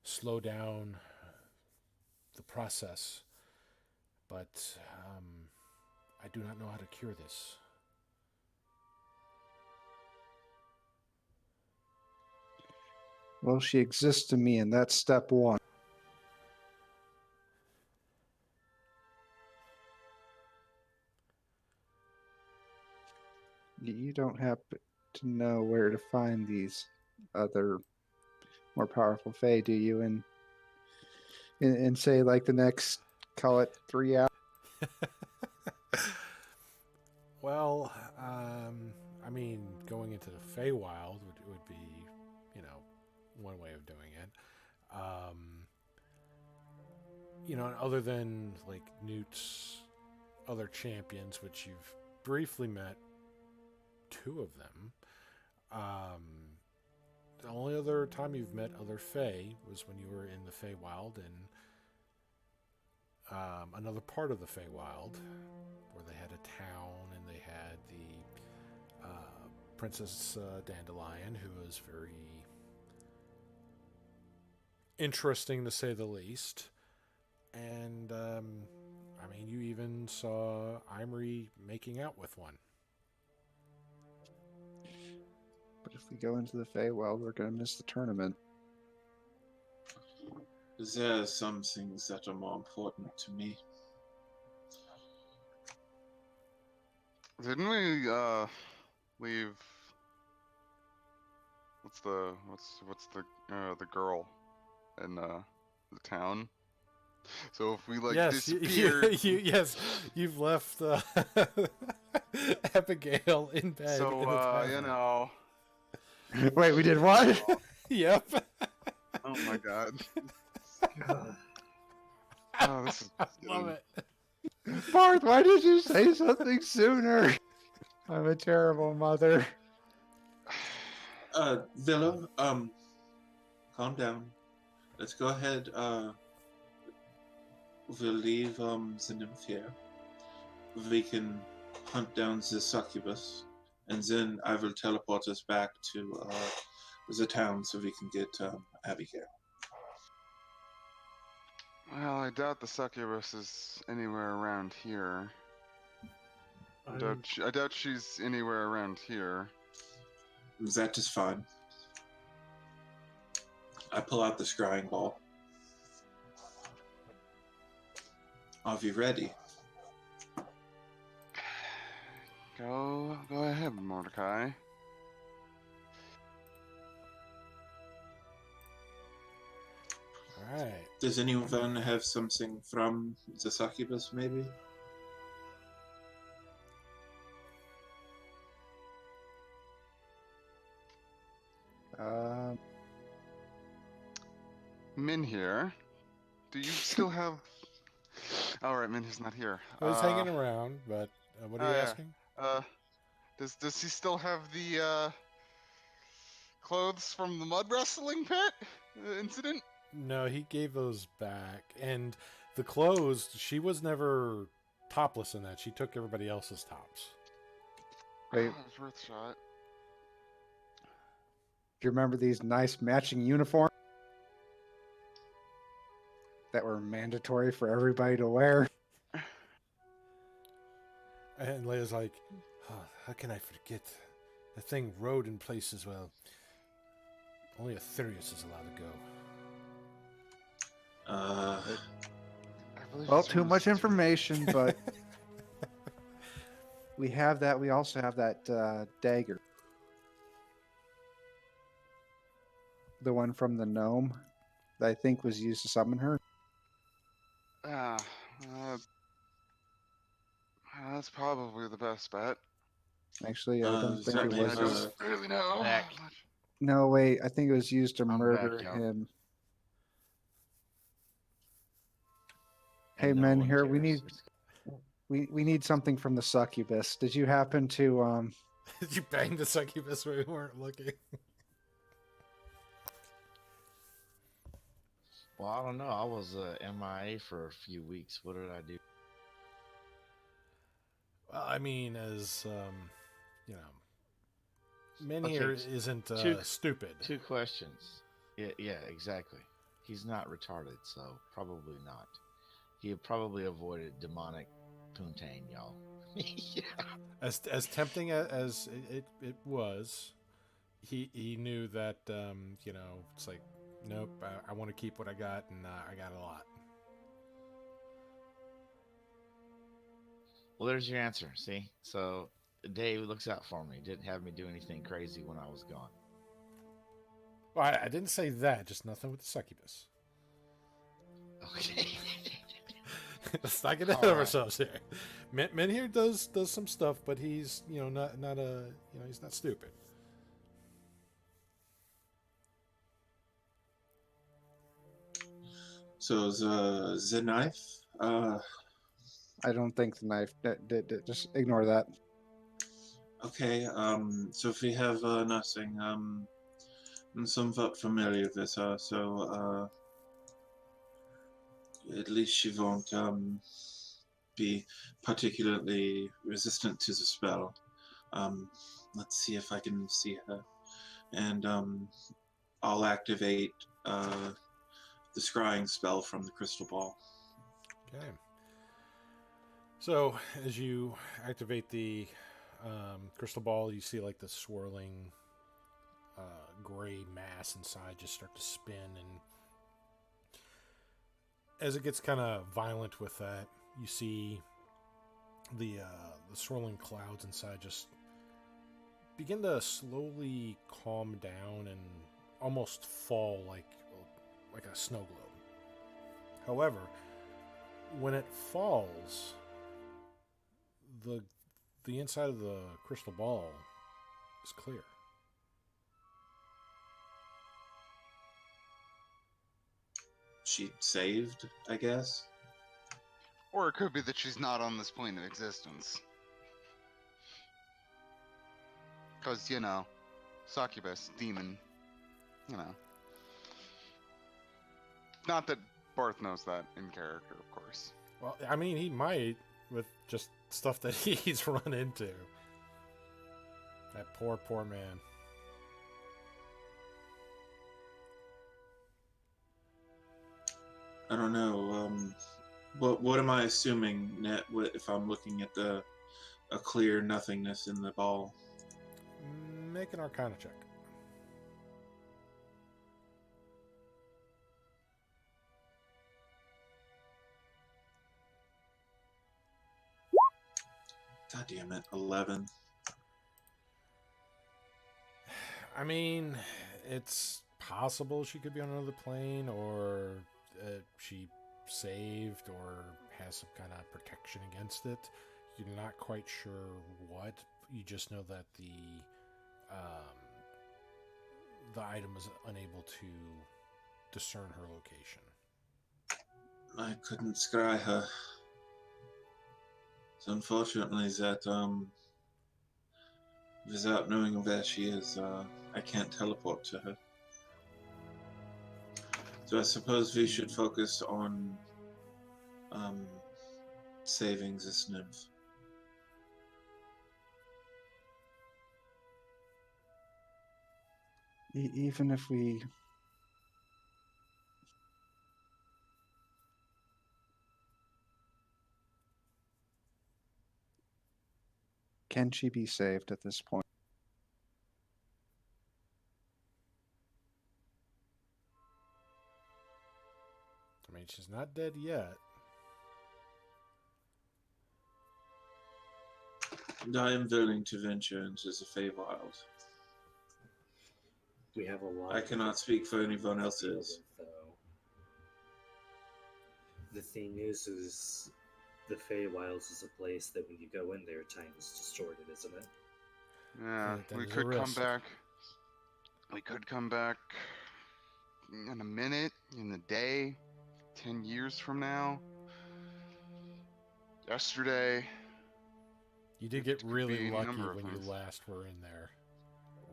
slow down the process, but I do not know how to cure this. Well, she exists to me, and that's step one. You don't happen to know where to find these other more powerful fae, do you? And say like the next, call it 3 hours. Well, I mean, going into the Feywild would be, one way of doing it. Other than like Newt's other champions, which you've briefly met 2 of them. The only other time you've met other Fae was when you were in the Feywild in another part of the Feywild, where they had a town and they had the Princess Dandelion, who was very interesting to say the least. And you even saw Imri making out with one. But if we go into the Feywild, we're going to miss the tournament. There are some things that are more important to me. Didn't we leave? What's the girl in the town? So if we disappear, you've left Abigail in bed. so in the Wait, we did what? Yep. Oh my god. God. Oh, this is Love it. Barth, why did you say something sooner? I'm a terrible mother. Villa, calm down. Let's go ahead. We'll leave the nymph here. We can hunt down the succubus and then I will teleport us back to the town so we can get Abigail. Well, I doubt the succubus is anywhere around here. I doubt she's anywhere around here. That is fine. I pull out the scrying ball. Are we ready? Go ahead, Mordecai. All right. Does anyone have something from the succubus, maybe? Min here. Do you still have? All right, Min's not here. I was hanging around, but what are you yeah. asking? Does he still have the clothes from the mud wrestling pit incident? No, he gave those back. And the clothes, she was never topless in that. She took everybody else's tops. Wait, It was worth a shot. do you remember these nice matching uniforms that were mandatory for everybody to wear? And Leia's like, oh, how can I forget? The thing rode in places, well, only Aetherius is allowed to go. I believe Well, it's too one of much the- information, but we have that. We also have that dagger. The one from the gnome that I think was used to summon her. That's probably the best bet. Actually, I don't think that it I was. means, Used... don't really know. Back. No, wait. I think it was used to I'm murder back, y'all. him. And Hey, no men, one here cares. we need something from the succubus. Did you happen to Did you bang the succubus where we weren't looking? Well, I don't know. I was MIA for a few weeks. What did I do? Well, I mean, as, you know, Okay, Menhir isn't two- stupid. 2 questions. Yeah, exactly. He's not retarded, so probably not. He probably avoided demonic Puntain, y'all. Yeah. As tempting as it was, he knew that, you know, it's like, nope, I want to keep what I got, and I got a lot. Well, there's your answer. See? So Dave looks out for me. Didn't have me do anything crazy when I was gone. Well, I didn't say that, just nothing with the succubus. Okay. Let's not get ahead All of right. ourselves here. Menhir does some stuff, but he's, you know, not a, you know, he's not stupid. So the knife. I don't think the knife. Just ignore that. Okay. So if we have nothing, I'm somewhat familiar with her, so at least she won't be particularly resistant to the spell. Let's see if I can see her, and I'll activate the scrying spell from the crystal ball. Okay. So as you activate the crystal ball, you see like the swirling gray mass inside just start to spin, and as it gets kind of violent with that, you see the swirling clouds inside just begin to slowly calm down and almost fall like a snow globe. However, when it falls, the inside of the crystal ball is clear. She saved, I guess. Or it could be that she's not on this plane of existence. Because, you know, succubus, demon, you know. Not that Barth knows that in character, of course. Well, I mean, he might with just stuff that he's run into. That poor man. I don't know. What am I assuming net if I'm looking at a clear nothingness in the ball? Make an Arcana check. God damn it, 11. I mean, it's possible she could be on another plane, or she saved, or has some kind of protection against it. You're not quite sure what. You just know that the item was unable to discern her location. I couldn't scry her. So unfortunately, that without knowing where she is, I can't teleport to her. So I suppose we should focus on saving this nymph. Even if we... Can she be saved at this point? I mean, she's not dead yet. And I am willing to venture into the Feywild. We have a lot. I cannot speak for anyone else's. Though. The thing is the Feywilds is a place that when you go in there, time is distorted, isn't it? Yeah, that we is a could come risk. back. We could come back in a minute, in a day, 10 years from now. Yesterday. You did get Could be really any lucky number of when you things. last were in there.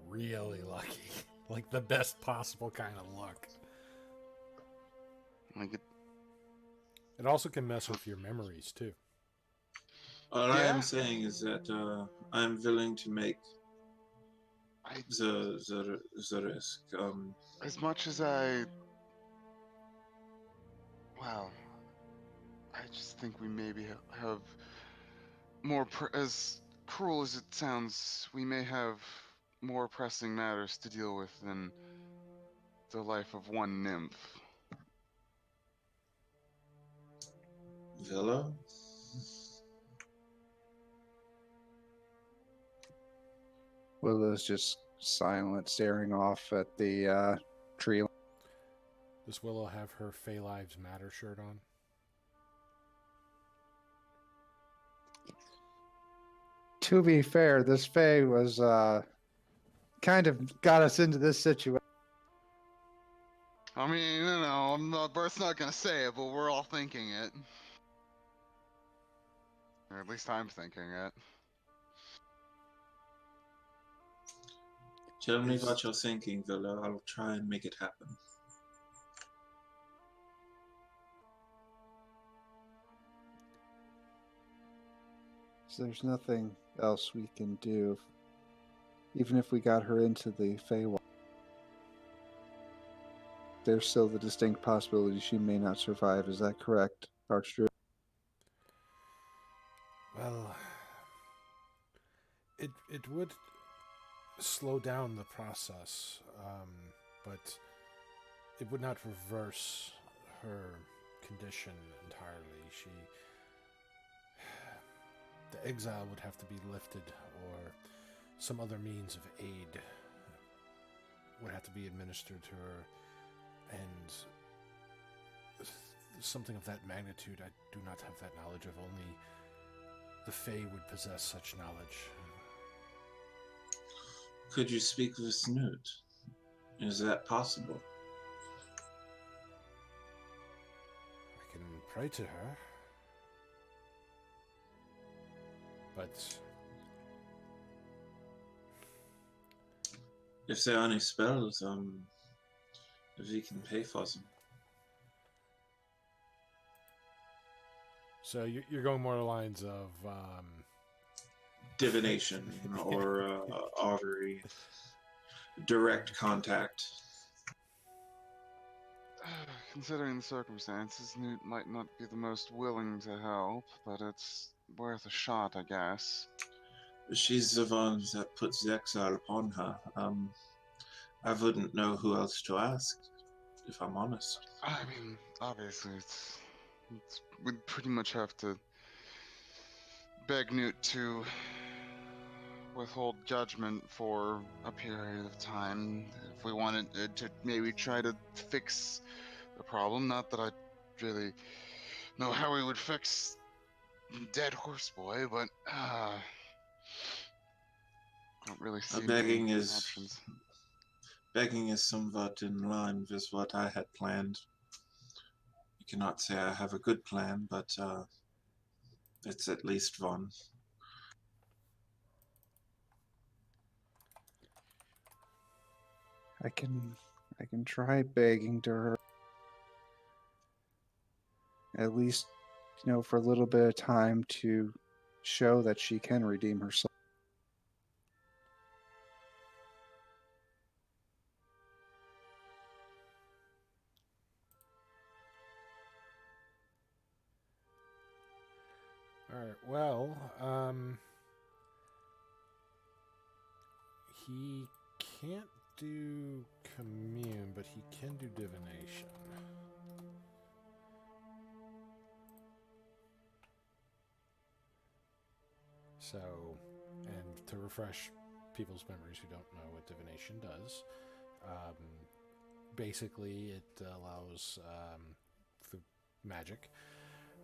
Really lucky. Like the best possible kind of luck. Like it, It also can mess with your memories too. All I am Yeah. saying is that I'm willing to make I, the risk. as much as I. Wow. I just think we maybe have more. As cruel as it sounds, we may have more pressing matters to deal with than the life of one nymph. Willow? Willow's just silent, staring off at the tree. Does Willow have her Fey Lives Matter shirt on? To be fair, this Fae was kind of got us into this situation. I mean, you know, Bert's not gonna say it, but we're all thinking it. Or at least I'm thinking it. Tell me what you're thinking, Willow. I'll try and make it happen. So there's nothing else we can do, even if we got her into the Feywild. There's still the distinct possibility she may not survive. Is that correct, Archdruid? Well, it would slow down the process, but it would not reverse her condition entirely. The exile would have to be lifted, or some other means of aid would have to be administered to her, and something of that magnitude, I do not have that knowledge of. Only the Fae would possess such knowledge. Could you speak with Snoot? Is that possible? I can pray to her, but If there are any spells, if we can pay for them. so you're going more the lines of divination or augury, direct contact. Considering the circumstances, Newt might not be the most willing to help, but it's worth a shot, I guess. She's the one that puts the exile upon her. I wouldn't know who else to ask, if I'm honest. I mean, obviously, we'd pretty much have to beg Newt to withhold judgment for a period of time if we wanted to maybe try to fix the problem. Not that I really know how we would fix dead horse boy, but I don't really see Begging any is options. begging is somewhat in line with what I had planned. You cannot say I have a good plan, but it's at least one. I can try begging to her. At least, for a little bit of time to show that she can redeem herself. All right. Well, he can't do commune, but he can do divination. So, and to refresh people's memories who don't know what divination does, basically it allows through magic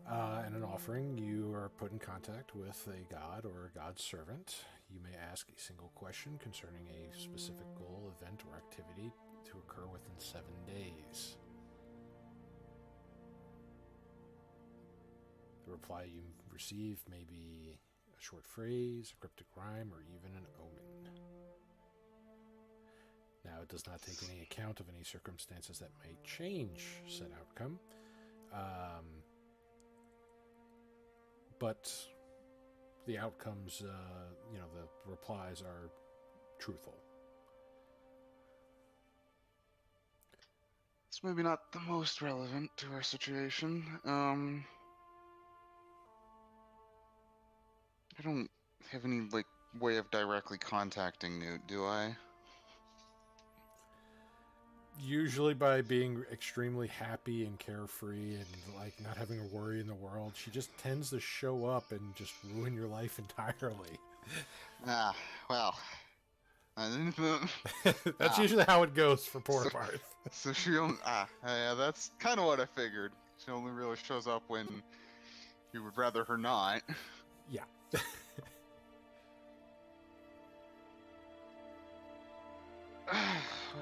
and an offering, you are put in contact with a god or a god's servant. You may ask a single question concerning a specific goal, event, or activity to occur within 7 days. The reply you receive may be a short phrase, a cryptic rhyme, or even an omen. Now, it does not take any account of any circumstances that may change said outcome. But the outcomes, the replies are truthful. It's maybe not the most relevant to our situation. I don't have any, way of directly contacting Newt, do I? Usually by being extremely happy and carefree and not having a worry in the world. She just tends to show up and just ruin your life entirely. Well, I didn't know. That's usually how it goes for poor Barth. So she only, yeah, that's kind of what I figured. She only really shows up when you would rather her not. Yeah.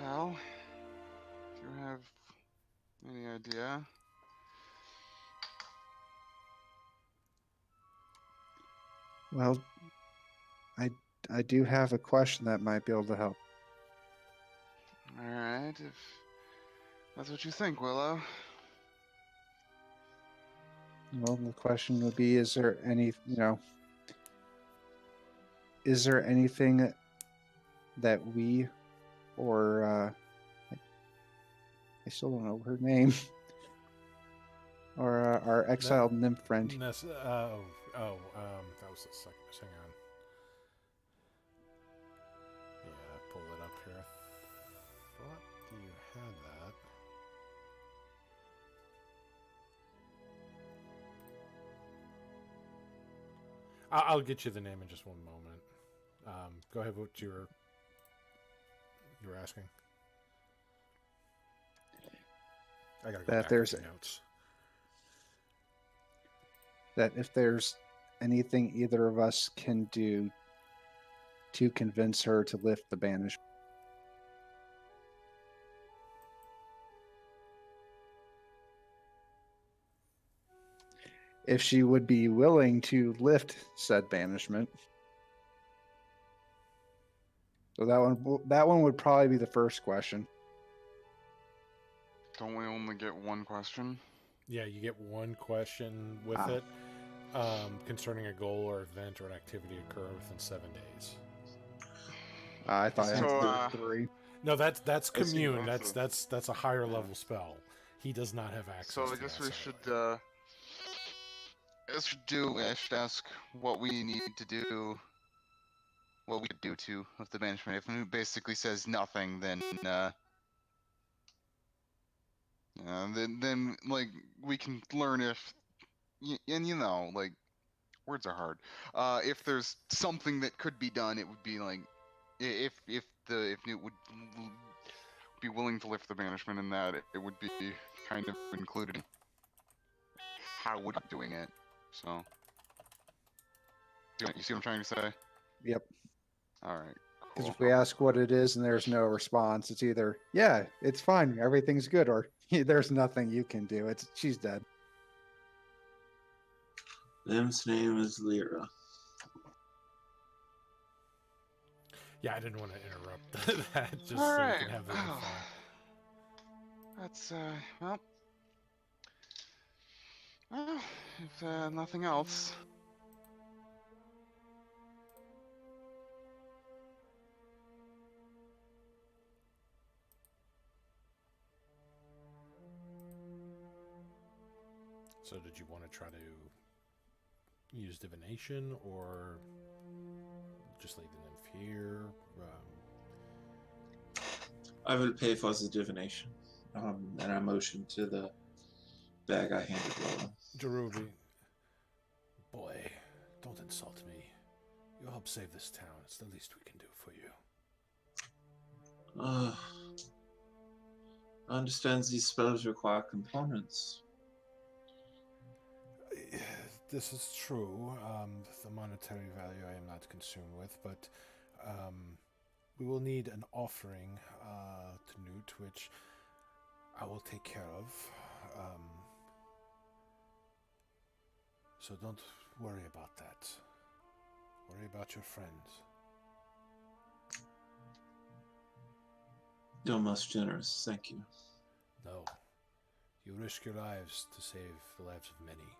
Well, do you have any idea? Well, I do have a question that might be able to help. Alright, if that's what you think, Willow. Well, the question would be, is there anything that we, or I still don't know her name, or our exiled nymph friend. That was the second. Hang on. Yeah, pull it up here. I thought you had that. I'll get you the name in just one moment. Go ahead. What you were asking? I gotta go back to the notes. That if there's anything either of us can do to convince her to lift the banishment. If she would be willing to lift said banishment. So that one would probably be the first question. Don't we only get one question? Yeah, you get one question with it. concerning a goal or event or an activity occur within 7 days. I thought So, I had 3. No, that's I see. commune. Also- That's a higher Yeah. level spell. He does not have access. So I to guess that we satellite. I should ask what we need to do, what we could do to with the banishment. If it basically says nothing, then then like we can learn if, and like words are hard. If there's something that could be done, it would be like if Newt would be willing to lift the banishment, and that it would be kind of included in how would be doing it. So, you see what I'm trying to say? Yep. All right. Because Cool. if we ask what it is and there's no response, it's either, yeah, it's fine, everything's good, or there's nothing you can do. She's dead. Them's name is Lyra. Yeah, I didn't want to interrupt that just All so right. we can have the info. That's well, if nothing else. So did you want to try to use divination or just leave the nymph here? I will pay for the divination. And I motion to the bag I handed Lola. Jerubi, boy, don't insult me. You'll help save this town. It's the least we can do for you. I understand these spells require components. This is true. The monetary value I am not consumed with, but we will need an offering to Newt, which I will take care of. So don't worry about that. Worry about your friends. You're most generous, thank you. No. You risk your lives to save the lives of many.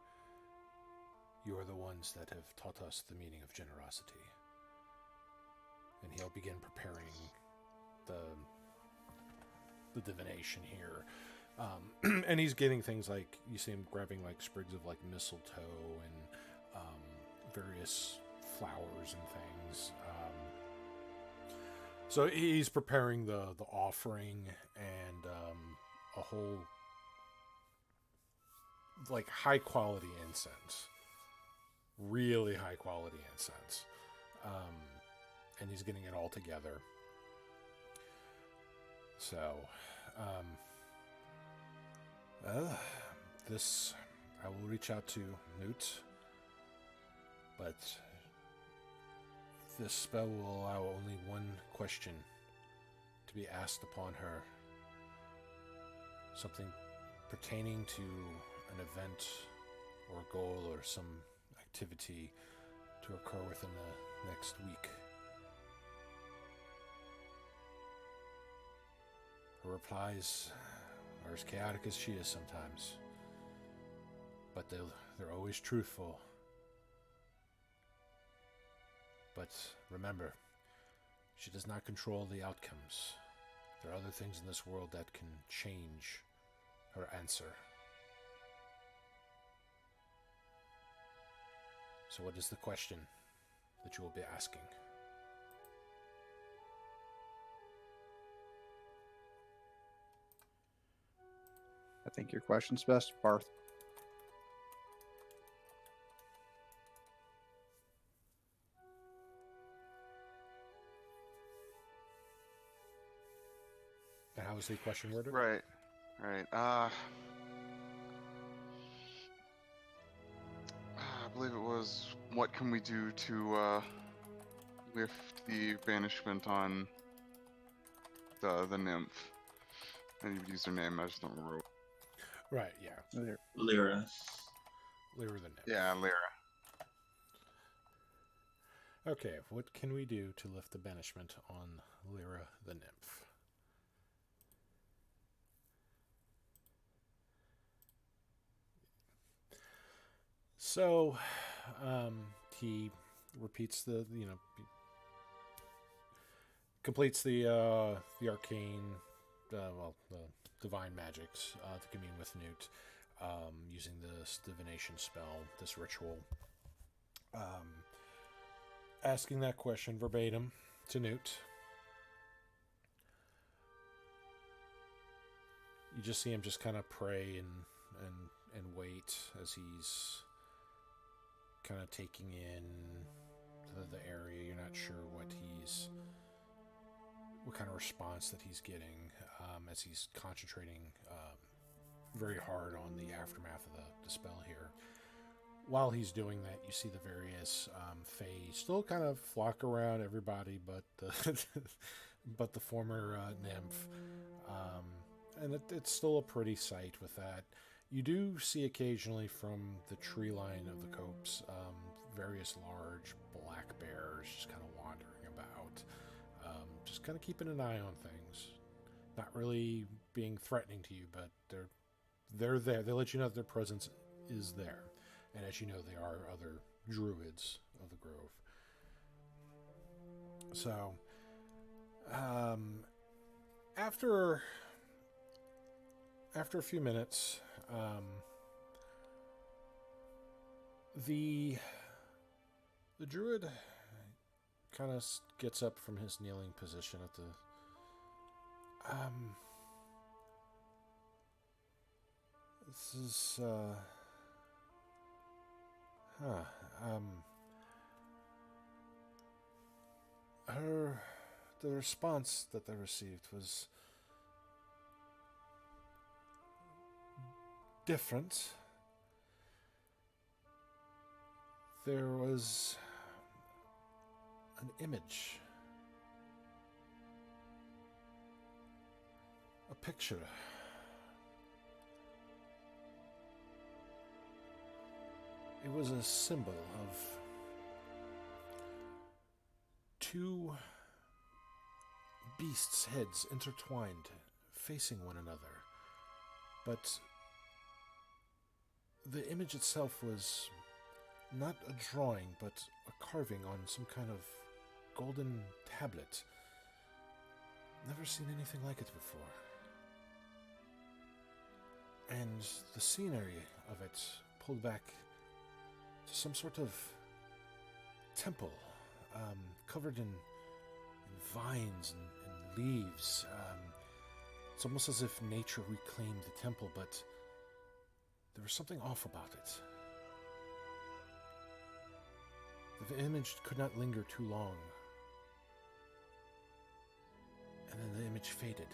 You are the ones that have taught us the meaning of generosity. And he'll begin preparing the divination here. And he's getting things like, you see him grabbing like sprigs of like mistletoe and various flowers and things. So he's preparing the offering and a whole like high quality incense. Really high quality incense. And he's getting it all together. So, this, I will reach out to Newt, but this spell will allow only one question to be asked upon her. Something pertaining to an event or goal or some activity to occur within the next week. Her replies are as chaotic as she is sometimes, but they're always truthful. But remember, she does not control the outcomes. There are other things in this world that can change her answer. So what is the question that you will be asking? I think your question's best, Barth. And how was the question worded? Right. I believe it was, what can we do to lift the banishment on the nymph? And you used her name, I just don't remember. Right, yeah. Lyra. Lyra the nymph. Yeah, Lyra. Okay, what can we do to lift the banishment on Lyra the nymph? So, he repeats completes the arcane, the divine magics to commune with Newt, using this divination spell, this ritual. Asking that question verbatim to Newt. You just see him just kind of pray and wait as he's kind of taking in the area. You're not sure what kind of response that he's getting as he's concentrating very hard on the aftermath of the spell here. While he's doing that, you see the various fae still kind of flock around everybody, but but the former nymph, and it's still a pretty sight with that. You do see occasionally from the tree line of the copse various large black bears just kind of wandering about, just kind of keeping an eye on things. Not really being threatening to you, but they're there. They let you know that their presence is there. And as you know, they are other druids of the grove. So, after a few minutes, the druid kind of gets up from his kneeling position at the this is the response that they received was different. There was an image, a picture. It was a symbol of two beasts' heads intertwined, facing one another. But the image itself was not a drawing, but a carving on some kind of golden tablet. Never seen anything like it before. And the scenery of it pulled back to some sort of temple, covered in vines and leaves. It's almost as if nature reclaimed the temple, but there was something off about it. The image could not linger too long. And then the image faded.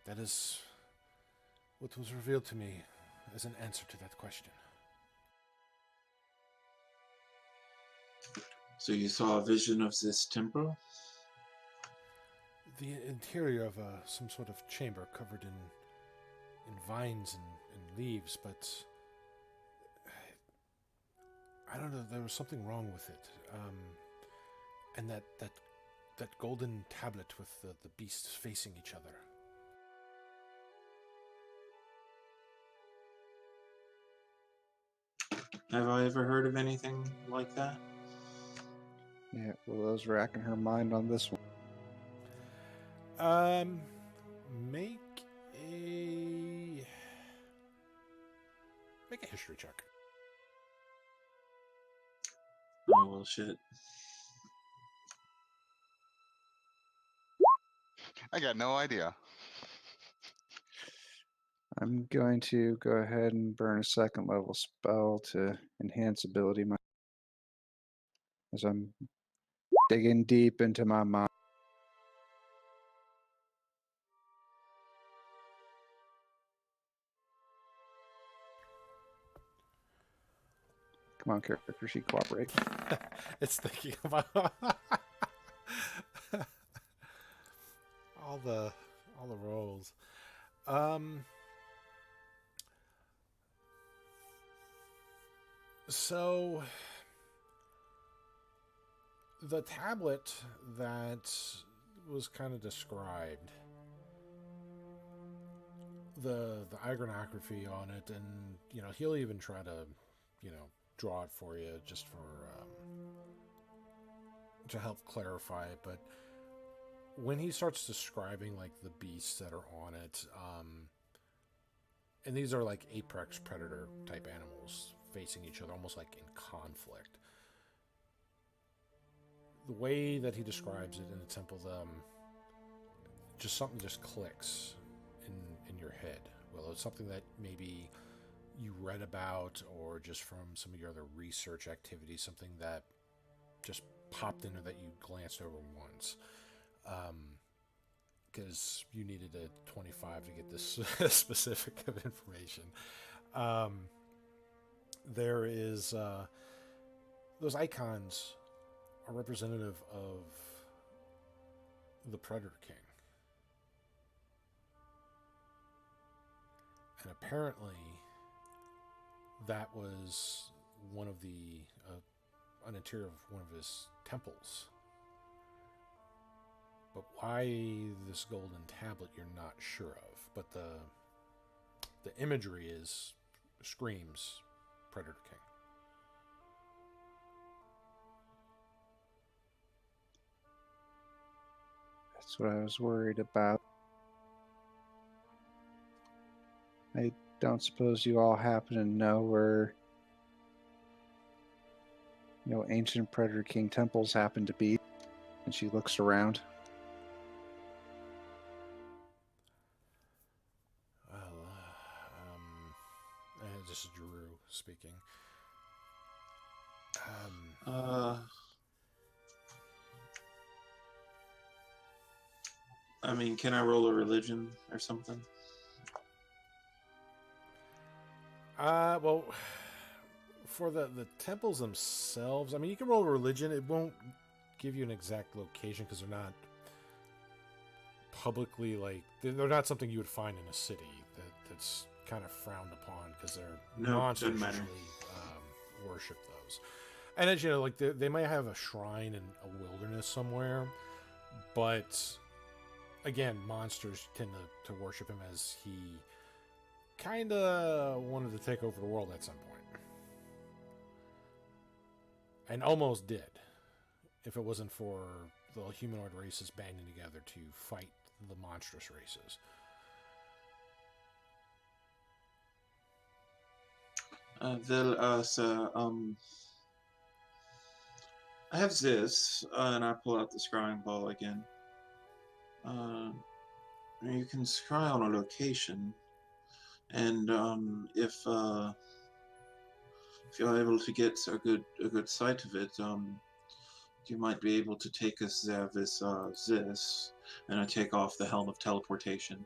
That is what was revealed to me as an answer to that question. So you saw a vision of this temple? The interior of some sort of chamber covered in vines and leaves, but I don't know, there was something wrong with it. And that golden tablet with the beasts facing each other. Have I ever heard of anything like that? Yeah, Willow's racking her mind on this one. Make a history check. Oh, well, shit. I got no idea. I'm going to go ahead and burn a second level spell to enhance ability as I'm digging deep into my mind. Come on, character sheet, cooperate. It's thinking about all the rolls. So the tablet that was kind of described the iconography on it, and he'll even try to draw it for you just for to help clarify it. But when he starts describing like the beasts that are on it, and these are like apex predator type animals facing each other, almost like in conflict. The way that he describes it in the temple, just something just clicks in your head. Well, it's something that maybe you read about, or just from some of your other research activities, something that just popped in or that you glanced over once. Because you needed a 25 to get this specific of information. There is those icons are representative of the Predator King. And apparently that was one of the an interior of one of his temples. But why this golden tablet, you're not sure of. But the imagery screams Predator King. That's what I was worried about. I don't suppose you all happen to know where ancient Predator King temples happen to be? And she looks around. And this is Drew speaking. I mean, can I roll a religion or something? Well, for the temples themselves, I mean, you can roll a religion. It won't give you an exact location because they're not publicly, like, they're not something you would find in a city. That's kind of frowned upon because they're monsters usually worship those. And as you know, like, they might have a shrine in a wilderness somewhere, but again, monsters tend to worship him, as he kind of wanted to take over the world at some point. And almost did, if it wasn't for the humanoid races banding together to fight the monstrous races. Sir, I have this, and I pull out the scrying ball again. You can scry on a location, and if you're able to get a good sight of it, you might be able to take us there with this, and I take off the helm of teleportation.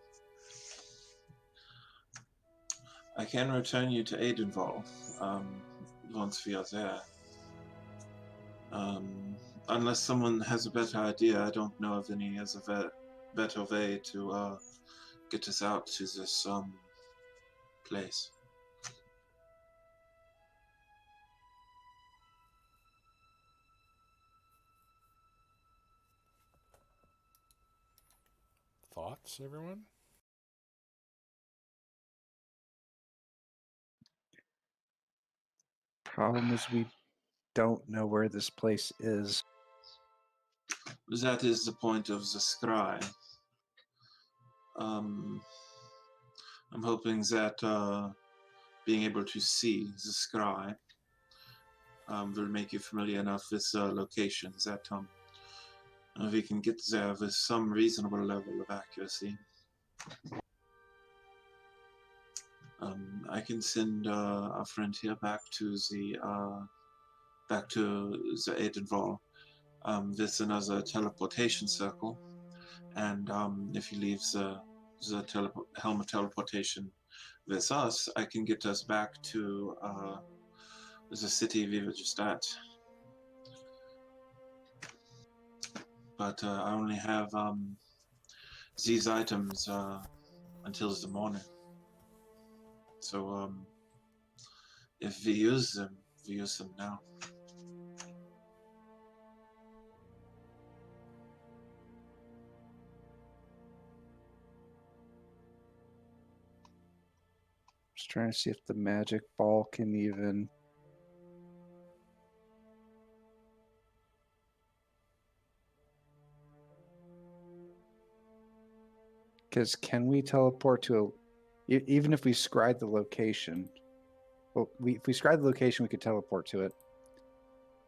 I can return you to Aidenval once we are there. Unless someone has a better idea, I don't know of any as a better way to get us out to this place. Thoughts, everyone? Problem is we don't know where this place is. That is the point of the scry. I'm hoping that being able to see the scry will make you familiar enough with locations that we can get there with some reasonable level of accuracy. I can send our friend here back to the Aidenval with another teleportation circle, and if he leaves the helm of teleportation with us, I can get us back to the city we were just at. But I only have these items until the morning. So if we use them now. Just trying to see if the magic ball can even. Because can we teleport to a. Even if we scribe the location. Well, if we scribe the location, we could teleport to it.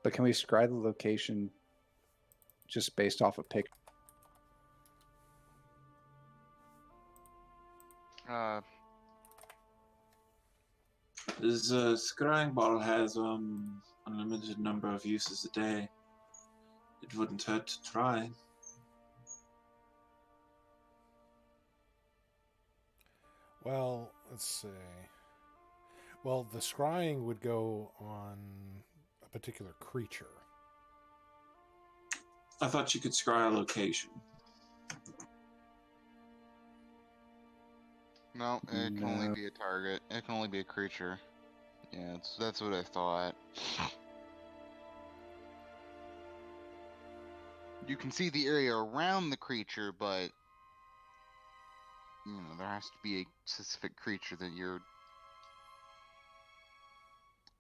But can we scribe the location just based off a pic? This scrying ball has unlimited number of uses a day. It wouldn't hurt to try. Well, let's see. Well, the scrying would go on a particular creature. I thought you could scry a location. No, it can only No. be a target. It can only be a creature. Yeah, that's what I thought. You can see the area around the creature, but there has to be a specific creature that you're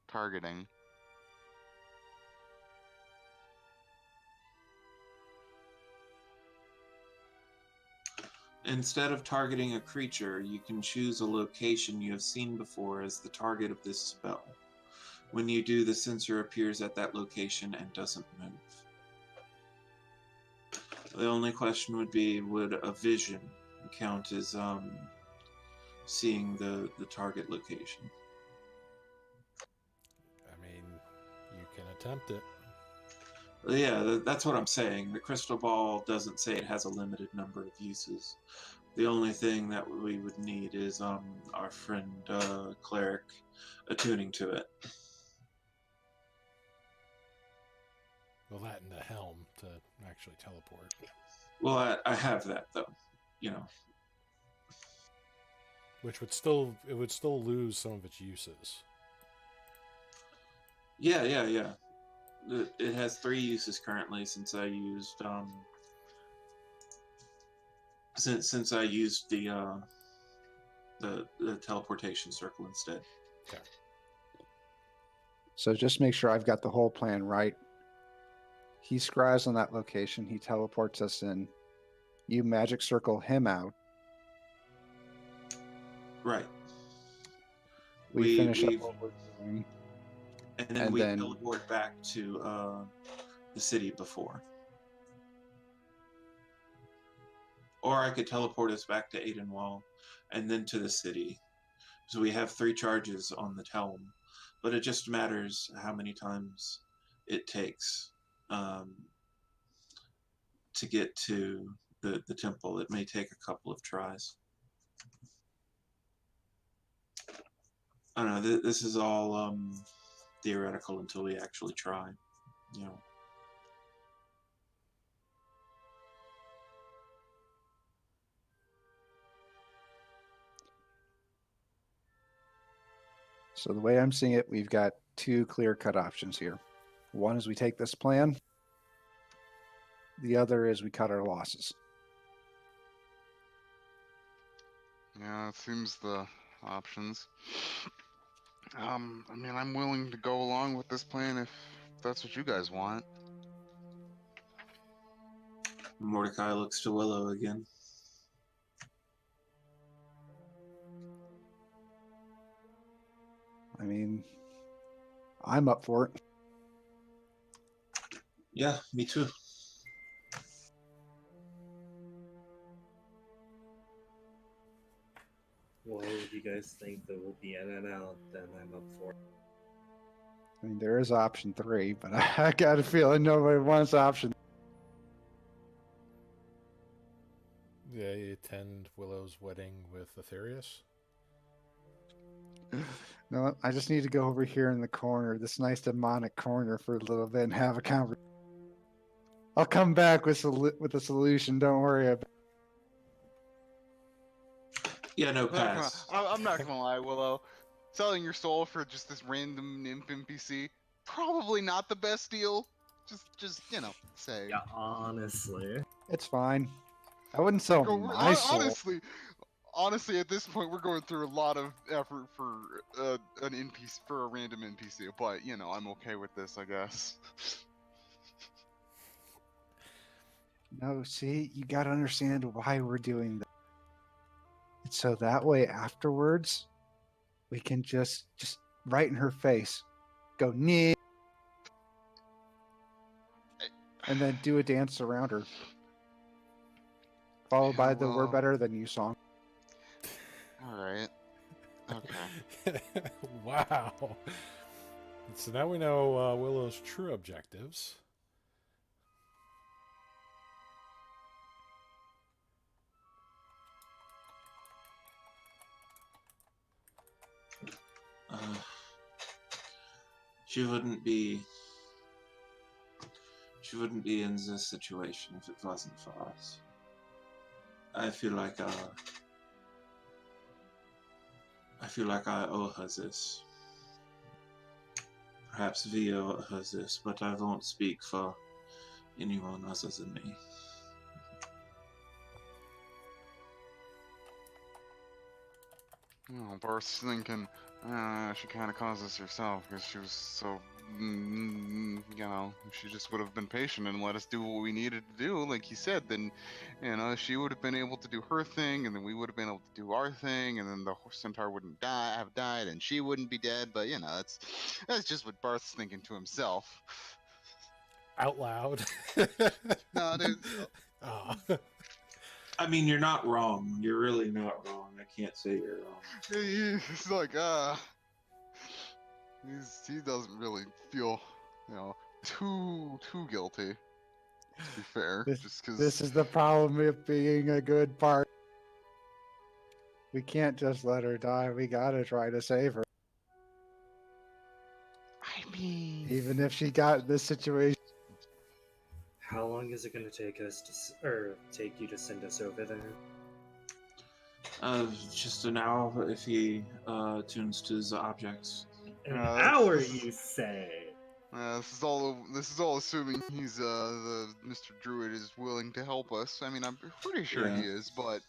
targeting. Instead of targeting a creature, you can choose a location you have seen before as the target of this spell. When you do, the sensor appears at that location and doesn't move. The only question would be, would a vision count as seeing the target location? I mean, you can attempt it. Yeah, that's what I'm saying. The crystal ball doesn't say it has a limited number of uses. The only thing that we would need is our friend cleric attuning to it. Well, that and the helm to actually teleport. Well, I have that though, Which would still lose some of its uses. Yeah. It has 3 uses currently since I used since I used the teleportation circle instead. Okay. So just make sure I've got the whole plan right. He scries on that location. He teleports us in. You magic circle him out. Right. We finish up what we're doing. And then we teleport back to the city before. Or I could teleport us back to Aidenwall and then to the city. So we have 3 charges on the helm. But it just matters how many times it takes to get to the temple. It may take a couple of tries. I don't know. This is all theoretical until we actually try. So the way I'm seeing it, we've got 2 clear-cut options here. One is we take this plan. The other is we cut our losses. Yeah, it seems the options. I mean, I'm willing to go along with this plan if that's what you guys want. Mordecai looks to Willow again. I mean, I'm up for it. Yeah, me too. Well, if you guys think that we'll be in and out, then I'm up for it. I mean, there is option 3, but I got a feeling nobody wants option. Yeah, you attend Willow's wedding with Aetherius. No, I just need to go over here in the corner, this nice demonic corner, for a little bit and have a conversation. I'll come back with a solution. Don't worry about it. Yeah, no I'm not gonna- pass. I'm not gonna lie, Willow. Selling your soul for just this random nymph NPC, probably not the best deal. Just say. Yeah, honestly. It's fine. I wouldn't sell my soul. honestly, at this point, we're going through a lot of effort for an NPC, for a random NPC. But I'm okay with this, I guess. No, see, you got to understand why we're doing that. It's so that way afterwards, we can just right in her face, go nee, and then do a dance around her, followed Yeah, by the "We're well, better than you" song. all right. Okay. Wow. So now we know Willow's true objectives. She wouldn't be in this situation if it wasn't for us. I feel like I owe her this. Perhaps V owe her this, but I won't speak for anyone other than me. Oh, Barth's thinking, she kind of caused this herself because she was so, if she just would have been patient and let us do what we needed to do, like he said, then, she would have been able to do her thing, and then we would have been able to do our thing, and then the centaur wouldn't have died, and she wouldn't be dead. But that's just what Barth's thinking to himself. Out loud. No, dude. Aw. I mean, you're not wrong. You're really not wrong. I can't say you're wrong. He's like, he doesn't really feel, too guilty. To be fair, just because This is the problem with being a good part. We can't just let her die. We gotta try to save her, I mean, even if she got this situation. How long is it going to take us take you to send us over there? Just an hour if he tunes to the objects. An Uh, hour, you say? this is all assuming he's the Mr. Druid is willing to help us. I mean, I'm pretty sure Yeah. he is, but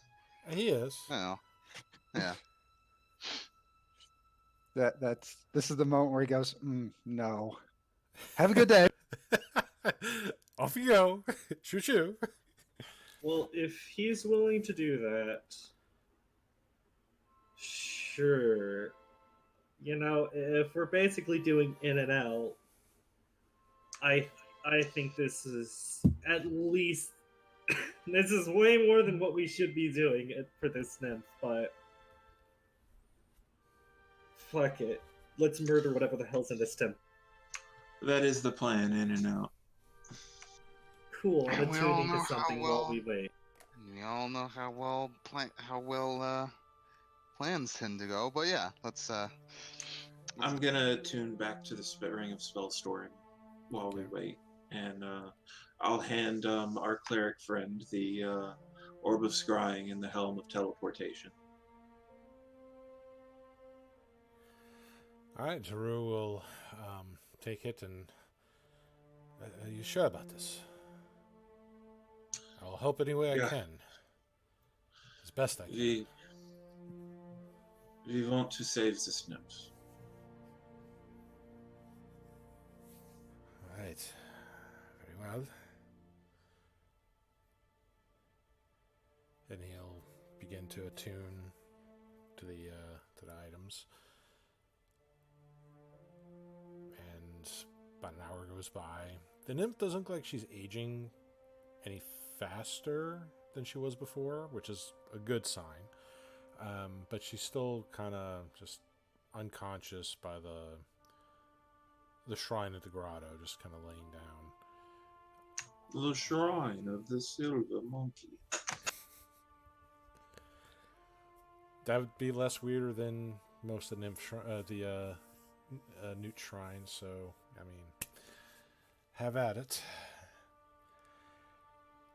He is. yeah. This is the moment where he goes, no. Have a good day. Off you go. Shoo shoo. Well, if he's willing to do that, sure. If we're basically doing in and out, I think this is at least this is way more than what we should be doing for this nymph, but fuck it. Let's murder whatever the hell's in this temple. That is the plan, in and out. Cool, I'm And we all attuning know to how something well- while we wait. We all know how well plans tend to go. But yeah, let's. I'm gonna tune back to the ring of spell storing while we wait, and I'll hand our cleric friend the orb of scrying and the helm of teleportation. All right, Zaru will take it, and are you sure about this? I'll help any way I Yeah. can, as best I can. We want to save this nymph. All right, very well. And he'll begin to attune to the items. And about an hour goes by. The nymph doesn't look like she's aging any faster than she was before, which is a good sign. But she's still kind of just unconscious by the shrine at the grotto, just kind of laying down. The shrine of the silver monkey. That would be less weirder than most of the nymph newt shrines. So I mean, have at it.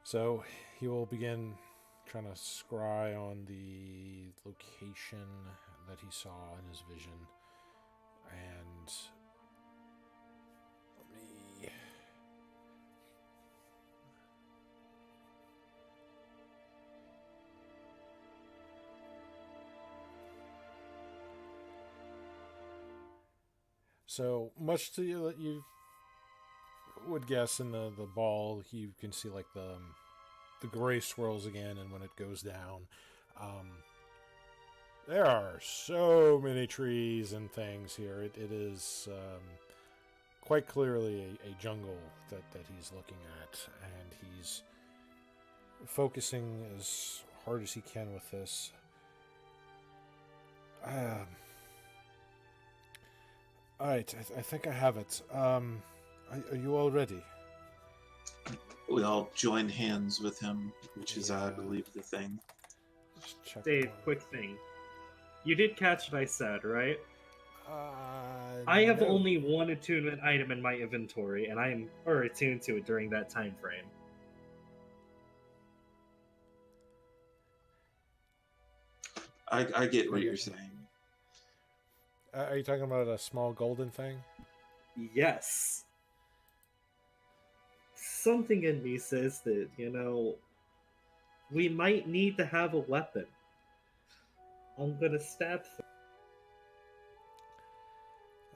So he will begin trying to scry on the location that he saw in his vision, and let me. So much to you would guess in the ball, you can see like the gray swirls again, and when it goes down, there are so many trees and things here. It is quite clearly a jungle that he's looking at, and he's focusing as hard as he can with this. Alright, I think I have it. Are you all ready? We all join hands with him, which is, I Yeah. believe, the thing. Just check Dave, one. quick thing. You did catch what I said, right? Uh, I have no. only one attunement item in my inventory, and I am attuned to it during that time frame. I get what you're saying. Are you talking about a small golden thing? Yes. Something in me says that, we might need to have a weapon. I'm gonna stab.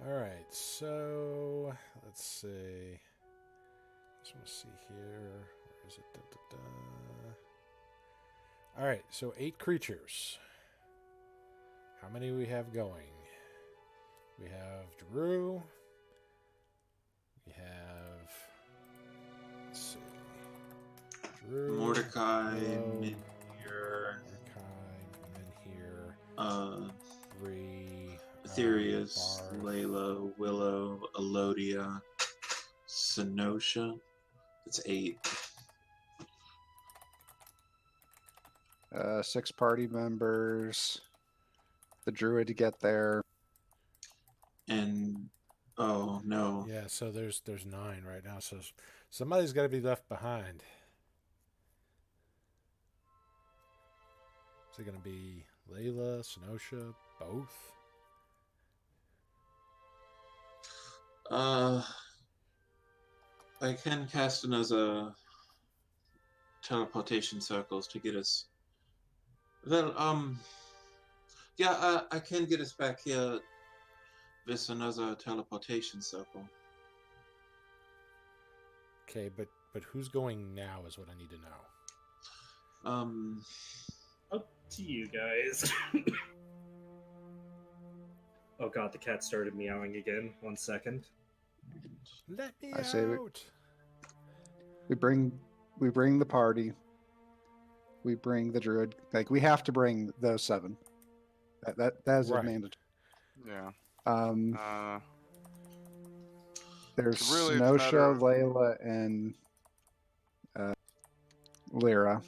Alright, so let's see. Just want to see here. Where is it? Alright, so 8 creatures. How many we have going? We have Drew. We have. Let's see. Drew. Mordecai, Willow, Minhir, Menhir, Bree, Aetherius, Barth. Layla, Willow, Elodia, Senosha. It's 8. 6 party members. The druid to get there. And oh no. Yeah, so there's 9 right now. So somebody's got to be left behind. Is it going to be Layla, Senosha, both? I can cast another teleportation circles to get us. Well, yeah, I can get us back here with another teleportation circle. Okay, but who's going now is what I need to know. Up to you guys. Oh god, the cat started meowing again. 1 second. Let me I out. say we bring the party. We bring the druid. Like, we have to bring those 7. That is Right. a mandatory. Yeah. There's Really, it's a matter Senosha, of- Layla, and Lyra.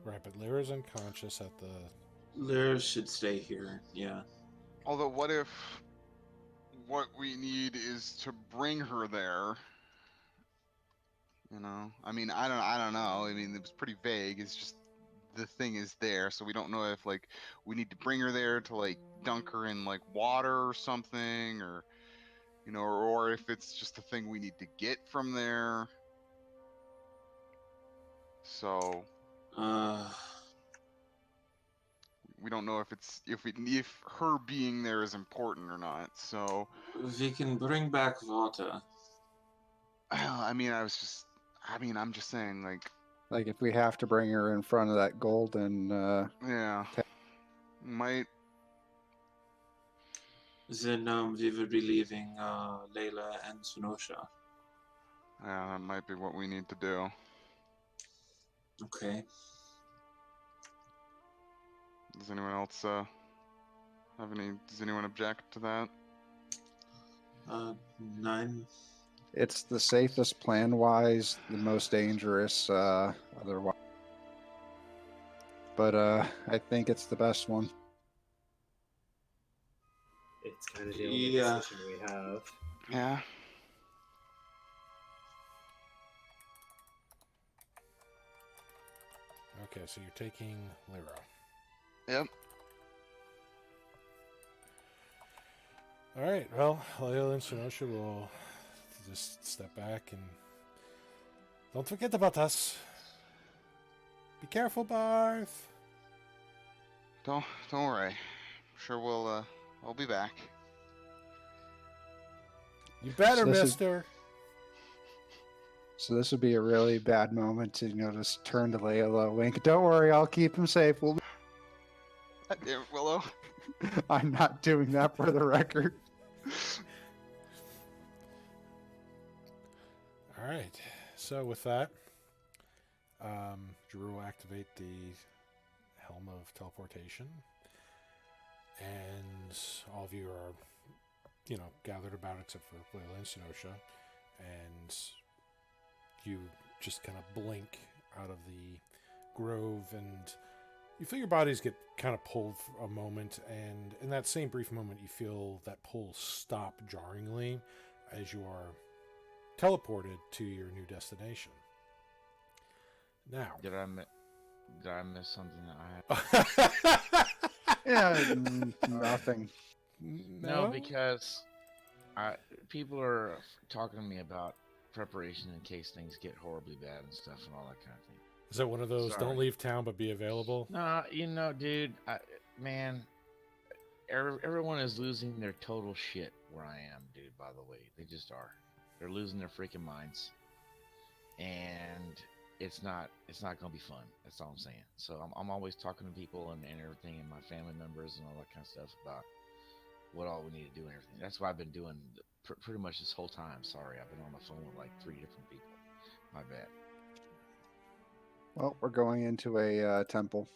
Right, but Lyra's unconscious at the. Lyra should stay here. Yeah. Although, what if what we need is to bring her there? I mean, I don't know. I mean, it was pretty vague. It's just the thing is there, so we don't know if like we need to bring her there to like dunk her in like water or something, or or if it's just a thing we need to get from there. So we don't know if her being there is important or not. So We can bring back water. I'm just saying, Like, if we have to bring her in front of that golden, yeah, might. Then we will be leaving Layla and Senosha. Yeah, that might be what we need to do. Okay. Does anyone else have any? Does anyone object to that? 9. it's the safest plan-wise, the most dangerous otherwise. But I think it's the best one. It's kind of the only Yeah. decision we have. Yeah. Okay, so you're taking Lyra. Yep. All right. Well, Layla and Senosha will just step back and don't forget about us. Be careful, Barth. Don't worry. I'm sure I'll be back. You better, So this is- mister. So this would be a really bad moment to, just turn to Layla, wink. Don't worry, I'll keep him safe. God damn it, Willow. I'm not doing that for the record. All right. So with that, Drew will activate the Helm of Teleportation, and all of you are, gathered about except for Layla and Sinosha, and you just kind of blink out of the grove, and you feel your bodies get kind of pulled for a moment, and in that same brief moment, you feel that pull stop jarringly as you are teleported to your new destination. Now, Did I miss something that I had? Yeah, nothing. No, because people are talking to me about preparation in case things get horribly bad and stuff and all that kind of thing. Is that one of those Sorry. don't leave town but be available? No, dude, everyone is losing their total shit where I am, dude. By the way, they just are. They're losing their freaking minds, and it's not gonna be fun. That's all I'm saying. So I'm always talking to people and everything, and my family members and all that kind of stuff about what all we need to do and everything. That's what I've been doing pretty much this whole time. Sorry, I've been on the phone with like 3 different people. My bad. Well, we're going into a temple.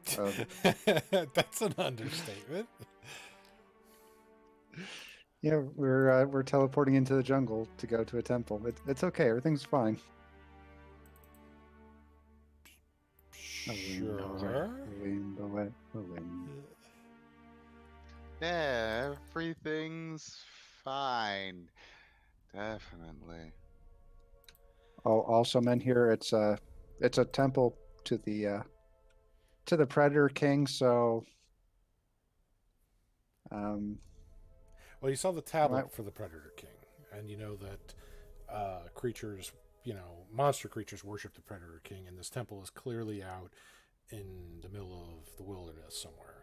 That's an understatement. Yeah, we're teleporting into the jungle to go to a temple. It's okay. Everything's fine. Sure. Yeah, everything's fine. Definitely. Oh, also, men, here it's a temple to the Predator King. So, Well, you saw the tablet Right. for the Predator King, and you know that creatures, monster creatures worship the Predator King, and this temple is clearly out in the middle of the wilderness somewhere.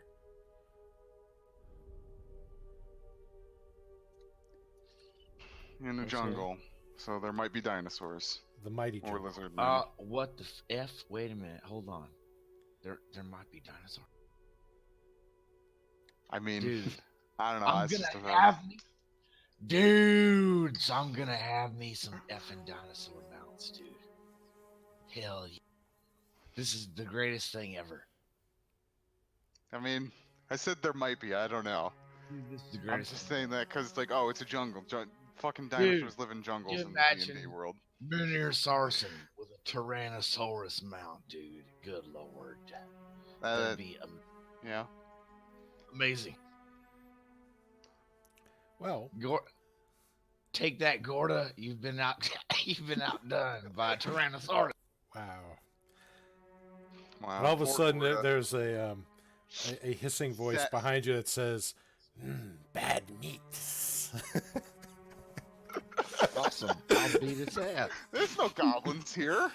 In the Okay. jungle. So there might be dinosaurs. The mighty Or jungle. lizard men. What the F? Wait a minute. Hold on. There might be dinosaurs. I mean, Dude, I don't know. I'm it's gonna just a- have me. Dudes, I'm gonna have me some effing dinosaur mounts, dude. Hell yeah. This is the greatest thing ever. I mean, I said there might be. I don't know. Dude, this is the I'm greatest just thing saying that because, like, oh, it's a jungle. Fucking dinosaurs live in jungles in the D&D imagine- world. Munir Sarson with a Tyrannosaurus mount, dude. Good lord. That'd be Yeah. amazing. Well, Take that, Gorda. You've been outdone by a Tyrannosaurus. wow. Wow. And all of a poor sudden, Gorda. there's a hissing voice Set. behind you that says, "Bad meat." Awesome. I'll beat its ass. There's no goblins here.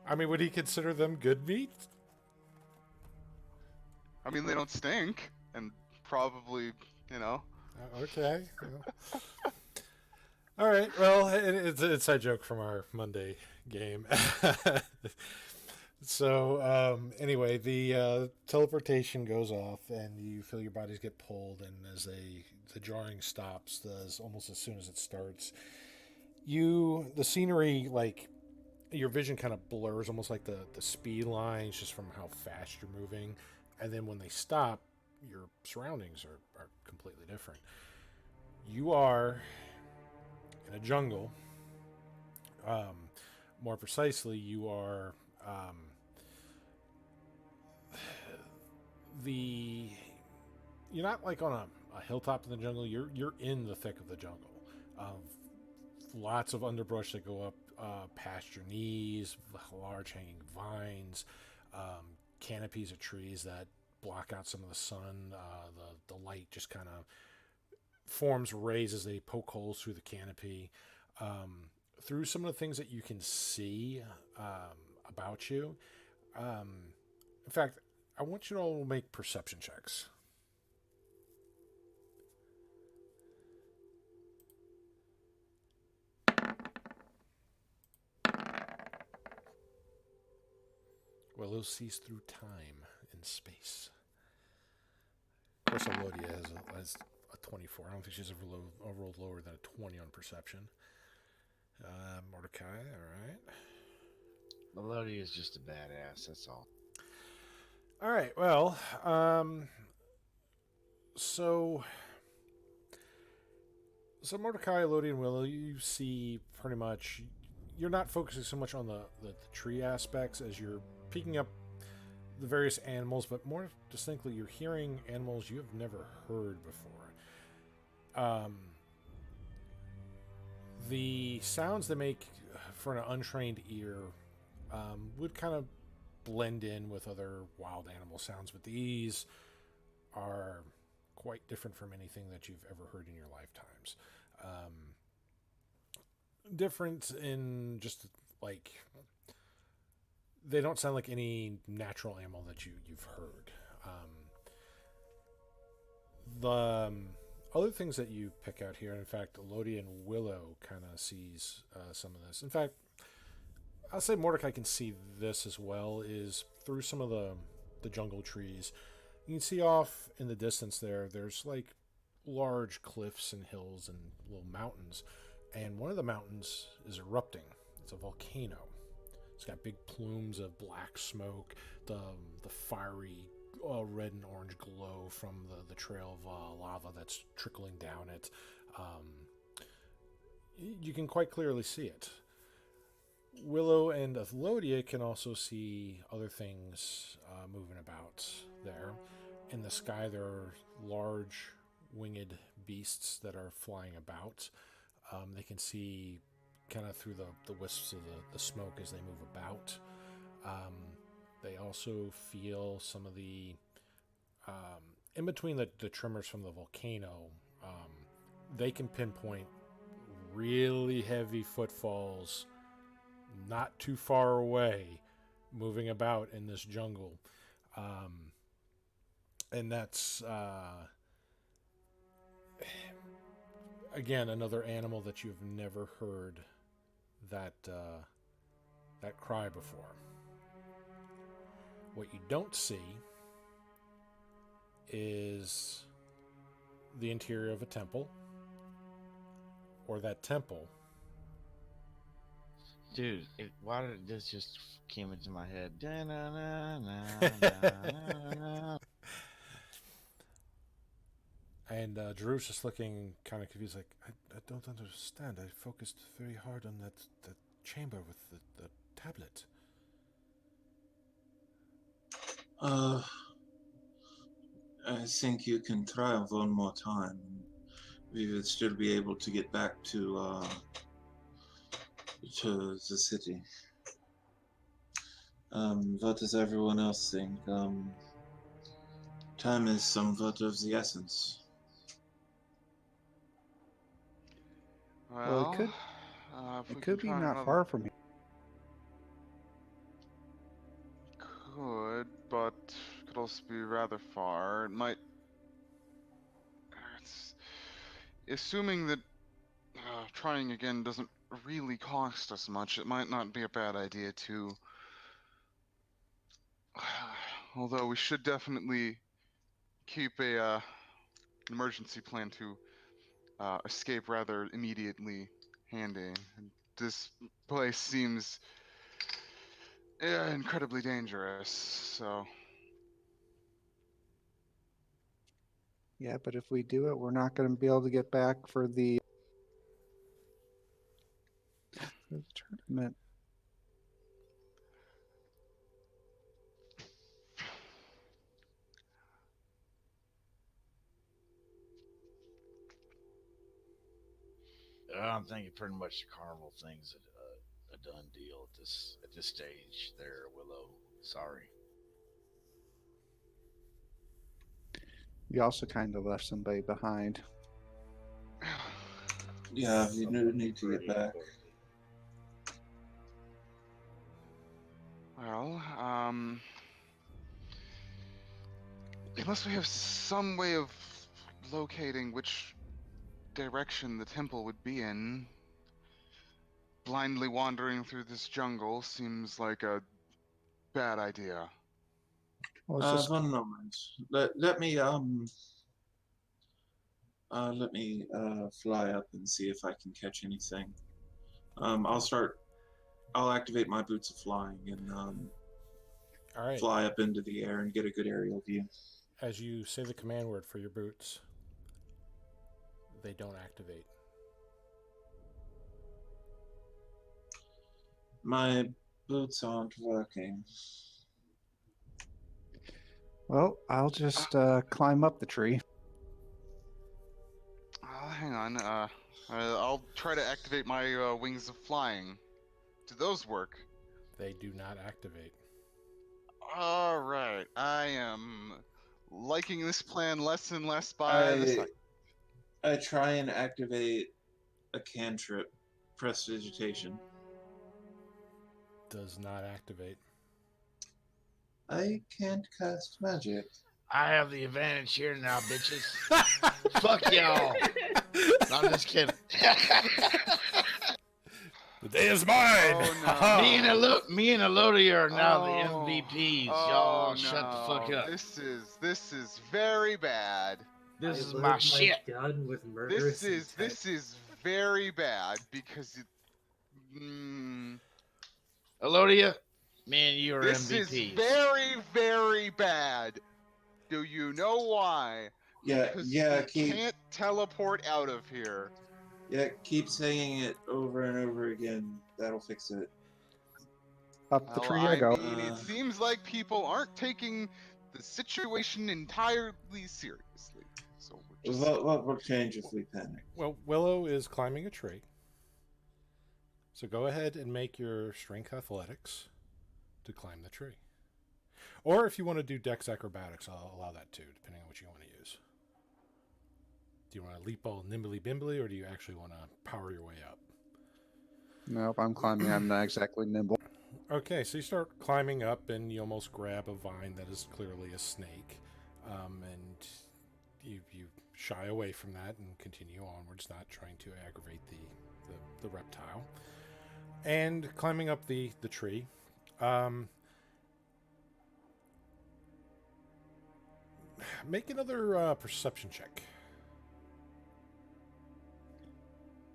I mean, would he consider them good meat? I mean, they don't stink, and probably, Okay. All right. Well, it's an inside joke from our Monday game. So anyway, the teleportation goes off, and you feel your bodies get pulled, and as the jarring stops, almost as soon as it starts, the scenery, like your vision kind of blurs, almost like the speed lines, just from how fast you're moving, and then when they stop, your surroundings are completely different. You are in a jungle. More precisely, you are you're not like on a hilltop in the jungle. You're in the thick of the jungle. Lots of underbrush that go up past your knees, large hanging vines, canopies of trees that block out some of the sun. The light just kind of forms rays as they poke holes through the canopy. Through some of the things that you can see about you. In fact, I want you to all make perception checks. Willow sees through time and space. Of course, Elodia has a 24. I don't think she's ever rolled lower than a 20 on perception. Mordecai, all right. Melody is just a badass. That's all. All right. Well, so Mordecai, Elodie, and Willow, you see pretty much. You're not focusing so much on the tree aspects as you're picking up the various animals, but more distinctly, you're hearing animals you have never heard before. The sounds they make for an untrained ear would kind of blend in with other wild animal sounds, but these are quite different from anything that you've ever heard in your lifetimes. Different in just like they don't sound like any natural animal that you've heard. The other things that you pick out here, in fact, Elodie and Willow kind of sees some of this. In fact, I'll say Mordecai can see this as well, is through some of the jungle trees. You can see off in the distance there's like large cliffs and hills and little mountains. And one of the mountains is erupting. It's a volcano. It's got big plumes of black smoke, the fiery red and orange glow from the trail of lava that's trickling down it. You can quite clearly see it. Willow and Elodia can also see other things moving about there. In the sky, there are large winged beasts that are flying about. They can see kind of through the wisps of the smoke as they move about. They also feel some of the in between the tremors from the volcano. They can pinpoint really heavy footfalls not too far away moving about in this jungle. And that's again another animal that you've never heard that cry before. What you don't see is the interior of a temple, or that temple. Dude, why did this just came into my head? Da-na-na-na-na-na-na. And Drew's just looking kind of confused, like, I don't understand. I focused very hard on that chamber with the tablet. I think you can try one more time. We would still be able to get back to the city. What does everyone else think? Time is somewhat of the essence. Well, it could be not far from here. Could, but could also be rather far. It might. Assuming that trying again doesn't really cost us much, it might not be a bad idea to. Although we should definitely keep an emergency plan to escape rather immediately handy. This place seems incredibly dangerous, so. Yeah, but if we do it, we're not going to be able to get back for the tournament. I'm thinking pretty much the carnival thing's a done deal at this stage. There, Willow. Sorry. We also kind of left somebody behind. Yeah, we do need to get back. Well, unless we have some way of locating which direction the temple would be in, blindly wandering through this jungle seems like a bad idea. Well, it's just, One moment. Let me fly up and see if I can catch anything. I'll activate my boots of flying and All right. fly up into the air and get a good aerial view. As you say the command word for your boots, they don't activate. My boots aren't working. well, I'll just climb up the tree. Hang on. I'll try to activate my wings of flying. Do those work? They do not activate. All right. I am liking this plan less and less by the second. I try and activate a cantrip. Prestidigitation. Does not activate. I can't cast magic. I have the advantage here now, bitches. Fuck y'all. No, I'm just kidding. The day is mine. Oh, no. Me and Elodia are now Oh, the MVPs. Oh, Y'all no. shut the fuck up. This is very bad. This I is load my shit. gun with murderous This is very bad because Elodia, me and you are this MVPs. is very, very bad. Do you know why? Because we can't teleport out of here. Yeah, keep saying it over and over again. That'll fix it. Up the Well, tree I go. mean, it seems like people aren't taking the situation entirely seriously. So we're just... What will change if we panic? Well, Willow is climbing a tree. So go ahead and make your strength athletics to climb the tree. Or if you want to do dex acrobatics, I'll allow that too, depending on what you want to use. Do you want to leap all nimbly bimbly, or do you actually want to power your way up? Nope, I'm climbing. I'm not exactly nimble. Okay, so you start climbing up, and you almost grab a vine that is clearly a snake, and you shy away from that and continue onwards, not trying to aggravate the reptile. And climbing up the tree, make another perception check.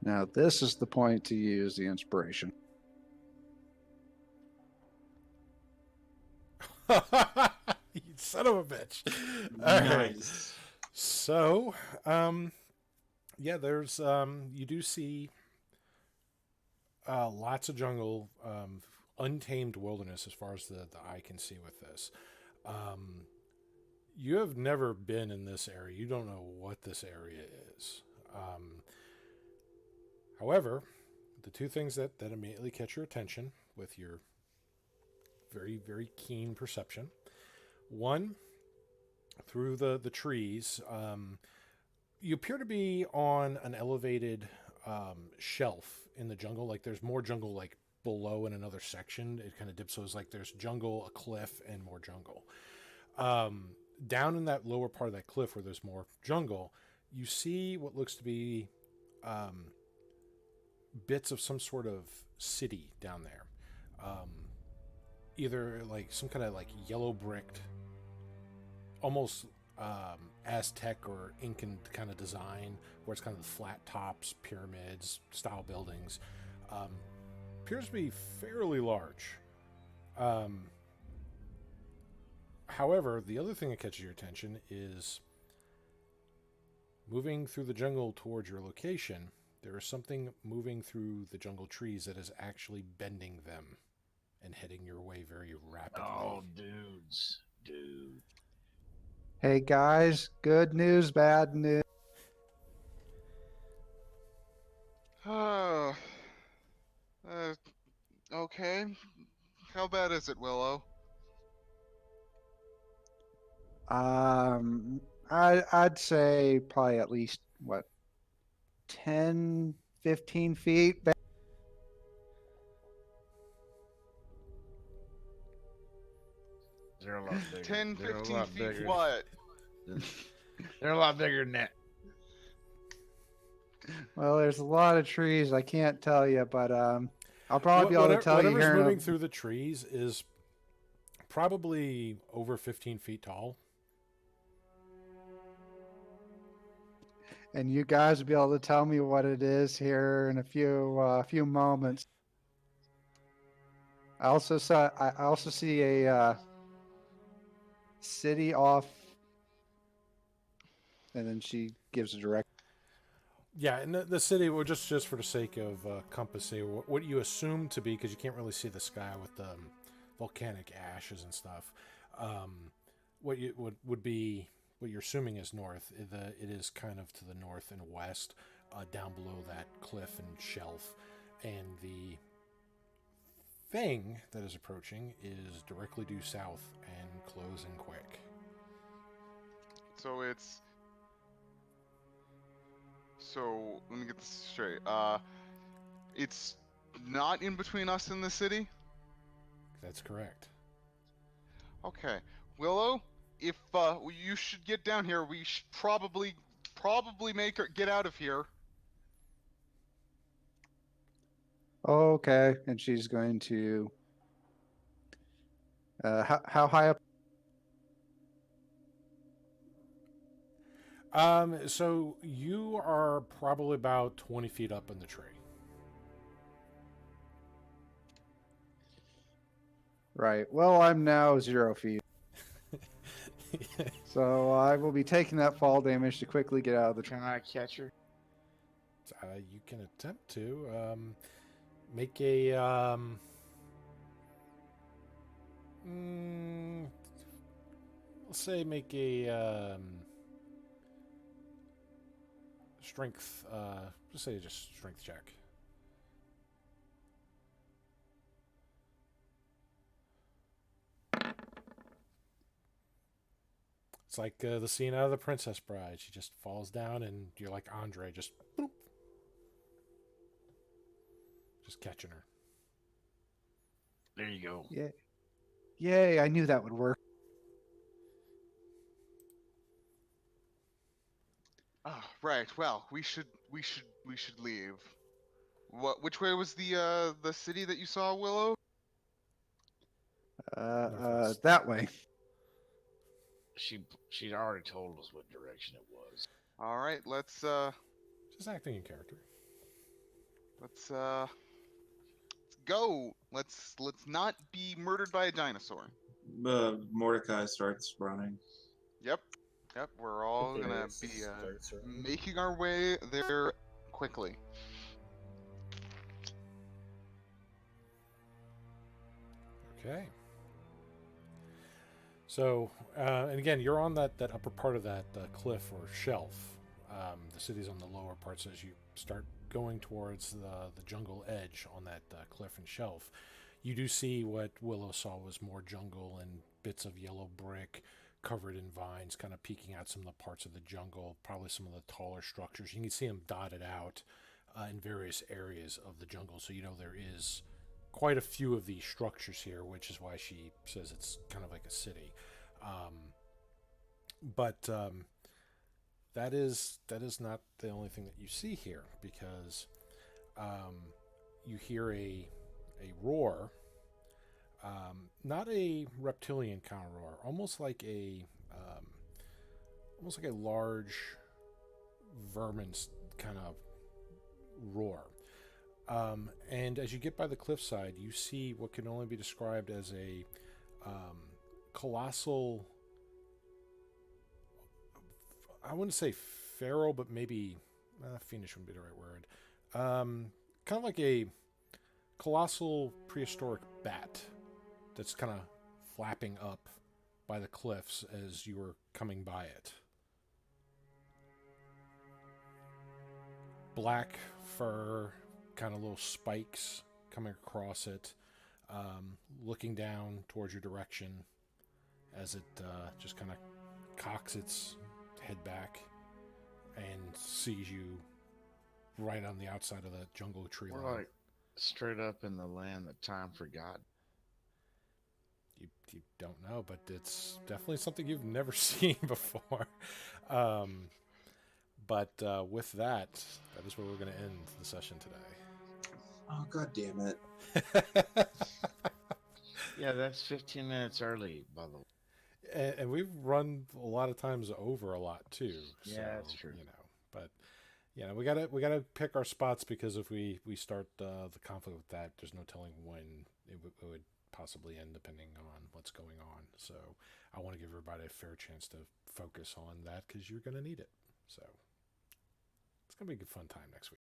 Now, this is the point to use the inspiration. You son of a bitch. All right. Nice. So, yeah, there's, you do see lots of jungle, untamed wilderness as far as the eye can see with this. You have never been in this area. You don't know what this area is. However, the two things that immediately catch your attention with your very, very keen perception. One, through the trees, you appear to be on an elevated shelf in the jungle. Like there's more jungle like below in another section. It kind of dips, so it's like there's jungle, a cliff, and more jungle. Down in that lower part of that cliff where there's more jungle, you see what looks to be bits of some sort of city down there. Either like some kind of like yellow bricked, almost Aztec or Incan kind of design, where it's kind of the flat tops, pyramids style buildings. Appears to be fairly large. However, the other thing that catches your attention is moving through the jungle towards your location. There is something moving through the jungle trees that is actually bending them and heading your way very rapidly. Oh, dude. Hey guys, good news, bad news. Okay. How bad is it, Willow? I'd say probably at least, 10, 15 feet back. They're a lot bigger. 10, They're a 15 lot feet bigger. what? They're a lot bigger than that. Well, there's a lot of trees. I can't tell you, but I'll probably be able to tell you whatever's here. moving through the trees is probably over 15 feet tall. And you guys will be able to tell me what it is here in a few moments. I also see a city off, and then she gives a direct. Yeah, and the city, well, just for the sake of compassing what you assume to be, because you can't really see the sky with the volcanic ashes and stuff. What you would be what you're assuming is north. It is kind of to the north and west, down below that cliff and shelf, and the thing that is approaching is directly due south and closing quick. So it's. So let me get this straight. It's not in between us and the city. That's correct. Okay, Willow. If you should get down here, we should probably make her get out of here. Okay, and she's going to. How high up? So you are probably about 20 feet up in the tree. Right. Well, I'm now 0 feet. So I will be taking that fall damage to quickly get out of the tree. Can I catch her? You can attempt to make a let's say make a strength. Just say just strength check. It's like the scene out of The Princess Bride. She just falls down, and you're like Andre, just boop, just catching her. There you go. Yeah. Yay! I knew that would work. Ah, right. Well, we should leave. Which way was the city that you saw, Willow? Northwest. That way. She'd already told us what direction it was. All right, let's Just acting in character. let's go. Let's not be murdered by a dinosaur. Mordecai starts running. Yep. We're all gonna be making our way there quickly. Okay. So, and again, you're on that upper part of that cliff or shelf. The city's on the lower parts as you start going towards the jungle edge on that cliff and shelf. You do see what Willow saw was more jungle and bits of yellow brick covered in vines, kind of peeking out some of the parts of the jungle, probably some of the taller structures. You can see them dotted out in various areas of the jungle. So, you know, there is quite a few of these structures here, which is why she says it's kind of like a city. But that is not the only thing that you see here, because you hear a roar, not a reptilian kind of roar, almost like a large vermin kind of roar. And as you get by the cliffside, you see what can only be described as a colossal, I wouldn't say feral, but maybe fiendish wouldn't be the right word. Kind of like a colossal prehistoric bat that's kind of flapping up by the cliffs as you were coming by it. Black fur, kind of little spikes coming across it, looking down towards your direction as it just kind of cocks its head back and sees you right on the outside of the jungle tree line. We're like straight up in the land that time forgot. You don't know, but it's definitely something you've never seen before. But with that is where we're going to end the session today. Oh, God damn it. Yeah, that's 15 minutes early, by the way. And we've run a lot of times over a lot too. So, Yeah, that's true. But we gotta pick our spots, because if we start the conflict with that, there's no telling when it would possibly end, depending on what's going on. So I want to give everybody a fair chance to focus on that, because you're gonna need it. So it's gonna be a good fun time next week.